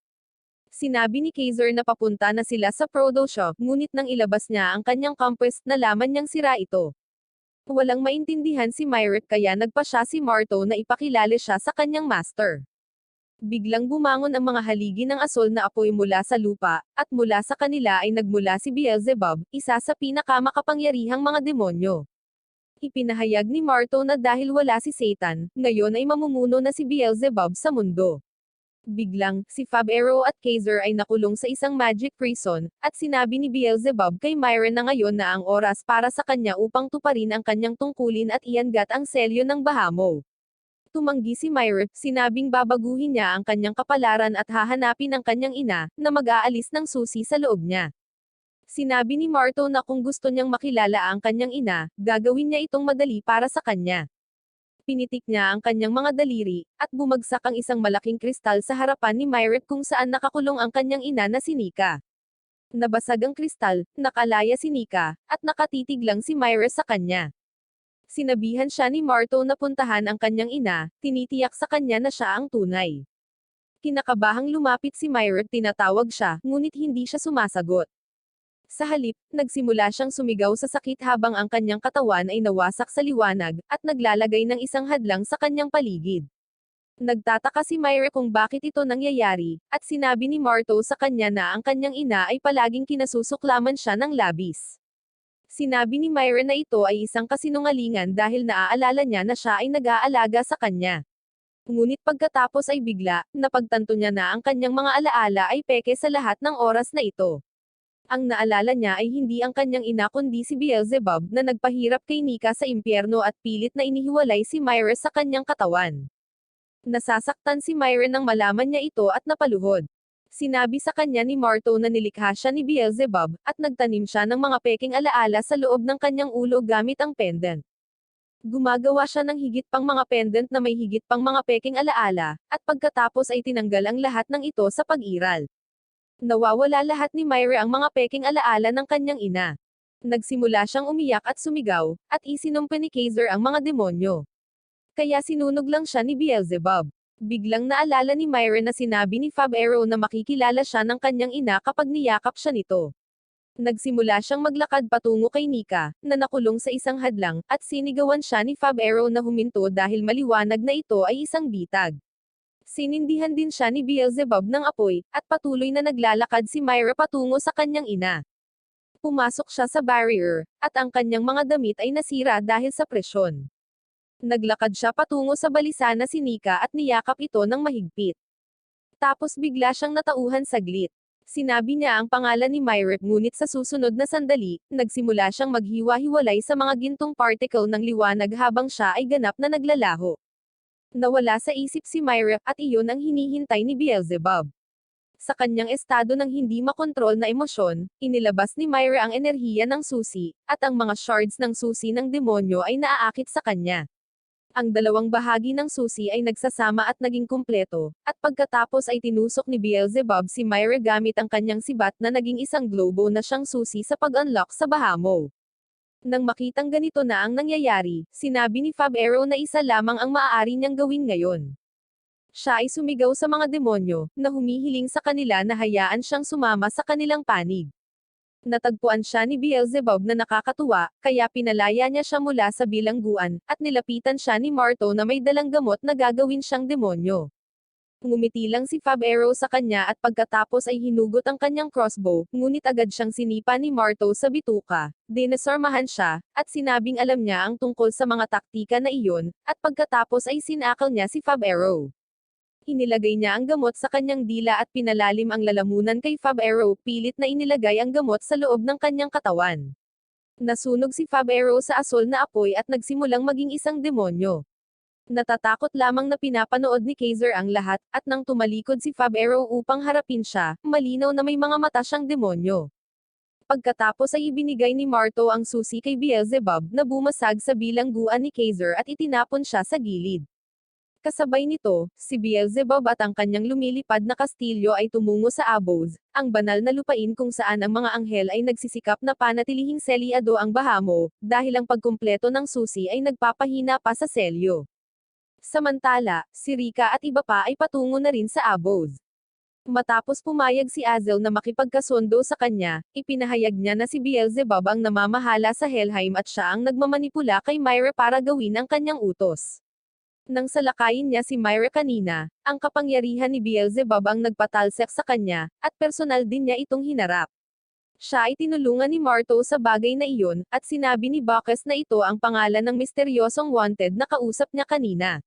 Speaker 1: Sinabi ni Kaiser na papunta na sila sa Proto Shop, ngunit nang ilabas niya ang kanyang compass, nalaman niyang sira ito. Walang maintindihan si Myra kaya nagpa siya si Marto na ipakilala siya sa kanyang master. Biglang bumangon ang mga haligi ng asol na apoy mula sa lupa, at mula sa kanila ay nagmula si Beelzebub, isa sa pinakamakapangyarihang mga demonyo. Ipinahayag ni Marto na dahil wala si Satan, ngayon ay mamumuno na si Beelzebub sa mundo. Biglang, si Fab Arrow at Kaiser ay nakulong sa isang magic prison, at sinabi ni Beelzebub kay Myra na ngayon na ang oras para sa kanya upang tuparin ang kanyang tungkulin at iangat ang selyo ng Bahamo. Tumanggi si Myra, sinabing babaguhin niya ang kanyang kapalaran at hahanapin ang kanyang ina, na mag-aalis ng susi sa loob niya. Sinabi ni Marto na kung gusto niyang makilala ang kanyang ina, gagawin niya itong madali para sa kanya. Pinitik niya ang kanyang mga daliri, at bumagsak ang isang malaking kristal sa harapan ni Myra kung saan nakakulong ang kanyang ina na si Nika. Nabasag ang kristal, nakalaya si Nika, at nakatitig lang si Myra sa kanya. Sinabihan siya ni Marto na puntahan ang kanyang ina, tinitiyak sa kanya na siya ang tunay. Kinakabahang lumapit si Myra, tinatawag siya, ngunit hindi siya sumasagot. Sa halip, nagsimula siyang sumigaw sa sakit habang ang kanyang katawan ay nawasak sa liwanag, at naglalagay ng isang hadlang sa kanyang paligid. Nagtataka si Myra kung bakit ito nangyayari, at sinabi ni Marto sa kanya na ang kanyang ina ay palaging kinasusuklaman siya ng labis. Sinabi ni Myra na ito ay isang kasinungalingan dahil naaalala niya na siya ay nag-aalaga sa kanya. Ngunit pagkatapos ay bigla, napagtanto niya na ang kanyang mga alaala ay peke sa lahat ng oras na ito. Ang naalala niya ay hindi ang kanyang ina kundi si Beelzebub na nagpahirap kay Nika sa impyerno at pilit na inihiwalay si Myra sa kanyang katawan. Nasasaktan si Myra nang malaman niya ito at napaluhod. Sinabi sa kanya ni Marto na nilikha siya ni Beelzebub, at nagtanim siya ng mga peking alaala sa loob ng kanyang ulo gamit ang pendant. Gumagawa siya ng higit pang mga pendant na may higit pang mga peking alaala, at pagkatapos ay tinanggal ang lahat ng ito sa pag-iral. Nawawala lahat ni Myra ang mga peking alaala ng kanyang ina. Nagsimula siyang umiyak at sumigaw, at isinumpa ni Kaiser ang mga demonyo. Kaya sinunog lang siya ni Beelzebub. Biglang naalala ni Myra na sinabi ni Fab Arrow na makikilala siya ng kanyang ina kapag niyakap siya nito. Nagsimula siyang maglakad patungo kay Nika, na nakulong sa isang hadlang, at sinigawan siya ni Fab Arrow na huminto dahil maliwanag na ito ay isang bitag. Sinindihan din siya ni Beelzebub ng apoy, at patuloy na naglalakad si Myra patungo sa kanyang ina. Pumasok siya sa barrier, at ang kanyang mga damit ay nasira dahil sa presyon. Naglakad siya patungo sa balisa na si Nika at niyakap ito ng mahigpit. Tapos bigla siyang natauhan saglit. Sinabi niya ang pangalan ni Myra, ngunit sa susunod na sandali, nagsimula siyang maghiwa-hiwalay sa mga gintong particle ng liwanag habang siya ay ganap na naglalaho. Nawala sa isip si Myra, at iyon ang hinihintay ni Beelzebub. Sa kanyang estado ng hindi makontrol na emosyon, inilabas ni Myra ang enerhiya ng susi, at ang mga shards ng susi ng demonyo ay naaakit sa kanya. Ang dalawang bahagi ng susi ay nagsasama at naging kumpleto, at pagkatapos ay tinusok ni Beelzebub si Myra gamit ang kanyang sibat na naging isang globo na siyang susi sa pag-unlock sa Bahamo. Nang makitang ganito na ang nangyayari, sinabi ni Fab Arrow na isa lamang ang maaari niyang gawin ngayon. Siya ay sumigaw sa mga demonyo, na humihiling sa kanila na hayaan siyang sumama sa kanilang panig. Natagpuan siya ni Beelzebub na nakakatuwa, kaya pinalaya niya siya mula sa bilangguan, at nilapitan siya ni Marto na may dalang gamot na gagawin siyang demonyo. Ngumiti lang si Fab Arrow sa kanya at pagkatapos ay hinugot ang kanyang crossbow, ngunit agad siyang sinipa ni Marto sa bituka. Dinasormahan siya, at sinabing alam niya ang tungkol sa mga taktika na iyon, at pagkatapos ay sinakal niya si Fab Arrow. Inilagay niya ang gamot sa kanyang dila at pinalalim ang lalamunan kay Fab Arrow, pilit na inilagay ang gamot sa loob ng kanyang katawan. Nasunog si Fab Arrow sa asol na apoy at nagsimulang maging isang demonyo. Natatakot lamang na pinapanood ni Kaiser ang lahat, at nang tumalikod si Fab Arrow upang harapin siya, malinaw na may mga mata siyang demonyo. Pagkatapos ay ibinigay ni Marto ang susi kay Beelzebub na bumasag sa bilangguan ni Kaiser at itinapon siya sa gilid. Kasabay nito, si Beelzebub at ang kanyang lumilipad na kastilyo ay tumungo sa Abos, ang banal na lupain kung saan ang mga anghel ay nagsisikap na panatilihing selyado ang Bahamo, dahil ang pagkumpleto ng susi ay nagpapahina pa sa selyo. Samantala, si Rika at iba pa ay patungo na rin sa Abos. Matapos pumayag si Azel na makipagkasundo sa kanya, ipinahayag niya na si Beelzebub ang namamahala sa Helheim at siya ang nagmamanipula kay Myra para gawin ang kanyang utos. Nang salakayin niya si Myra kanina, ang kapangyarihan ni Beelzebub ang nagpatalsik sa kanya, at personal din niya itong hinarap. Siya ay tinulungan ni Marto sa bagay na iyon, at sinabi ni Bacchus na ito ang pangalan ng misteryosong wanted na kausap niya kanina.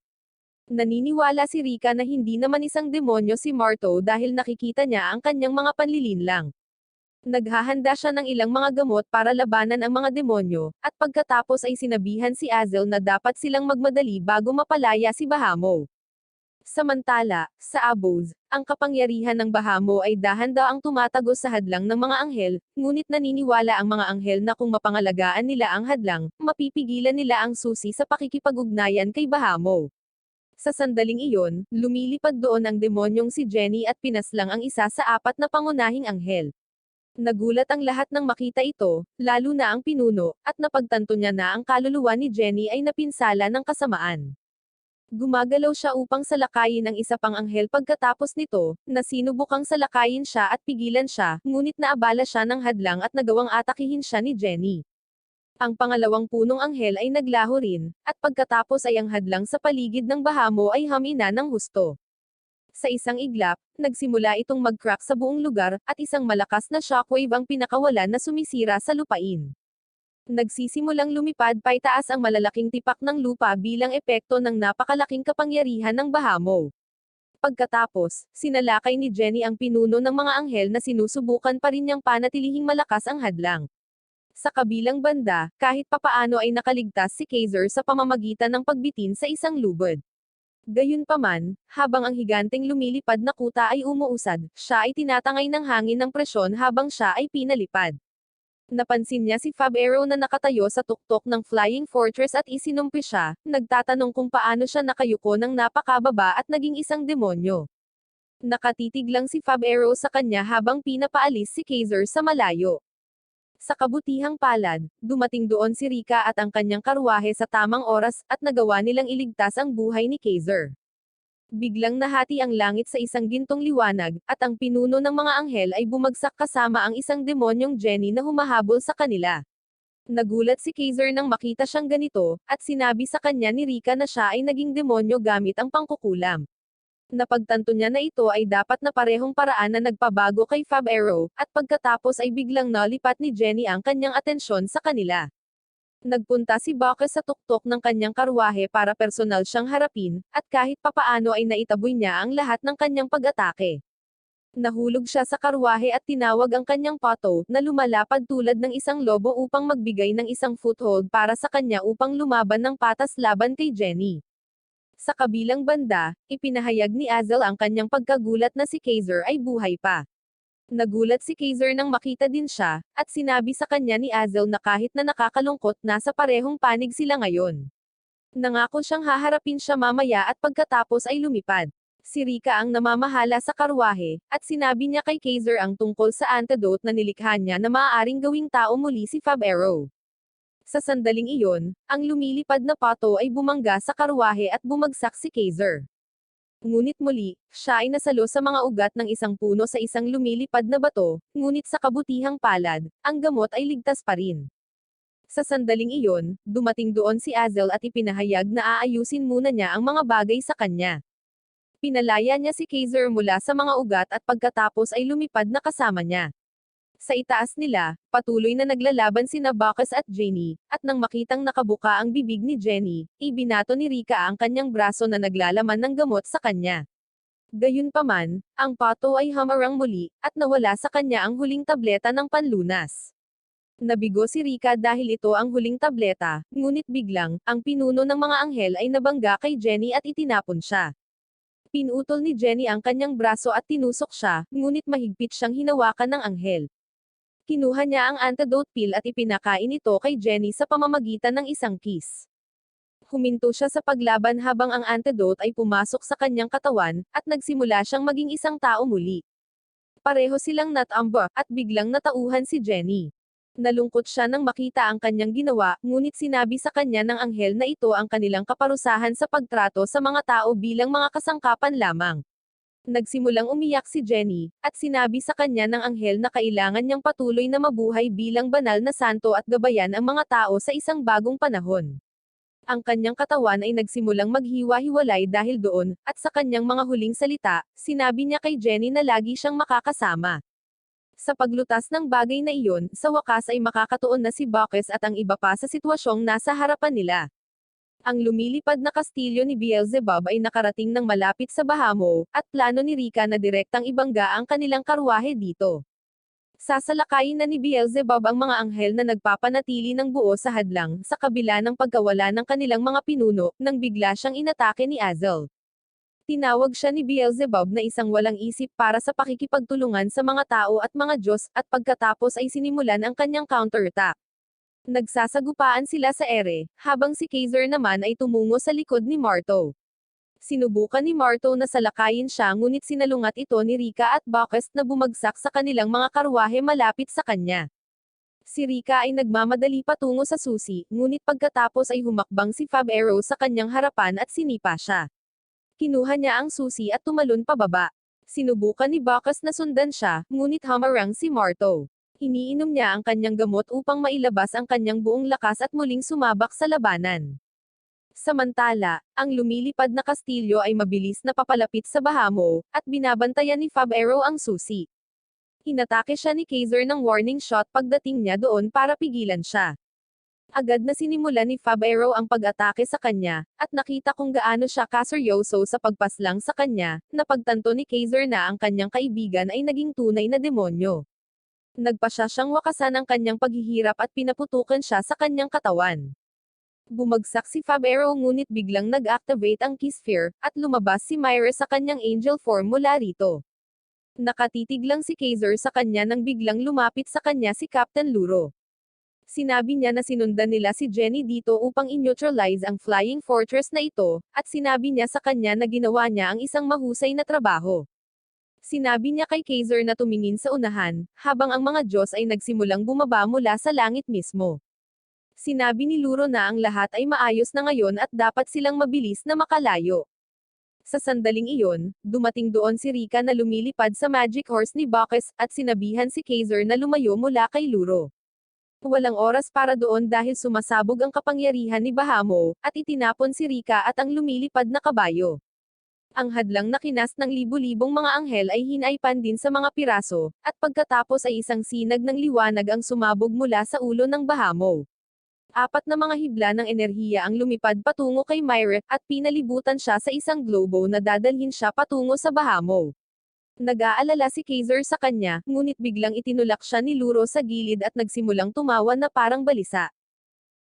Speaker 1: Naniniwala si Rika na hindi naman isang demonyo si Marto dahil nakikita niya ang kanyang mga panlilinlang. Naghahanda siya ng ilang mga gamot para labanan ang mga demonyo, at pagkatapos ay sinabihan si Azel na dapat silang magmadali bago mapalaya si Bahamo. Samantala, sa Abos, ang kapangyarihan ng Bahamo ay dahan-daang tumatagos sa hadlang ng mga anghel, ngunit naniniwala ang mga anghel na kung mapangalagaan nila ang hadlang, mapipigilan nila ang susi sa pakikipag-ugnayan kay Bahamo. Sa sandaling iyon, lumilipad doon ang demonyong si Jenny at pinaslang ang isa sa apat na pangunahing anghel. Nagulat ang lahat nang makita ito, lalo na ang pinuno, at napagtanto niya na ang kaluluwa ni Jenny ay napinsala ng kasamaan. Gumagalaw siya upang salakayin ang isa pang anghel pagkatapos nito, na sinubukang salakayin siya at pigilan siya, ngunit naabala siya ng hadlang at nagawang atakihin siya ni Jenny. Ang pangalawang punong anghel ay naglaho rin, at pagkatapos ay ang hadlang sa paligid ng Bahamo ay hamina ng husto. Sa isang iglap, nagsimula itong mag-crack sa buong lugar, at isang malakas na shockwave ang pinakawalan na sumisira sa lupain. Nagsisimulang lumipad paitaas ang malalaking tipak ng lupa bilang epekto ng napakalaking kapangyarihan ng Bahamo. Pagkatapos, sinalakay ni Jenny ang pinuno ng mga anghel na sinusubukan pa rin niyang panatilihing malakas ang hadlang. Sa kabilang banda, kahit papaano ay nakaligtas si Kaiser sa pamamagitan ng pagbitin sa isang lubod. Gayunpaman, habang ang higanteng lumilipad na kuta ay umuusad, siya ay tinatangay ng hangin ng presyon habang siya ay pinalipad. Napansin niya si Fab Arrow na nakatayo sa tuktok ng Flying Fortress at isinumpi siya, nagtatanong kung paano siya nakayuko ng napakababa at naging isang demonyo. Nakatitig lang si Fab Arrow sa kanya habang pinapaalis si Kaiser sa malayo. Sa kabutihang palad, dumating doon si Rika at ang kanyang karwahe sa tamang oras, at nagawa nilang iligtas ang buhay ni Kaiser. Biglang nahati ang langit sa isang gintong liwanag, at ang pinuno ng mga anghel ay bumagsak kasama ang isang demonyong Jenny na humahabol sa kanila. Nagulat si Kaiser nang makita siyang ganito, at sinabi sa kanya ni Rika na siya ay naging demonyo gamit ang pangkukulam. Napagtanto niya na ito ay dapat na parehong paraan na nagpabago kay Fab Arrow, at pagkatapos ay biglang nalipat ni Jenny ang kanyang atensyon sa kanila. Nagpunta si Bacchus sa tuktok ng kanyang karwahe para personal siyang harapin, at kahit papaano ay naitaboy niya ang lahat ng kanyang pag-atake. Nahulog siya sa karwahe at tinawag ang kanyang pato, na lumalapad tulad ng isang lobo upang magbigay ng isang foothold para sa kanya upang lumaban ng patas laban kay Jenny. Sa kabilang banda, ipinahayag ni Azel ang kanyang pagkagulat na si Kaiser ay buhay pa. Nagulat si Kaiser nang makita din siya, at sinabi sa kanya ni Azel na kahit na nakakalungkot nasa parehong panig sila ngayon. Nangako siyang haharapin siya mamaya at pagkatapos ay lumipad. Si Rika ang namamahala sa karwahe, at sinabi niya kay Kaiser ang tungkol sa antidote na nilikha niya na maaaring gawing tao muli si Fab Arrow. Sa sandaling iyon, ang lumilipad na pato ay bumangga sa karwahe at bumagsak si Kaiser. Ngunit muli, siya ay nasalo sa mga ugat ng isang puno sa isang lumilipad na bato, ngunit sa kabutihang palad, ang gamot ay ligtas pa rin. Sa sandaling iyon, dumating doon si Azel at ipinahayag na aayusin muna niya ang mga bagay sa kanya. Pinalaya niya si Kaiser mula sa mga ugat at pagkatapos ay lumipad na kasama niya. Sa itaas nila, patuloy na naglalaban sina Bacchus at Jenny, at nang makitang nakabuka ang bibig ni Jenny, ibinato ni Rika ang kanyang braso na naglalaman ng gamot sa kanya. Gayunpaman, ang pato ay hamarang muli, at nawala sa kanya ang huling tableta ng panlunas. Nabigo si Rika dahil ito ang huling tableta, ngunit biglang, ang pinuno ng mga anghel ay nabangga kay Jenny at itinapon siya. Pinutol ni Jenny ang kanyang braso at tinusok siya, ngunit mahigpit siyang hinawakan ng anghel. Kinuha niya ang antidote pill at ipinakain ito kay Jenny sa pamamagitan ng isang kiss. Huminto siya sa paglaban habang ang antidote ay pumasok sa kanyang katawan, at nagsimula siyang maging isang tao muli. Pareho silang natamba, at biglang natauhan si Jenny. Nalungkot siya nang makita ang kanyang ginawa, ngunit sinabi sa kanya ng anghel na ito ang kanilang kaparusahan sa pagtrato sa mga tao bilang mga kasangkapan lamang. Nagsimulang umiyak si Jenny, at sinabi sa kanya ng anghel na kailangan niyang patuloy na mabuhay bilang banal na santo at gabayan ang mga tao sa isang bagong panahon. Ang kanyang katawan ay nagsimulang maghiwa-hiwalay dahil doon, at sa kanyang mga huling salita, sinabi niya kay Jenny na lagi siyang makakasama. Sa paglutas ng bagay na iyon, sa wakas ay makakatuon na si Bacchus at ang iba pa sa sitwasyong nasa harapan nila. Ang lumilipad na kastilyo ni Beelzebub ay nakarating ng malapit sa Bahamo, at plano ni Rika na direktang ibangga ang kanilang karwahe dito. Sasalakayin na ni Beelzebub ang mga anghel na nagpapanatili ng buo sa hadlang, sa kabila ng pagkawala ng kanilang mga pinuno, nang bigla siyang inatake ni Azel. Tinawag siya ni Beelzebub na isang walang isip para sa pakikipagtulungan sa mga tao at mga Diyos, at pagkatapos ay sinimulan ang kanyang counterattack. Nagsasagupaan sila sa ere, habang si Kaiser naman ay tumungo sa likod ni Marto. Sinubukan ni Marto na salakayin siya ngunit sinalungat ito ni Rika at Bacchus na bumagsak sa kanilang mga karwahe malapit sa kanya. Si Rika ay nagmamadali patungo sa susi, ngunit pagkatapos ay humakbang si Fab Arrow sa kanyang harapan at sinipa siya. Kinuha niya ang susi at tumalon pababa. Sinubukan ni Bacchus na sundan siya, ngunit hamarang si Marto. Iniinom niya ang kanyang gamot upang mailabas ang kanyang buong lakas at muling sumabak sa labanan. Samantala, ang lumilipad na kastilyo ay mabilis na papalapit sa Bahamo, at binabantayan ni Fab Arrow ang susi. Inatake siya ni Kaiser ng warning shot pagdating niya doon para pigilan siya. Agad na sinimulan ni Fab Arrow ang pag-atake sa kanya, at nakita kung gaano siya kaseryoso sa pagpaslang sa kanya, napagtanto ni Kaiser na ang kanyang kaibigan ay naging tunay na demonyo. Nagpasya siyang wakasan ang kanyang paghihirap at pinaputukan siya sa kanyang katawan. Bumagsak si Fab Arrow ngunit biglang nag-activate ang Key Sphere, at lumabas si Myra sa kanyang angel form mula rito. Nakatitig lang si Kaiser sa kanya nang biglang lumapit sa kanya si Captain Luro. Sinabi niya na sinundan nila si Jenny dito upang i-neutralize ang flying fortress na ito, at sinabi niya sa kanya na ginawa niya ang isang mahusay na trabaho. Sinabi niya kay Kaiser na tumingin sa unahan, habang ang mga Diyos ay nagsimulang bumaba mula sa langit mismo. Sinabi ni Luro na ang lahat ay maayos na ngayon at dapat silang mabilis na makalayo. Sa sandaling iyon, dumating doon si Rika na lumilipad sa magic horse ni Bacchus, at sinabihan si Kaiser na lumayo mula kay Luro. Walang oras para doon dahil sumasabog ang kapangyarihan ni Bahamo, at itinapon si Rika at ang lumilipad na kabayo. Ang hadlang na kinas ng libu-libong mga anghel ay hinaipan din sa mga piraso, at pagkatapos ay isang sinag ng liwanag ang sumabog mula sa ulo ng Bahamo. Apat na mga hibla ng enerhiya ang lumipad patungo kay Myra, at pinalibutan siya sa isang globo na dadalhin siya patungo sa Bahamo. Nag-aalala si Kaiser sa kanya, ngunit biglang itinulak siya ni Luro sa gilid at nagsimulang tumawa na parang balisa.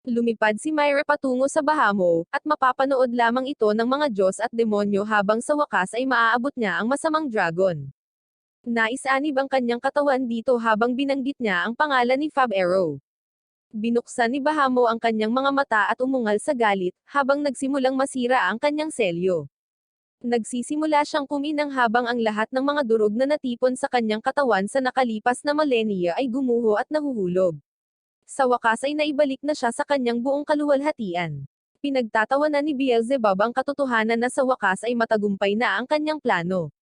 Speaker 1: Lumipad si Myra patungo sa Bahamo, at mapapanood lamang ito ng mga Diyos at demonyo habang sa wakas ay maaabot niya ang masamang dragon. Naisanib ang kanyang katawan dito habang binanggit niya ang pangalan ni Fab Arrow. Binuksan ni Bahamo ang kanyang mga mata at umungal sa galit, habang nagsimulang masira ang kanyang selyo. Nagsisimula siyang kuminang habang ang lahat ng mga durog na natipon sa kanyang katawan sa nakalipas na milenya ay gumuho at nahuhulog. Sa wakas ay naibalik na siya sa kanyang buong kaluwalhatian. Pinagtatawanan ni Beelzebub ang katotohanan na sa wakas ay matagumpay na ang kanyang plano.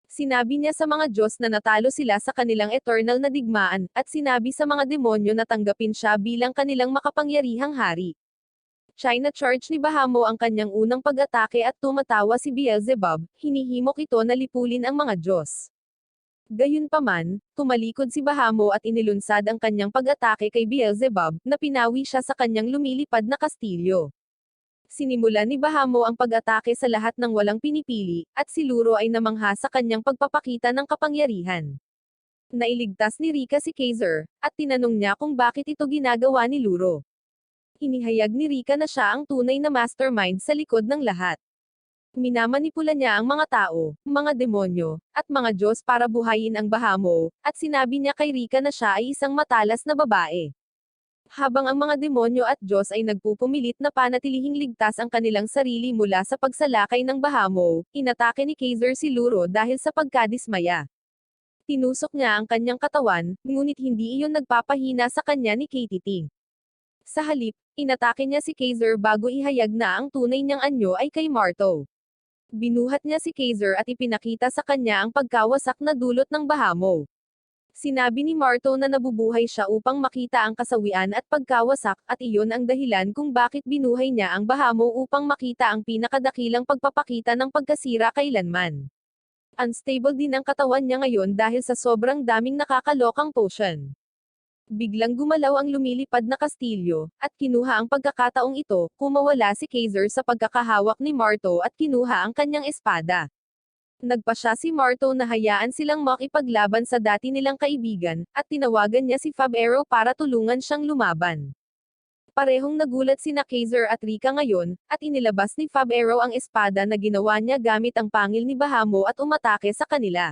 Speaker 1: Sinabi niya sa mga Diyos na natalo sila sa kanilang eternal na digmaan, at sinabi sa mga demonyo na tanggapin siya bilang kanilang makapangyarihang hari. China charge ni Bahamo ang kanyang unang pag-atake at tumatawa si Beelzebub, hinihimok ito na lipulin ang mga Diyos. Gayunpaman, tumalikod si Bahamo at inilunsad ang kanyang pag-atake kay Beelzebub, na pinawi siya sa kanyang lumilipad na kastilyo. Sinimulan ni Bahamo ang pag-atake sa lahat ng walang pinipili, at si Luro ay namangha sa kanyang pagpapakita ng kapangyarihan. Nailigtas ni Rika si Kaiser, at tinanong niya kung bakit ito ginagawa ni Luro. Inihayag ni Rika na siya ang tunay na mastermind sa likod ng lahat. Minamanipula niya ang mga tao, mga demonyo, at mga Diyos para buhayin ang Bahamo, at sinabi niya kay Rika na siya ay isang matalas na babae. Habang ang mga demonyo at Diyos ay nagpupumilit na panatilihing ligtas ang kanilang sarili mula sa pagsalakay ng Bahamo, inatake ni Kaiser si Luro dahil sa pagkadismaya. Tinusok niya ang kanyang katawan, ngunit hindi iyon nagpapahina sa kanya ni Katie Ting. Sa halip, inatake niya si Kaiser bago ihayag na ang tunay niyang anyo ay kay Marto. Binuhat niya si Kaiser at ipinakita sa kanya ang pagkawasak na dulot ng Bahamo. Sinabi ni Marto na nabubuhay siya upang makita ang kasawian at pagkawasak, at iyon ang dahilan kung bakit binuhay niya ang Bahamo upang makita ang pinakadakilang pagpapakita ng pagkasira kailanman. Unstable din ang katawan niya ngayon dahil sa sobrang daming nakakalokang potion. Biglang gumalaw ang lumilipad na kastilyo, at kinuha ang pagkakataong ito, kumawala si Kaiser sa pagkakahawak ni Marto at kinuha ang kanyang espada. Nagpasya si Marto na hayaan silang makipaglaban sa dati nilang kaibigan, at tinawagan niya si Fab Arrow para tulungan siyang lumaban. Parehong nagulat sina Kaiser at Rika ngayon, at inilabas ni Fab Arrow ang espada na ginawa niya gamit ang pangil ni Bahamo at umatake sa kanila.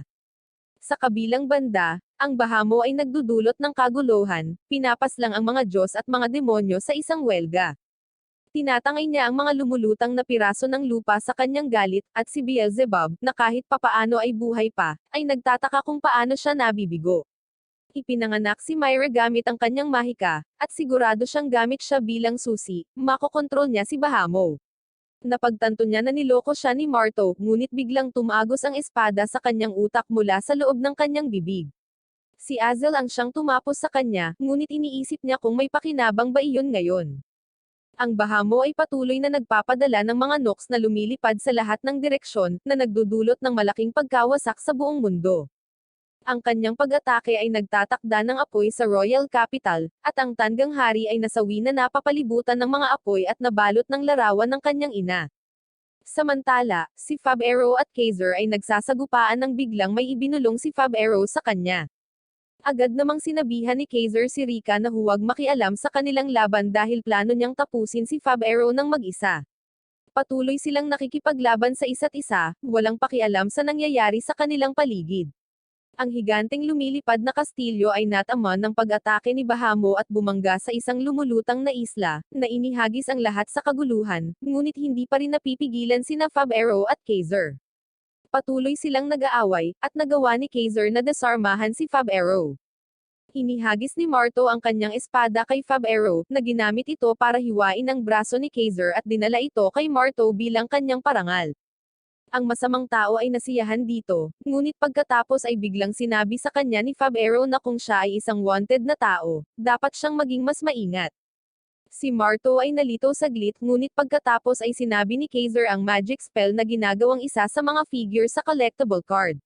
Speaker 1: Sa kabilang banda, ang Bahamo ay nagdudulot ng kaguluhan, pinapaslang ang mga Diyos at mga demonyo sa isang welga. Tinatangay niya ang mga lumulutang na piraso ng lupa sa kanyang galit, at si Beelzebub, na kahit papaano ay buhay pa, ay nagtataka kung paano siya nabibigo. Ipinanganak si Myra gamit ang kanyang mahika, at sigurado siyang gamit siya bilang susi, makokontrol niya si Bahamo. Napagtanto niya na niloko siya ni Marto, ngunit biglang tumagos ang espada sa kanyang utak mula sa loob ng kanyang bibig. Si Azel ang siyang tumapos sa kanya, ngunit iniisip niya kung may pakinabang ba iyon ngayon. Ang Bahamo ay patuloy na nagpapadala ng mga Nox na lumilipad sa lahat ng direksyon, na nagdudulot ng malaking pagkawasak sa buong mundo. Ang kanyang pag-atake ay nagtatakda ng apoy sa Royal Capital, at ang Tandang Hari ay nasawi na napapalibutan ng mga apoy at nabalot ng larawan ng kanyang ina. Samantala, si Fab Arrow at Kaiser ay nagsasagupaan ng biglang may ibinulong si Fab Arrow sa kanya. Agad namang sinabihan ni Kaiser si Rika na huwag makialam sa kanilang laban dahil plano niyang tapusin si Fab Arrow ng mag-isa. Patuloy silang nakikipaglaban sa isa't isa, walang pakialam sa nangyayari sa kanilang paligid. Ang higanteng lumilipad na kastilyo ay nataman ng pag-atake ni Bahamo at bumangga sa isang lumulutang na isla, na inihagis ang lahat sa kaguluhan, ngunit hindi pa rin napipigilan sina Fab Arrow at Kaiser. Patuloy silang nag-aaway, at nagawa ni Kaiser na desarmahan si Fab Arrow. Inihagis ni Marto ang kanyang espada kay Fab Arrow, na ginamit ito para hiwain ang braso ni Kaiser at dinala ito kay Marto bilang kanyang parangal. Ang masamang tao ay nasiyahan dito, ngunit pagkatapos ay biglang sinabi sa kanya ni Fab Arrow na kung siya ay isang wanted na tao, dapat siyang maging mas maingat. Si Marto ay nalito saglit ngunit pagkatapos ay sinabi ni Kaiser ang magic spell na ginagawang isa sa mga figure sa collectible card.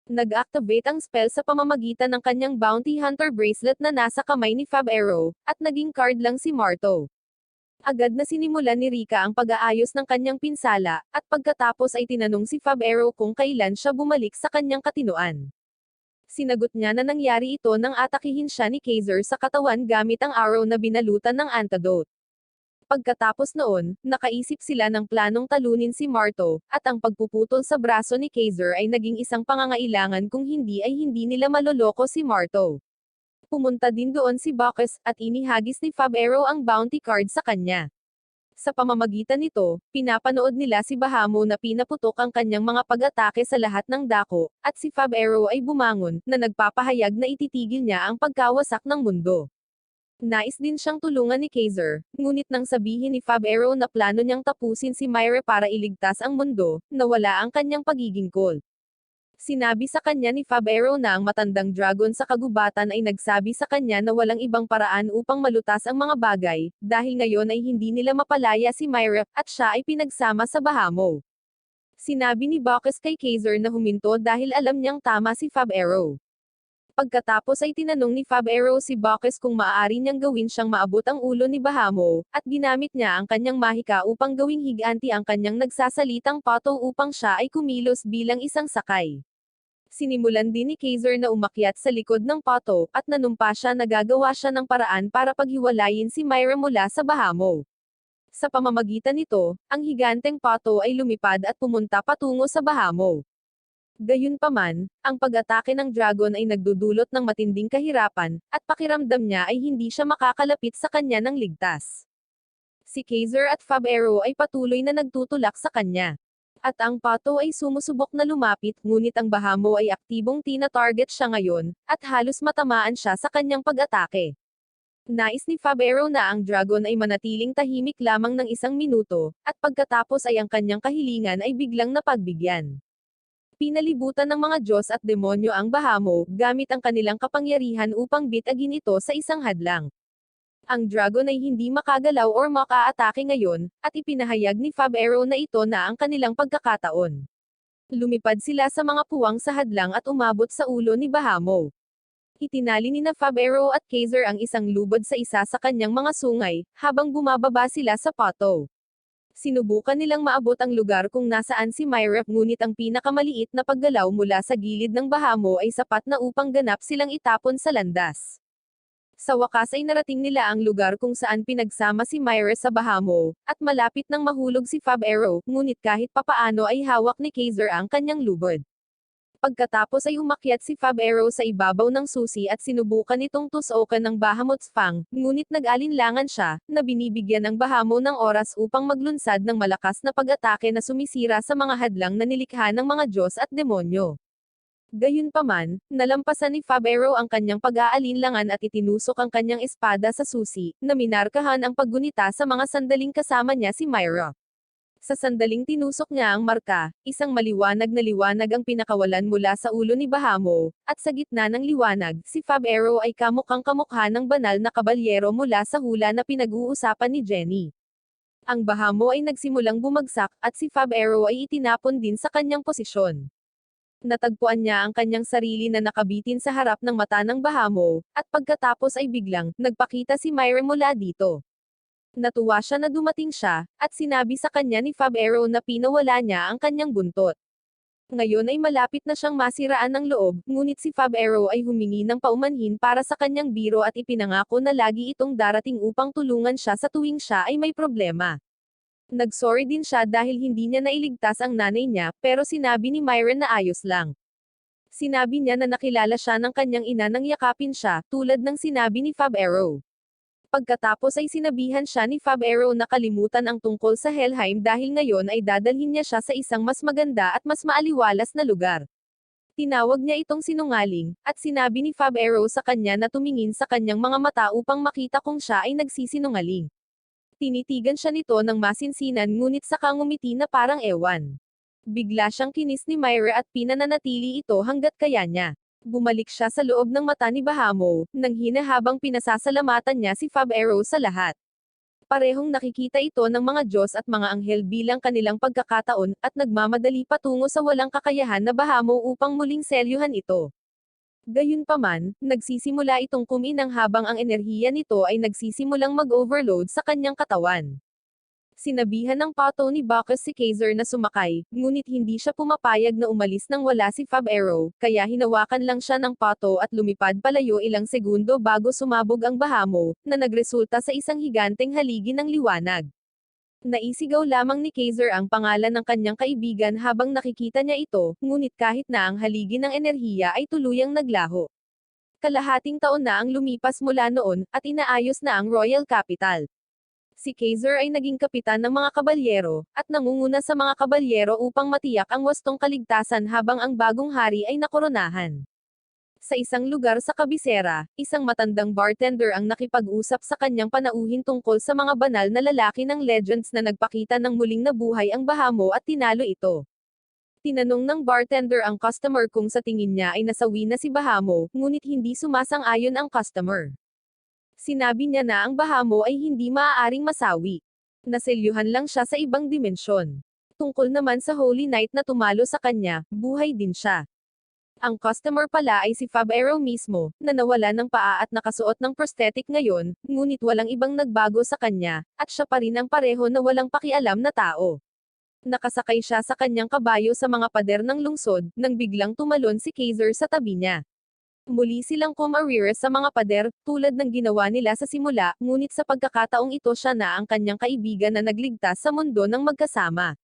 Speaker 1: Nag-activate ang spell sa pamamagitan ng kanyang Bounty Hunter bracelet na nasa kamay ni Fab Arrow, at naging card lang si Marto. Agad na sinimulan ni Rika ang pag-aayos ng kanyang pinsala, at pagkatapos ay tinanong si Fab Arrow kung kailan siya bumalik sa kanyang katinuan. Sinagot niya na nangyari ito nang atakihin siya ni Kaiser sa katawan gamit ang arrow na binalutan ng antidote. Pagkatapos noon, nakaisip sila ng planong talunin si Marto, at ang pagpuputol sa braso ni Kaiser ay naging isang pangangailangan kung hindi ay hindi nila maloloko si Marto. Pumunta din doon si Bacchus, at inihagis ni Fab Arrow ang bounty card sa kanya. Sa pamamagitan nito, pinapanood nila si Bahamo na pinaputok ang kanyang mga pag-atake sa lahat ng dako, at si Fab Arrow ay bumangon, na nagpapahayag na ititigil niya ang pagkawasak ng mundo. Nais din siyang tulungan ni Kaiser, ngunit nang sabihin ni Fab Arrow na plano niyang tapusin si Myra para iligtas ang mundo, nawala ang kanyang pagiging cool. Sinabi sa kanya ni Fab Arrow na ang matandang dragon sa kagubatan ay nagsabi sa kanya na walang ibang paraan upang malutas ang mga bagay, dahil ngayon ay hindi nila mapalaya si Myra, at siya ay pinagsama sa Bahamo. Sinabi ni Bacchus kay Kaiser na huminto dahil alam niyang tama si Fab Arrow. Pagkatapos ay tinanong ni Fab Arrow si Bacchus kung maaari niyang gawin siyang maabot ang ulo ni Bahamo, at ginamit niya ang kanyang mahika upang gawing higanti ang kanyang nagsasalitang pato upang siya ay kumilos bilang isang sakay. Sinimulan din ni Kaiser na umakyat sa likod ng pato, at nanumpa siya na gagawa siya ng paraan para paghiwalayin si Myra mula sa Bahamo. Sa pamamagitan nito, ang higanteng pato ay lumipad at pumunta patungo sa Bahamo. Gayunpaman, ang pag-atake ng dragon ay nagdudulot ng matinding kahirapan, at pakiramdam niya ay hindi siya makakalapit sa kanya ng ligtas. Si Kaiser at Fab Arrow ay patuloy na nagtutulak sa kanya. At ang pato ay sumusubok na lumapit, ngunit ang Bahamo ay aktibong tina-target siya ngayon, at halos matamaan siya sa kanyang pag-atake. Nais ni Fab Arrow na ang dragon ay manatiling tahimik lamang ng 1 minuto, at pagkatapos ay ang kanyang kahilingan ay biglang napagbigyan. Pinalibutan ng mga Diyos at demonyo ang Bahamo, gamit ang kanilang kapangyarihan upang bitagin ito sa isang hadlang. Ang dragon ay hindi makagalaw or makaatake ngayon, at ipinahayag ni Fab Arrow na ito na ang kanilang pagkakataon. Lumipad sila sa mga puwang sa hadlang at umabot sa ulo ni Bahamo. Itinali ni na Fab Arrow at Kaiser ang isang lubad sa isa sa kanyang mga sungay, habang bumababa sila sa pato. Sinubukan nilang maabot ang lugar kung nasaan si Myra, ngunit ang pinakamaliit na paggalaw mula sa gilid ng Bahamo ay sapat na upang ganap silang itapon sa landas. Sa wakas ay narating nila ang lugar kung saan pinagsama si Myra sa Bahamo, at malapit nang mahulog si Fab Arrow, ngunit kahit papaano ay hawak ni Kaiser ang kanyang lubod. Pagkatapos ay umakyat si Fab Arrow sa ibabaw ng susi at sinubukan itong tusokan ng Bahamut's Fang, ngunit nag-alinlangan siya, na binibigyan ng Bahamo ng oras upang maglunsad ng malakas na pag-atake na sumisira sa mga hadlang na nilikha ng mga Diyos at demonyo. Gayunpaman, nalampasan ni Fab Arrow ang kanyang pag-aalinlangan at itinusok ang kanyang espada sa susi, na minarkahan ang paggunita sa mga sandaling kasama niya si Myra. Sa sandaling tinusok niya ang marka, isang maliwanag na liwanag ang pinakawalan mula sa ulo ni Bahamo, at sa gitna ng liwanag, si Fab Arrow ay kamukhang kamukha ng banal na kabalyero mula sa hula na pinag-uusapan ni Jenny. Ang Bahamo ay nagsimulang bumagsak, at si Fab Arrow ay itinapon din sa kanyang posisyon. Natagpuan niya ang kanyang sarili na nakabitin sa harap ng mata ng Bahamo, at pagkatapos ay biglang, nagpakita si Myra mula dito. Natuwa siya na dumating siya, at sinabi sa kanya ni Fab Arrow na pinawala niya ang kanyang buntot. Ngayon ay malapit na siyang masiraan ng loob, ngunit si Fab Arrow ay humingi ng paumanhin para sa kanyang biro at ipinangako na lagi itong darating upang tulungan siya sa tuwing siya ay may problema. Nagsorry din siya dahil hindi niya nailigtas ang nanay niya, pero sinabi ni Myra na ayos lang. Sinabi niya na nakilala siya ng kanyang ina nang yakapin siya, tulad ng sinabi ni Fab Arrow. Pagkatapos ay sinabihan siya ni Fab Arrow na kalimutan ang tungkol sa Helheim dahil ngayon ay dadalhin niya siya sa isang mas maganda at mas maaliwalas na lugar. Tinawag niya itong sinungaling, at sinabi ni Fab Arrow sa kanya na tumingin sa kanyang mga mata upang makita kung siya ay nagsisinungaling. Tinitigan siya nito ng masinsinan ngunit saka ngumiti na parang ewan. Bigla siyang kinis ni Myra at pinananatili ito hanggat kaya niya. Bumalik siya sa loob ng mata ni Bahamo, nang hinahabang pinasasalamatan niya si Fab Arrow sa lahat. Parehong nakikita ito ng mga Diyos at mga anghel bilang kanilang pagkakataon, at nagmamadali patungo sa walang kakayahan na Bahamo upang muling selyuhan ito. Gayunpaman, nagsisimula itong kuminang habang ang enerhiya nito ay nagsisimulang mag-overload sa kanyang katawan. Sinabihan ng pato ni Bacchus si Kaiser na sumakay, ngunit hindi siya pumapayag na umalis nang wala si Fab Arrow, kaya hinawakan lang siya ng pato at lumipad palayo ilang segundo bago sumabog ang Bahamo, na nagresulta sa isang higanteng haligi ng liwanag. Naisigaw lamang ni Kaiser ang pangalan ng kanyang kaibigan habang nakikita niya ito, ngunit kahit na ang haligi ng enerhiya ay tuluyang naglaho. Kalahating taon na ang lumipas mula noon, at inaayos na ang Royal Capital. Si Kaiser ay naging kapitan ng mga kabalyero, at nangunguna sa mga kabalyero upang matiyak ang wastong kaligtasan habang ang bagong hari ay nakoronahan. Sa isang lugar sa kabisera, isang matandang bartender ang nakipag-usap sa kanyang panauhin tungkol sa mga banal na lalaki ng legends na nagpakita ng muling nabuhay ang Bahamo at tinalo ito. Tinanong ng bartender ang customer kung sa tingin niya ay nasawi na si Bahamo, ngunit hindi sumasang-ayon ang customer. Sinabi niya na ang Bahamo ay hindi maaaring masawi. Naselyuhan lang siya sa ibang dimensyon. Tungkol naman sa Holy Knight na tumalo sa kanya, buhay din siya. Ang customer pala ay si Fab Arrow mismo, na nawala ng paa at nakasuot ng prosthetic ngayon, ngunit walang ibang nagbago sa kanya, at siya pa rin ang pareho na walang pakialam na tao. Nakasakay siya sa kanyang kabayo sa mga pader ng lungsod, nang biglang tumalon si Kaiser sa tabi niya. Muli silang kumarira sa mga pader, tulad ng ginawa nila sa simula, ngunit sa pagkakataong ito siya na ang kanyang kaibigan na nagligtas sa mundo ng magkasama.